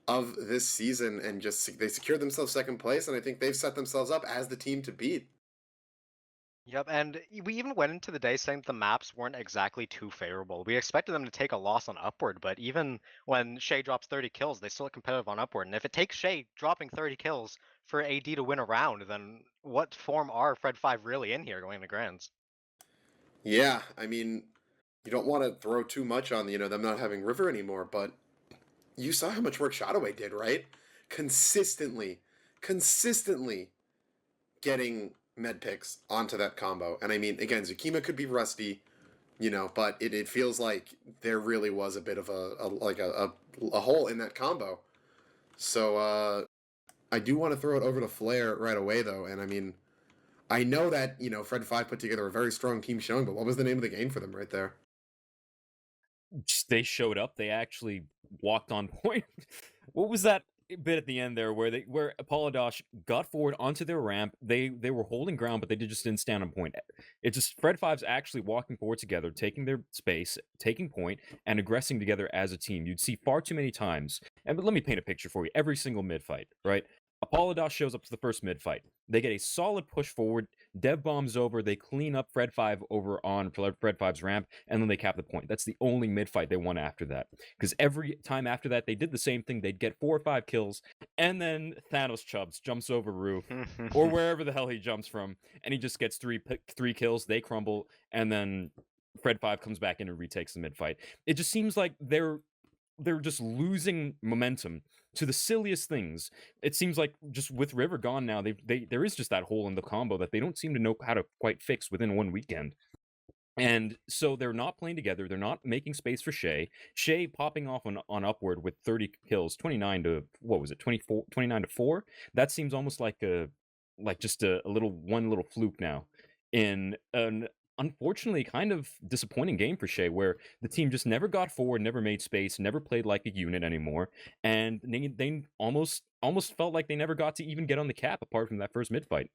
of this season, and just they secured themselves second place, and I think they've set themselves up as the team to beat. Yep, and we even went into the day saying that the maps weren't exactly too favorable. We expected them to take a loss on Upward, but even when Shay drops 30 kills, they still look competitive on Upward. And if it takes Shay dropping 30 kills for AD to win a round, then what form are Fred 5 really in here going into Grands? Yeah, I mean, you don't want to throw too much on them not having River anymore, but you saw how much work Shadowway did, right? Consistently getting med picks onto that combo. And I mean, again, Zukima could be rusty, but it feels like there really was a bit of a hole in that combo. So I do want to throw it over to Flair right away, though. And I mean, I know that, Fred 5 put together a very strong team showing, but what was the name of the game for them right there? They showed up. They actually walked on point. What was that bit at the end there where Apollodosh got forward onto their ramp? They were holding ground, but they just didn't stand on point. It just Fred 5's actually walking forward together, taking their space, taking point, and aggressing together as a team. You'd see far too many times. And let me paint a picture for you. Every single mid fight, right? Apollodosh shows up to the first mid fight. They get a solid push forward. Dev bombs over. They clean up Fred 5 over on Fred 5's ramp, and then they cap the point. That's the only mid fight they won after that. Because every time after that, they did the same thing. They'd get 4 or 5 kills, and then Thanos Chubbs jumps over roof or wherever the hell he jumps from, and he just gets three kills. They crumble, and then Fred 5 comes back in and retakes the mid fight. It just seems like they're just losing momentum to the silliest things. It seems like just with River gone now, there is just that hole in the combo that they don't seem to know how to quite fix within one weekend. And so they're not playing together. They're not making space for Shea. Shea popping off on upward with 30 kills, 29 to what was it, 24, 29 to 4. That seems almost like just a little fluke now. In an unfortunately kind of disappointing game for Shea, where the team just never got forward, never made space, never played like a unit anymore, and they almost felt like they never got to even get on the cap apart from that first mid fight.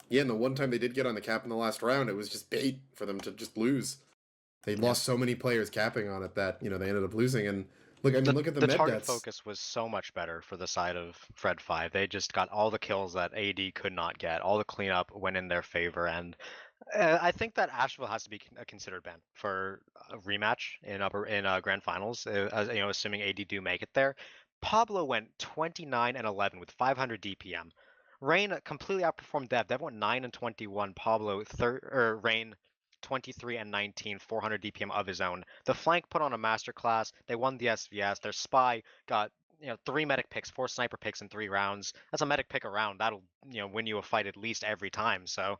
Yeah, and the one time they did get on the cap in the last round, it was just bait for them to just lose. They lost so many players capping on it that, they ended up losing. And look, look at the med target deaths. focus was so much better for the side of Fred 5. They just got all the kills that AD could not get. All the cleanup went in their favor, and I think that Asheville has to be a considered ban for a rematch in grand finals. Assuming AD do make it there. Pablo went 29 and 11 with 500 DPM. Rain completely outperformed Dev. Dev went 9 and 21. Pablo Rain 23 and 19, 400 DPM of his own. The flank put on a masterclass. They won the SVS. Their spy got 3 medic picks, 4 sniper picks in 3 rounds. That's a medic pick a round. That'll win you a fight at least every time. So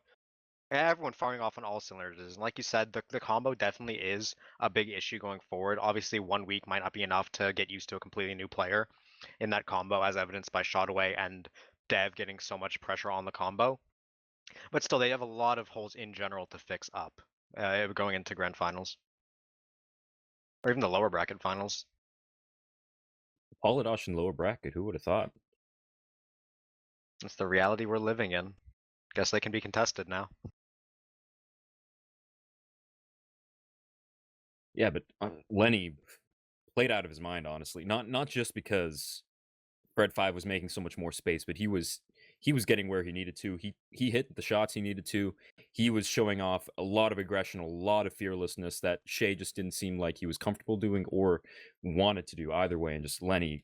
everyone firing off on all cylinders. And like you said, the combo definitely is a big issue going forward. Obviously, 1 week might not be enough to get used to a completely new player in that combo, as evidenced by Shotaway and Dev getting so much pressure on the combo. But still, they have a lot of holes in general to fix up going into grand finals. Or even the lower bracket finals. Polidosh in lower bracket, who would have thought? It's the reality we're living in. Guess they can be contested now. Yeah, but Lenny played out of his mind, honestly. Not just because Fred 5 was making so much more space, but he was getting where he needed to. He hit the shots he needed to. He was showing off a lot of aggression, a lot of fearlessness that Shea just didn't seem like he was comfortable doing or wanted to do either way. And just Lenny,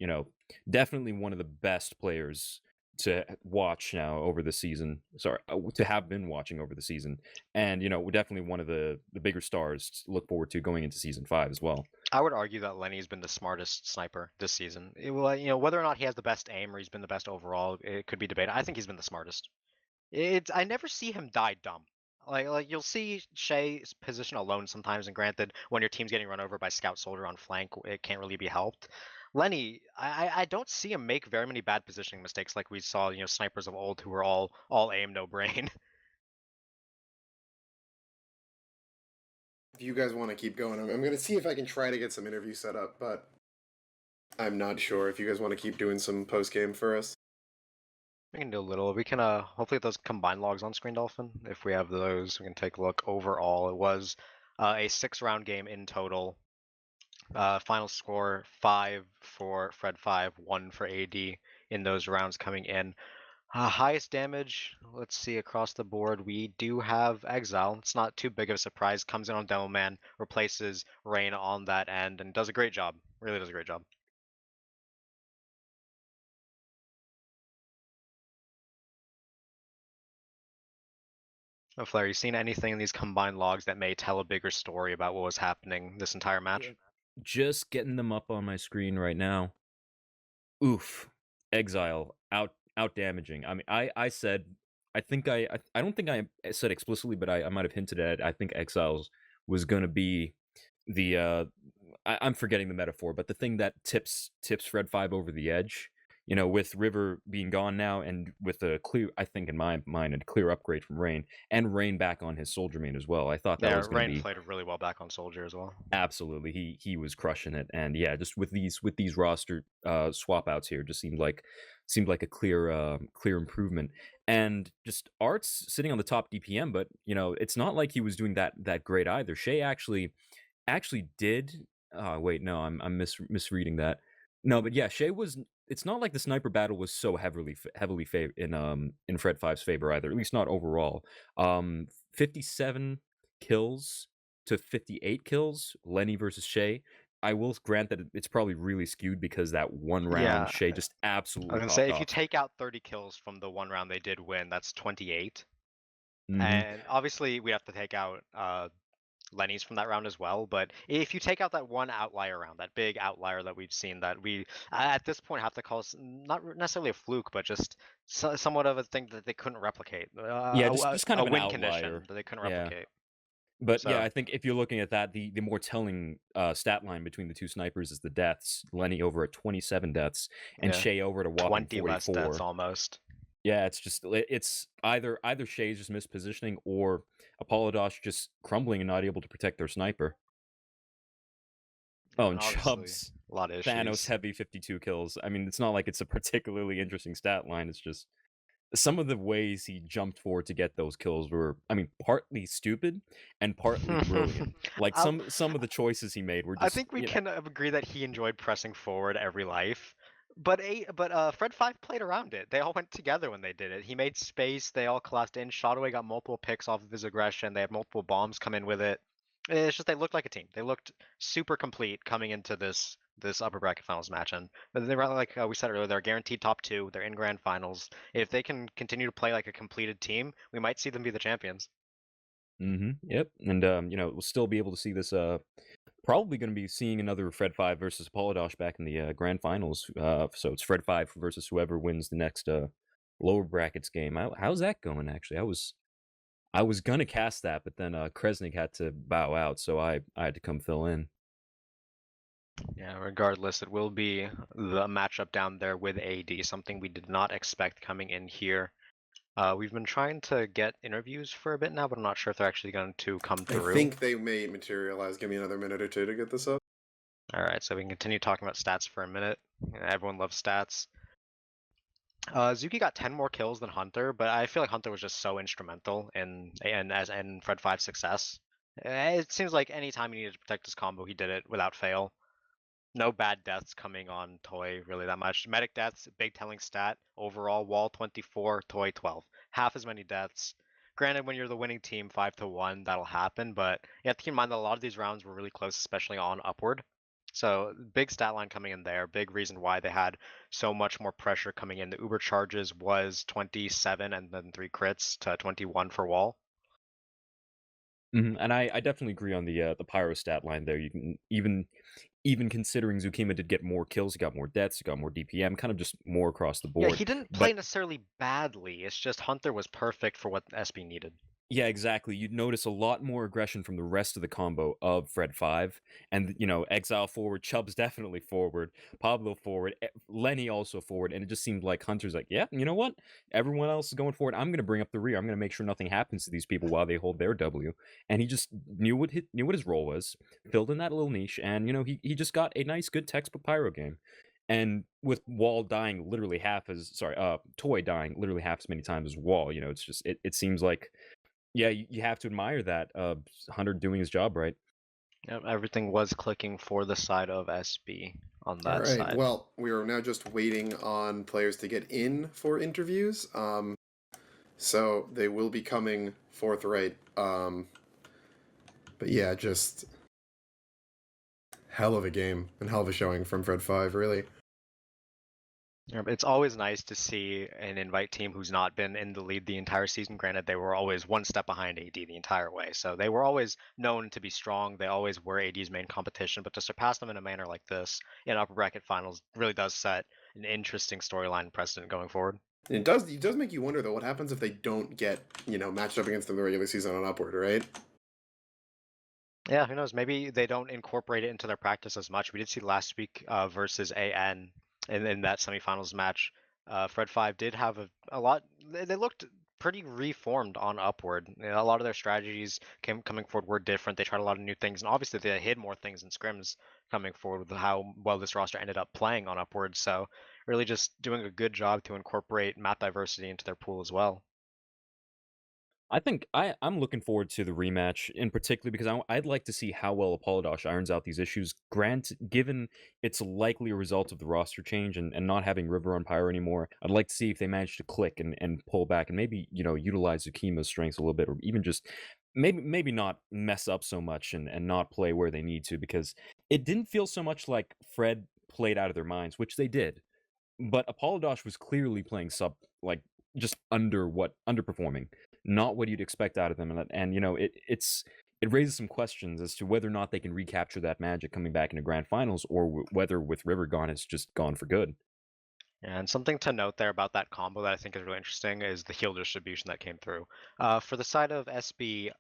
definitely one of the best players to watch now over the season. Sorry, to have been watching over the season. And, definitely one of the bigger stars to look forward to going into season 5 as well. I would argue that Lenny's been the smartest sniper this season. Whether or not he has the best aim or he's been the best overall, it could be debated. I think he's been the smartest. I never see him die dumb. Like you'll see Shea's position alone sometimes, and granted, when your team's getting run over by scout soldier on flank, it can't really be helped. Lenny, I don't see him make very many bad positioning mistakes like we saw, snipers of old who were all aim, no brain. If you guys want to keep going, I'm going to see if I can try to get some interviews set up, but I'm not sure if you guys want to keep doing some post game for us. We can do a little. We can hopefully those combined logs on screen, Dolphin. If we have those, we can take a look. Overall, it was a 6-round game in total. Final score 5 for Fred 5, 1 for AD in those rounds coming in. Highest damage, let's see, across the board, we do have Exile. It's not too big of a surprise. Comes in on Demo Man, replaces Rain on that end, and does a great job. Really does a great job. Oh, Flair, you seen anything in these combined logs that may tell a bigger story about what was happening this entire match? Just getting them up on my screen right now. Oof. Exile out damaging. I mean, I said, I don't think I said explicitly, but I might have hinted at it. I think Exiles was going to be the I'm forgetting the metaphor, but the thing that tips Fred 5 over the edge. With River being gone now, and with a clear, I think in my mind, a clear upgrade from Rain, and Rain back on his Soldier main as well. I thought that was going to be. Rain played really well back on Soldier as well. Absolutely, he was crushing it, and yeah, just with these roster swap outs here, just seemed like a clear improvement. And just Art's sitting on the top DPM, but it's not like he was doing that great either. Shea actually did. Wait, no, I'm misreading that. No, but yeah, Shea was. It's not like the sniper battle was so heavily in Fred 5's favor either. At least not overall. 57 kills to 58 kills, Lenny versus Shea. I will grant that it's probably really skewed because that one round Shea just absolutely. I was gonna say if you take out 30 kills from the one round they did win, that's 28. Mm-hmm. And obviously we have to take out Lenny's from that round as well. But if you take out that one outlier round, that big outlier that we've seen, that we at this point have to call not necessarily a fluke, but just somewhat of a thing that they couldn't replicate, Yeah, just kind a of an win condition outlier. that they couldn't Yeah. replicate. But yeah, So I think if you're looking at that, the more telling stat line between the two snipers is the deaths. Lenny over at 27 deaths, and yeah, Shay over at a whopping 20 less deaths 44. almost. Yeah, it's either Shay's just mispositioning or Apollodosh just crumbling and not able to protect their sniper. Oh, Yeah, and obviously Chubbs a lot of Thanos issues. heavy 52 kills. I mean, it's not like it's a particularly interesting stat line. It's just some of the ways he jumped forward to get those kills were, I mean, partly stupid and partly brilliant. Like I'll- some of the choices he made were I just, think we can agree that he enjoyed pressing forward every life. But Fred 5 played around it. They all went together when they did it. He made space. They all collapsed in. Shot away got multiple picks off of his aggression. They had multiple bombs come in with it. It's just they looked like a team. They looked super complete coming into this upper bracket finals match. And but they were like we said earlier, they're guaranteed top two. They're in grand finals. If they can continue to play like a completed team, we might see them be the champions. yep. And we'll still be able to see this probably going to be seeing another Fred 5 versus Apollodosh back in the grand finals. So it's Fred 5 versus whoever wins the next lower brackets game. How's that going actually? I was gonna cast that, but then Kresnik had to bow out, so I had to come fill in. Yeah, regardless, it will be the matchup down there with AD, something we did not expect coming in here. We've been trying to get interviews for a bit now, but I'm not sure if they're actually going to come I through. think they may materialize. Give me another minute or two to get this up. All right, so we can continue talking about stats for a minute. Everyone loves stats. Zuki got 10 more kills than Hunter, but I feel like Hunter was just so instrumental in Fred 5's success. It seems like any time he needed to protect his combo, he did it without fail. No bad deaths coming on Toy really that much. Medic deaths, big telling stat. Overall, Wall 24, Toy 12. Half as many deaths. Granted, when you're the winning team 5-1, that'll happen, but you have to keep in mind that a lot of these rounds were really close, especially on Upward. So big stat line coming in there. Big reason why they had so much more pressure coming in. The Uber charges was 27 and then 3 crits to 21 for Wall. And I definitely agree on the pyro stat line there. You can even considering Zukima did get more kills, he got more deaths, he got more DPM, kind of just more across the Yeah, board. he didn't play But necessarily badly. It's just Hunter was perfect for what SB needed. yeah, exactly. You'd notice a lot more aggression from the rest of the combo of Fred 5. And, Exile forward, Chubb's definitely forward, Pablo forward, Lenny also forward. And it just seemed like Hunter's like, yeah, you know what? Everyone else is going forward. I'm going to bring up the rear. I'm going to make sure nothing happens to these people while they hold their W. And he just knew what his role was, filled in that little niche. And, he just got a nice, good textbook pyro game. And with Wall dying literally Toy dying literally half as many times as Wall, it's just, it seems like, yeah, you have to admire that. Hunter doing his job right. Yep, everything was clicking for the side of SB on All that right. side. Well, we are now just waiting on players to get in for interviews. So they will be coming forthright. But yeah, just hell of a game and hell of a showing from Fred 5, really. It's always nice to see an invite team who's not been in the lead the entire season. Granted, they were always one step behind AD the entire way, so they were always known to be strong. They always were AD's main competition, but to surpass them in a manner like this in upper bracket finals really does set an interesting storyline precedent going forward. It does make you wonder though, what happens if they don't get, matched up against them in the regular season on Upward, right? Yeah, who knows? Maybe they don't incorporate it into their practice as much. We did see last week versus AN in that semifinals match. Fred 5 did have a lot. They looked pretty reformed on Upward. A lot of their strategies coming forward were different. They tried a lot of new things, and obviously they hid more things in scrims coming forward with how well this roster ended up playing on Upward. So really just doing a good job to incorporate map diversity into their pool as well. I think I'm looking forward to the rematch in particular because I'd like to see how well Apollodosh irons out these issues. Given it's likely a result of the roster change and not having River on Pyro anymore, I'd like to see if they manage to click and pull back and maybe utilize Zukima's strengths a little bit, or even just maybe not mess up so much and not play where they need to, because it didn't feel so much like Fred played out of their minds, which they did, but Apollodosh was clearly playing just underperforming, not what you'd expect out of them. And it's it raises some questions as to whether or not they can recapture that magic coming back into grand finals, or whether with River gone, it's just gone for good. And something to note there about that combo that I think is really interesting is the heal distribution that came through. For the side of SB,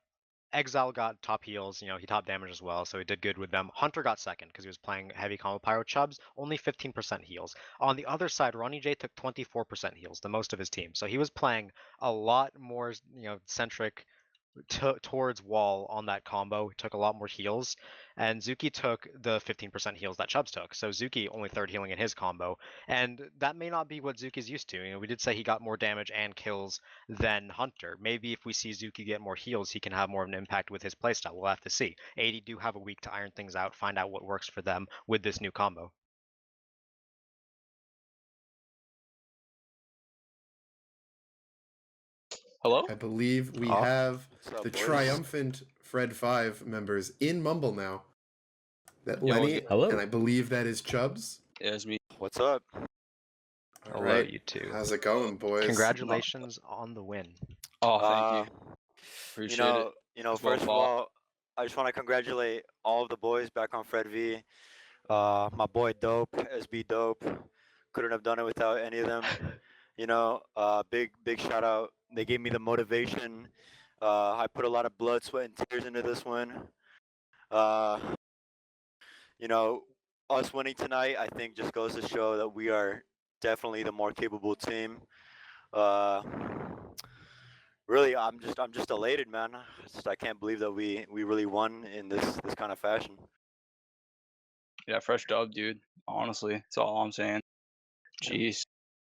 Exile got top heals, he top damage as well, so he did good with them. Hunter got second because he was playing heavy combo Pyro Chubbs, only 15% heals. On the other side, Ronnie J took 24% heals, the most of his team. So he was playing a lot more, centric towards wall on that combo. He took a lot more heals, and Zuki took the 15% heals that Chubbs took. So Zuki only third healing in his combo, and that may not be what Zuki's used to. We did say he got more damage and kills than Hunter. Maybe if we see Zuki get more heals, he can have more of an impact with his playstyle. We'll have to see. 80 do have a week to iron things out, find out what works for them with this new combo. Hello? I believe we Off. have What's up, the boys? triumphant Fred 5 members in Mumble now. That Yo, Lenny, hello. and I believe that is Chubbs. Yeah, it's me. What's up? All Hello, right. you two. How's it going, boys? Congratulations on the win. Oh, thank you. You Appreciate know, it. It's well first of thought. all, I just want to congratulate all of the boys back on Fred V. My boy Dope, SB Dope. Couldn't have done it without any of them. Big shout out. They gave me the motivation. I put a lot of blood, sweat, and tears into this one. Us winning tonight, I think, just goes to show that we are definitely the more capable team. Really, I'm just elated, man. I can't believe that we really won in this kind of fashion. Yeah, fresh dub, dude. Honestly, that's all I'm saying. Jeez.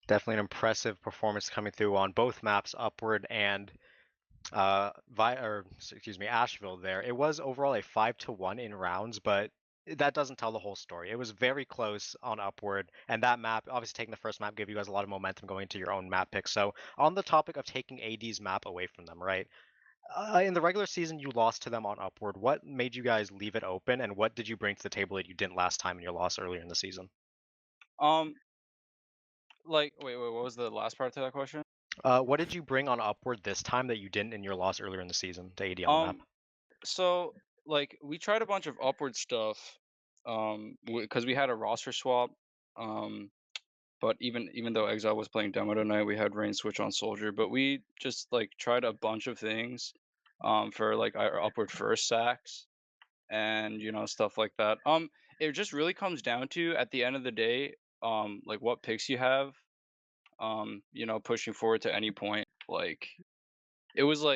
Definitely an impressive performance coming through on both maps, Upward and Asheville there. It was overall a 5-1 in rounds, but that doesn't tell the whole story. It was very close on Upward, and that map, obviously taking the first map, gave you guys a lot of momentum going into your own map pick. So on the topic of taking AD's map away from them, right? In the regular season, you lost to them on Upward. What made you guys leave it open, and what did you bring to the table that you didn't last time in your loss earlier in the season? Wait, what was the last part to that question? What did you bring on Upward this time that you didn't in your loss earlier in the season to AD on the map? So we tried a bunch of Upward stuff, because we had a roster swap. But even though Exile was playing demo tonight, we had Rain switch on Soldier. But we just tried a bunch of things, for our Upward first sacks, and stuff like that. It just really comes down to, at the end of the day, what picks you have, pushing forward to any point. It was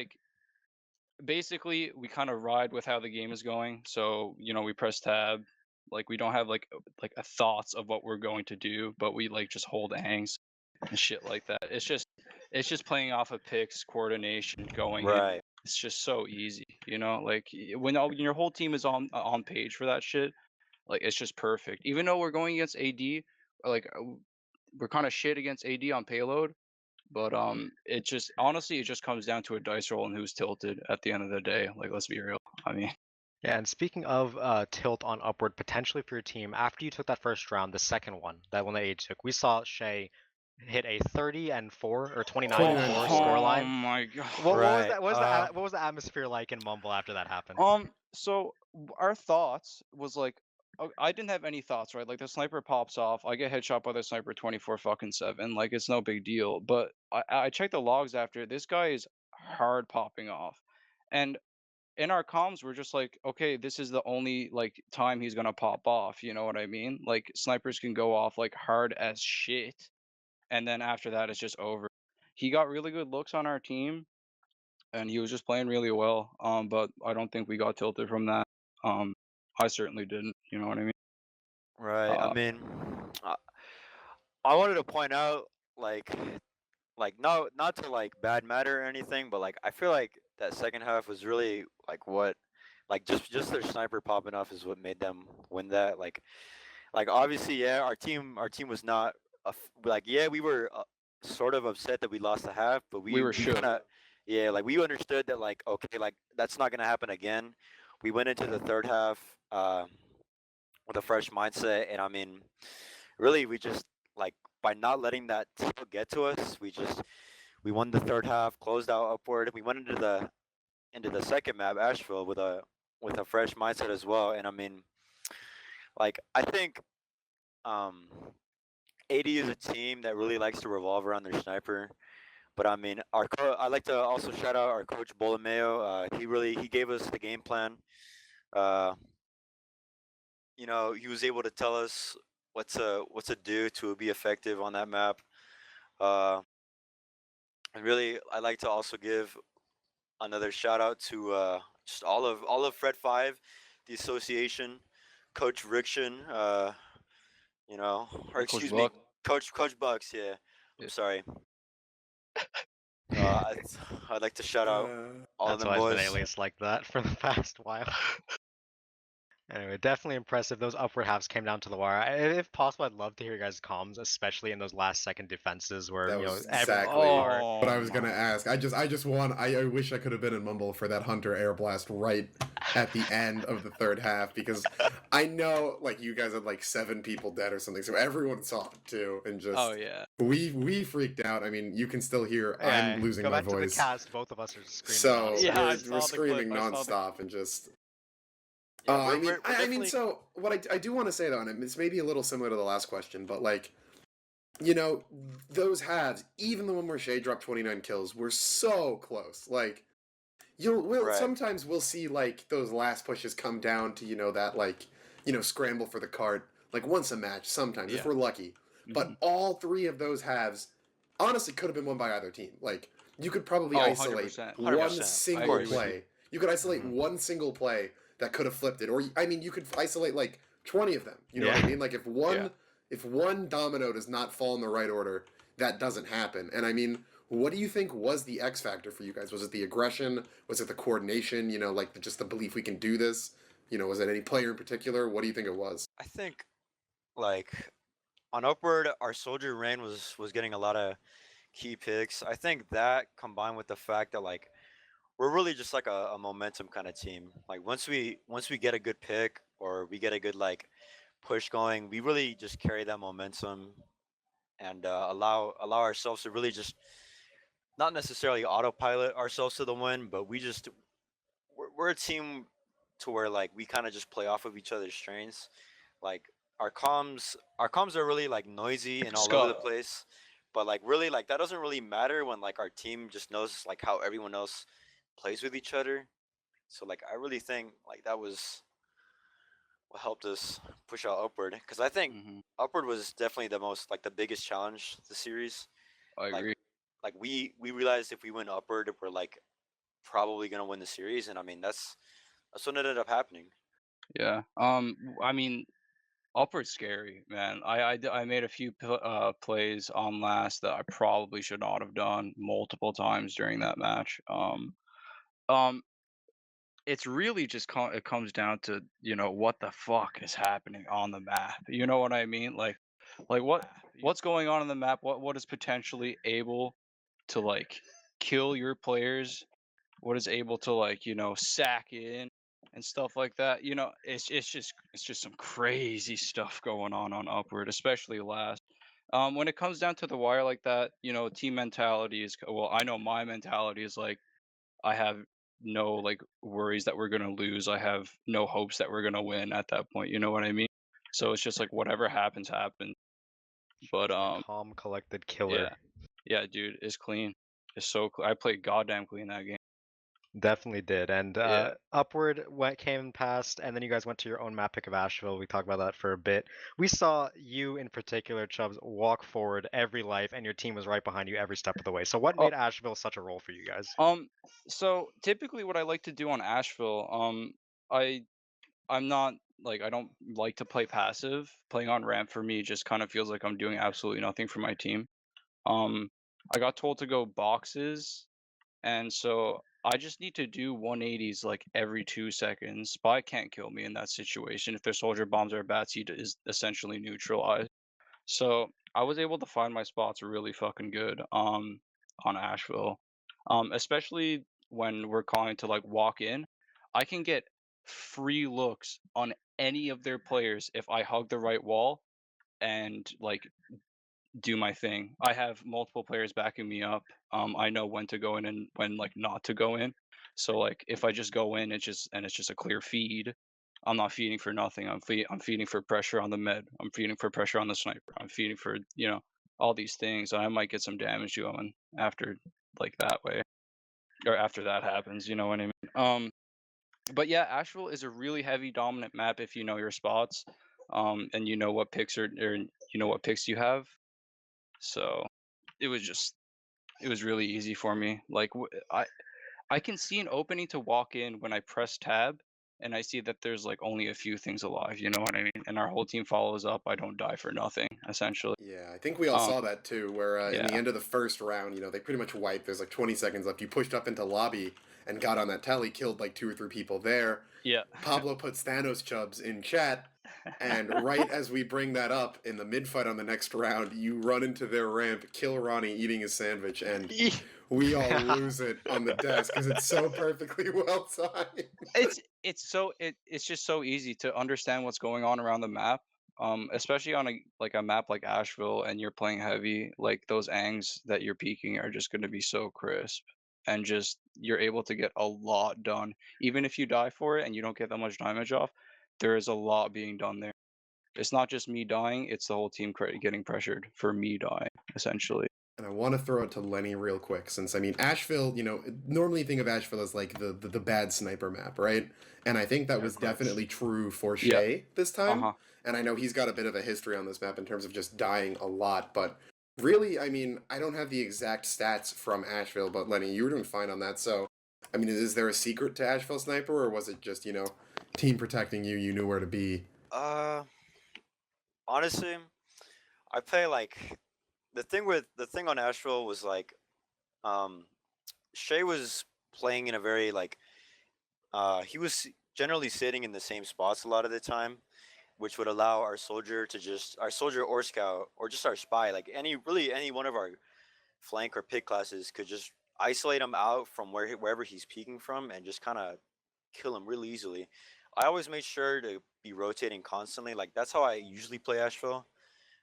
basically we kind of ride with how the game is going. So we press tab, we don't have a thoughts of what we're going to do, but we just hold hangs and shit like that. It's just playing off of picks, coordination, going in. Right. It's just so easy, when your whole team is on page for that shit. It's just perfect. Even though we're going against AD, we're kind of shit against AD on payload, but it just honestly comes down to a dice roll and who's tilted at the end of the day. Let's be real. I mean, Yeah, and speaking of tilt on Upward potentially for your team, after you took that first round, the second one, that one that AD took, we saw Shay hit a 30-4 or 29-4 scoreline. Oh my god! What was Right, that? What was the atmosphere like in Mumble after that happened? So our thoughts was I didn't have any thoughts, right? The sniper pops off, I get headshot by the sniper 24-7. It's no big deal. But I checked the logs after. This guy is hard popping off, and in our comms we're just okay, this is the only time he's gonna pop off. You know what I mean? Snipers can go off hard as shit, and then after that it's just over. He got really good looks on our team, and he was just playing really well. But I don't think we got tilted from that. I certainly didn't. You know what I mean? Right. I mean, I wanted to point out, not to bad matter or anything, but I feel like that second half was really what, just their sniper popping off is what made them win that. Obviously, yeah, our team was not yeah, we were sort of upset that we lost the half, but we were shook. kinda, yeah, we understood that okay, that's not gonna happen again. We went into the third half with a fresh mindset, and I mean, really, we just by not letting that tilt get to us, we won the third half, closed out Upward. We went into into the second map, Asheville, with a fresh mindset as well. And I mean, like I think AD is a team that really likes to revolve around their sniper. But I mean, I like to also shout out our coach Bolameo. He gave us the game plan. Uh, he was able to tell us what to do to be effective on that map. And really, I like to also give another shout out to just all of Fred 5, the association, Coach Riction, or Coach excuse Buck. me, Coach Bucks. Yeah, Yeah. I'm sorry. I'd like to shout out all of That's them why it's been boys. alias like that for the past while. Anyway, definitely impressive. Those upward halves came down to the wire. If possible, I'd love to hear your guys' comms, especially in those last second defenses where That was every exactly Oh, what I was my- gonna ask. I just want. I wish I could have been in Mumble for that Hunter air blast right at the end of the third half, because I know like you guys had like 7 people dead or something, so everyone saw it too, and just Oh yeah. we freaked out. I mean, you can still hear I'm losing go my back to the voice. cast. Both of us are screaming. So nonstop. Yeah, I we're saw the screaming clip, I saw the- nonstop and just. Yeah, I mean, we're I mean, definitely- so what I do want to say though, and it's maybe a little similar to the last question, but like, those halves, even the one where Shea dropped 29 kills, were so close. Like, Right. sometimes we'll see like those last pushes come down to that like scramble for the cart like once a match sometimes if Yeah. we're lucky. But Mhm. all 3 of those halves honestly could have been won by either team. Like you could probably Oh, isolate 100%. one 100%. single I agree with play. You could isolate Mhm. one single play that could have flipped it, or I mean, you could isolate like 20 of them. You know what I Yeah. mean? Like if one domino does not fall in the right order, that doesn't happen. And I mean, what do you think was the X factor for you guys? Was it the aggression? Was it the coordination? Like just the belief we can do this? Was it any player in particular? What do you think it was? I think like on upward, our soldier rain was getting a lot of key picks. I think that combined with the fact that like we're really just like a momentum kind of team. Like once we get a good pick or we get a good like push going, we really just carry that momentum and allow ourselves to really just not necessarily autopilot ourselves to the win, but we're a team to where like we kind of just play off of each other's strengths. Like our comms are really like noisy and all over the Scott. place, but like really like that doesn't really matter when like our team just knows like how everyone else plays with each other. So like I really think like that was what helped us push out upward, because I think Mhm. upward was definitely the biggest challenge of the series. I Like agree. like we realized if we went upward, we're like probably gonna win the series, and I mean that's what ended up happening. Yeah. I mean, upward's scary, man. I made a few plays on last that I probably should not have done multiple times during that match. Um, it's really just it comes down to what the fuck is happening on the map. You know what I mean? Like what's going on in the map? What is potentially able to like kill your players? What is able to like sack in and stuff like that? It's just some crazy stuff going on upward, especially last. When it comes down to the wire like that, team mentality is well. I know my mentality is like I have no like worries that we're gonna lose. I have no hopes that we're gonna win at that point. You know what I mean? So it's just like whatever happens, happens. But Calm, collected killer. yeah, yeah, dude, it's clean. It's so I played goddamn clean that game. Definitely did. And Yeah. upward came past, and then you guys went to your own map pick of Asheville. We talked about that for a bit. We saw you in particular, Chubbs, walk forward every life, and your team was right behind you every step of the way. So what Oh. made Asheville such a role for you guys? So typically what I like to do on Asheville, I'm not like I don't like to play passive. Playing on ramp for me just kind of feels like I'm doing absolutely nothing for my team. I got told to go boxes, and so I just need to do 180s like every 2 seconds. Spy can't kill me in that situation. If their soldier bombs or bats, he is essentially neutralized. So I was able to find my spots really fucking good on Asheville. Especially when we're calling to like walk in. I can get free looks on any of their players if I hug the right wall and like do my thing. I have multiple players backing me up. I know when to go in and when like not to go in. So like if I just go in, it's just a clear feed. I'm not feeding for nothing. I'm feeding for pressure on the med. I'm feeding for pressure on the sniper. I'm feeding for all these things. I might get some damage going after like that way, or after that happens. You know what I mean? But yeah, Asheville is a really heavy dominant map if you know your spots, and you know what picks or you know what picks you have. So it was really easy for me. Like I can see an opening to walk in when I press tab and I see that there's like only a few things alive, you know what I mean? And our whole team follows up. I don't die for nothing, essentially. Yeah, I think we all saw that too, where in the yeah. end of the first round, they pretty much wiped. There's like 20 seconds left. You pushed up into lobby and got on that tally, killed like 2 or 3 people there. Yeah. Pablo puts Thanos chubs in chat, and right as we bring that up in the mid fight on the next round, you run into their ramp, kill Ronnie eating his sandwich, and we all lose it on the desk because it's so perfectly well timed. It's just so easy to understand what's going on around the map. Especially on a map like Asheville and you're playing heavy, like those angs that you're peaking are just going to be so crisp, and just you're able to get a lot done. Even if you die for it and you don't get that much damage off, there is a lot being done there. It's not just me dying, it's the whole team getting pressured for me dying, essentially. And I want to throw it to Lenny real quick, since Asheville, normally think of Asheville as like the bad sniper map, right? And I think that was definitely true for Shay this time. Uh-huh. And I know he's got a bit of a history on this map in terms of just dying a lot, but really, I don't have the exact stats from Asheville, but Lenny, you were doing fine on that. So, is there a secret to Asheville Sniper, or was it just, team protecting you, you knew where to be? Honestly, I play like the thing on Asheville was like, Shay was playing in a very like, he was generally sitting in the same spots a lot of the time, which would allow our soldier or scout or just our spy, like any one of our flank or pick classes could just isolate him out from wherever he's peeking from and just kind of kill him really easily. I always made sure to be rotating constantly. Like that's how I usually play Asheville.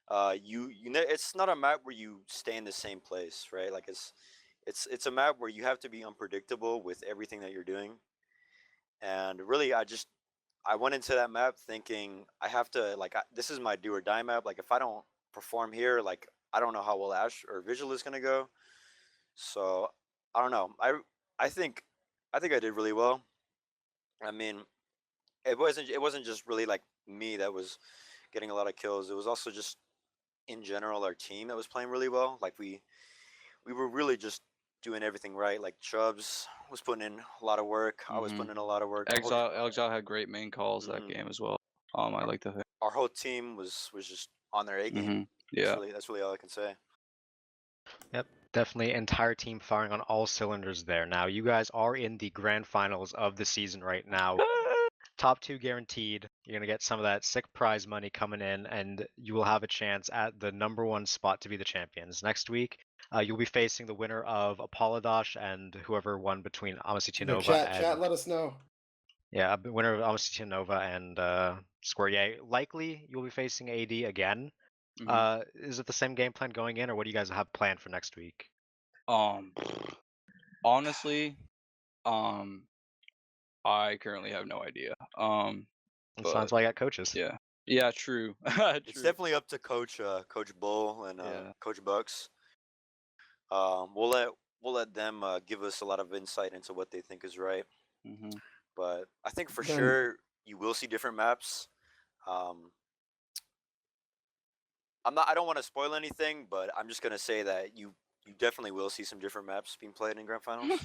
It's not a map where you stay in the same place, right? Like it's a map where you have to be unpredictable with everything that you're doing. And really, I went into that map thinking I have to this is my do or die map. Like if I don't perform here, like I don't know how well Ash or Vigil is gonna go. So I don't know. I think I did really well. I mean, it wasn't just really like me that was getting a lot of kills. It was also just in general our team that was playing really well. Like we were really just doing everything right. Like Chubbs was putting in a lot of work. I was putting in a lot of work. Exile had great main calls that game as well. I like to think our whole team was just on their A game. Yeah. That's really all I can say. Yep, definitely entire team firing on all cylinders there. Now, you guys are in the grand finals of the season right now. Top 2 guaranteed. You're going to get some of that sick prize money coming in, and you will have a chance at the #1 spot to be the champions. Next week, you'll be facing the winner of Apollodosh and whoever won between Amicitia Nova Chat, let us know. Yeah, winner of Amicitia Nova and Square. Yeah, likely you'll be facing AD again. Is it the same game plan going in, or what do you guys have planned for next week? Honestly, I currently have no idea. It sounds like I got coaches. Yeah, true. It's definitely up to Coach Bull and Coach Bucks. We'll let them give us a lot of insight into what they think is right. But I think for sure you will see different maps. I don't want to spoil anything, but I'm just gonna say that you definitely will see some different maps being played in grand finals.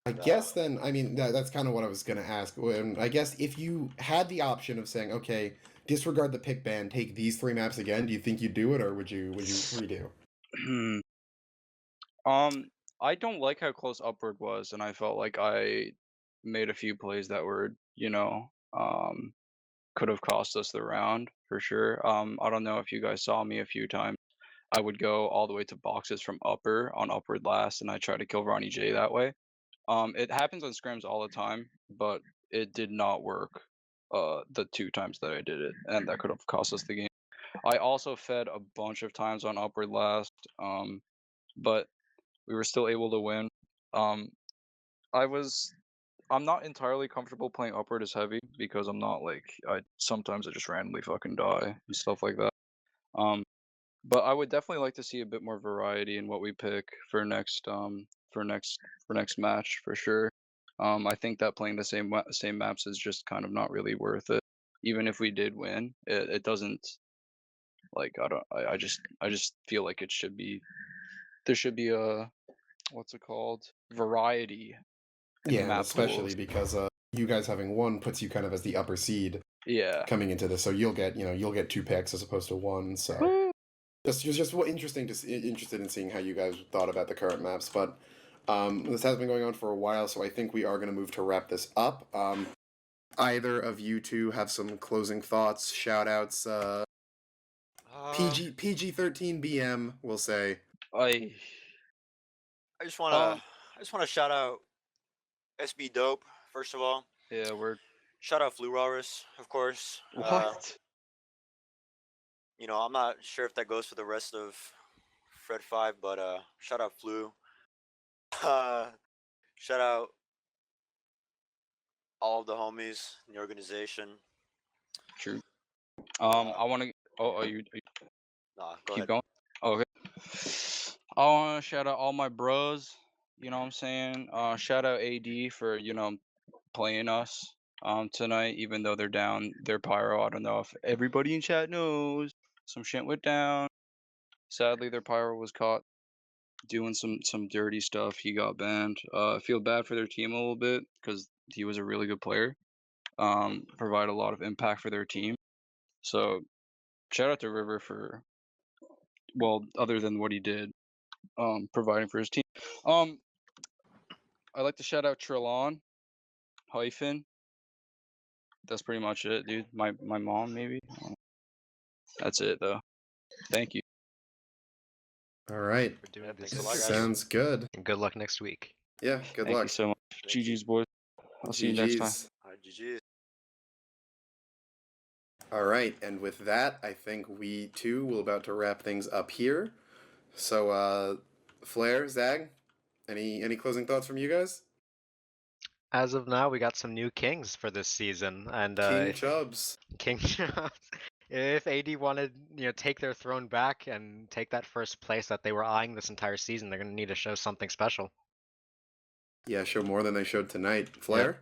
I guess then, that's kind of what I was going to ask. I guess if you had the option of saying, okay, disregard the pick ban, take these 3 maps again, do you think you'd do it, or would you redo? I don't like how close Upward was, and I felt like I made a few plays that were, could have cost us the round for sure. I don't know if you guys saw me a few times. I would go all the way to boxes from upper on Upward last, and I try to kill Ronnie J that way. It happens on scrims all the time, but it did not work the 2 times that I did it, and that could have cost us the game. I also fed a bunch of times on upward last, but we were still able to win. Um, I'm not entirely comfortable playing upward as heavy because I'm not like sometimes I just randomly fucking die and stuff like that. Um, but I would definitely like to see a bit more variety in what we pick for next match for sure. I think that playing the same maps is just kind of not really worth it. Even if we did win, it doesn't like I just feel like there should be a what's it called, variety in the Yeah, and map especially pools. because you guys having one puts you kind of as the upper seed Yeah. coming into this, so you'll get 2 picks as opposed to 1. So Woo! just interested in seeing how you guys thought about the current maps, but this has been going on for a while, so I think we are going to move to wrap this up. Either of you two have some closing thoughts, shout outs, PG-13 BM, we'll say. I I just wanna shout out SB Dope first of all. yeah, we're Shout out Flu Walrus, of course. what? I'm not sure if that goes for the rest of Fred 5, but shout out Flu. Shout out all of the homies in the organization. True. Uh, I want to. Oh, you Nah, go keep ahead. going. Oh, okay. I want to shout out all my bros. You know what I'm saying? Shout out AD for playing us tonight, even though they're down their pyro. I don't know if everybody in chat knows some shit went down. Sadly, their pyro was caught doing some dirty stuff. He got banned. I feel bad for their team a little bit because he was a really good player. Provide a lot of impact for their team. So shout out to River for other than what he did, providing for his team. I'd like to shout out Trelon, Hyphen. That's pretty much it, dude. My mom maybe. That's it though. Thank you. All right, For doing Yeah, this. thanks a lot, guys. sounds good. And good luck next week. Yeah, good Thank luck. you so much. Thank you. GG's boys. I'll see you next time. GG's. Alright, GG's. All right, and with that, I think we too will about to wrap things up here. So, Flair, Zag, any closing thoughts from you guys? As of now, we got some new kings for this season, and King Chubbs. King Charles. If AD wanted, take their throne back and take that first place that they were eyeing this entire season, they're gonna need to show something special. Yeah, show more than they showed tonight. Flair?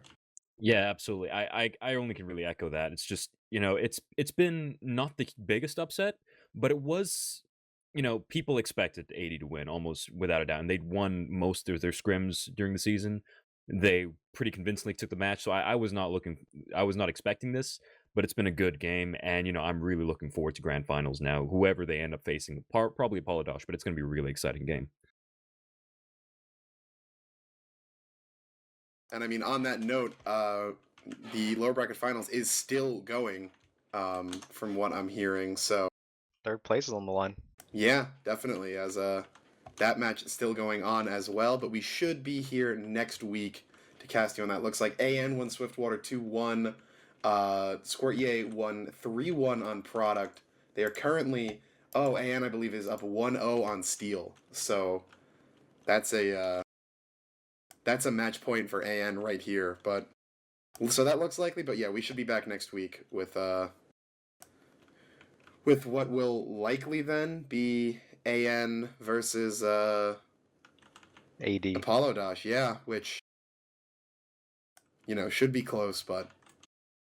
Yeah, absolutely. I only can really echo that. It's just, it's been not the biggest upset, but it was, people expected 80 to win almost without a doubt. And they'd won most of their scrims during the season. They pretty convincingly took the match. So I was not expecting this, but it's been a good game. And, I'm really looking forward to grand finals now. Whoever they end up facing, probably Apolodosh, but it's going to be a really exciting game. And I mean, on that note, the lower bracket finals is still going, from what I'm hearing. So Third place is on the line. yeah, definitely. As that match is still going on as well, but we should be here next week to cast you on that. Looks like AN won Swiftwater 2-1. Squirt EA won 3-1 on product. They are currently AN I believe is up 1-0 on Steel. So that's a match point for AN right here. But so that looks likely, but yeah, we should be back next week with what will likely then be AN versus AD. Apolodosh, yeah, which should be close, but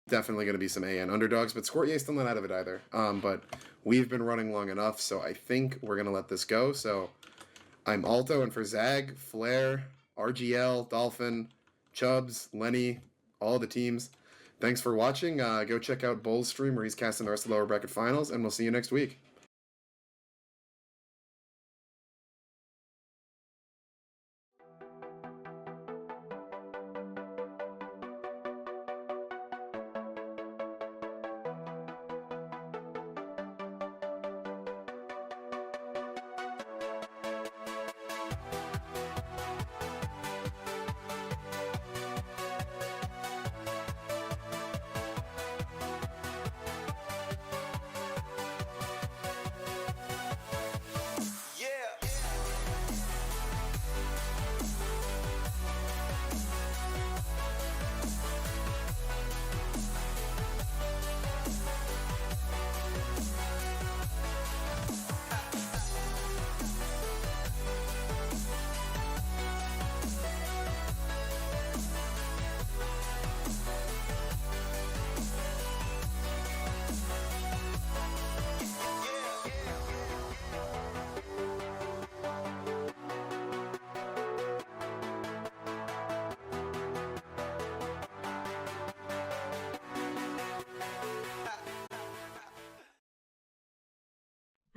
definitely going to be some AN underdogs. But Squirtier's still not out of it either. But we've been running long enough, so I think we're going to let this go. So I'm Alto, and for Zag, Flair, RGL, Dolphin, Chubbs, Lenny, all the teams, thanks for watching. Go check out Bull's stream where he's casting the rest of the lower bracket finals, and we'll see you next week.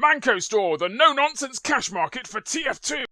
Mannco.store, the no-nonsense cash market for TF2.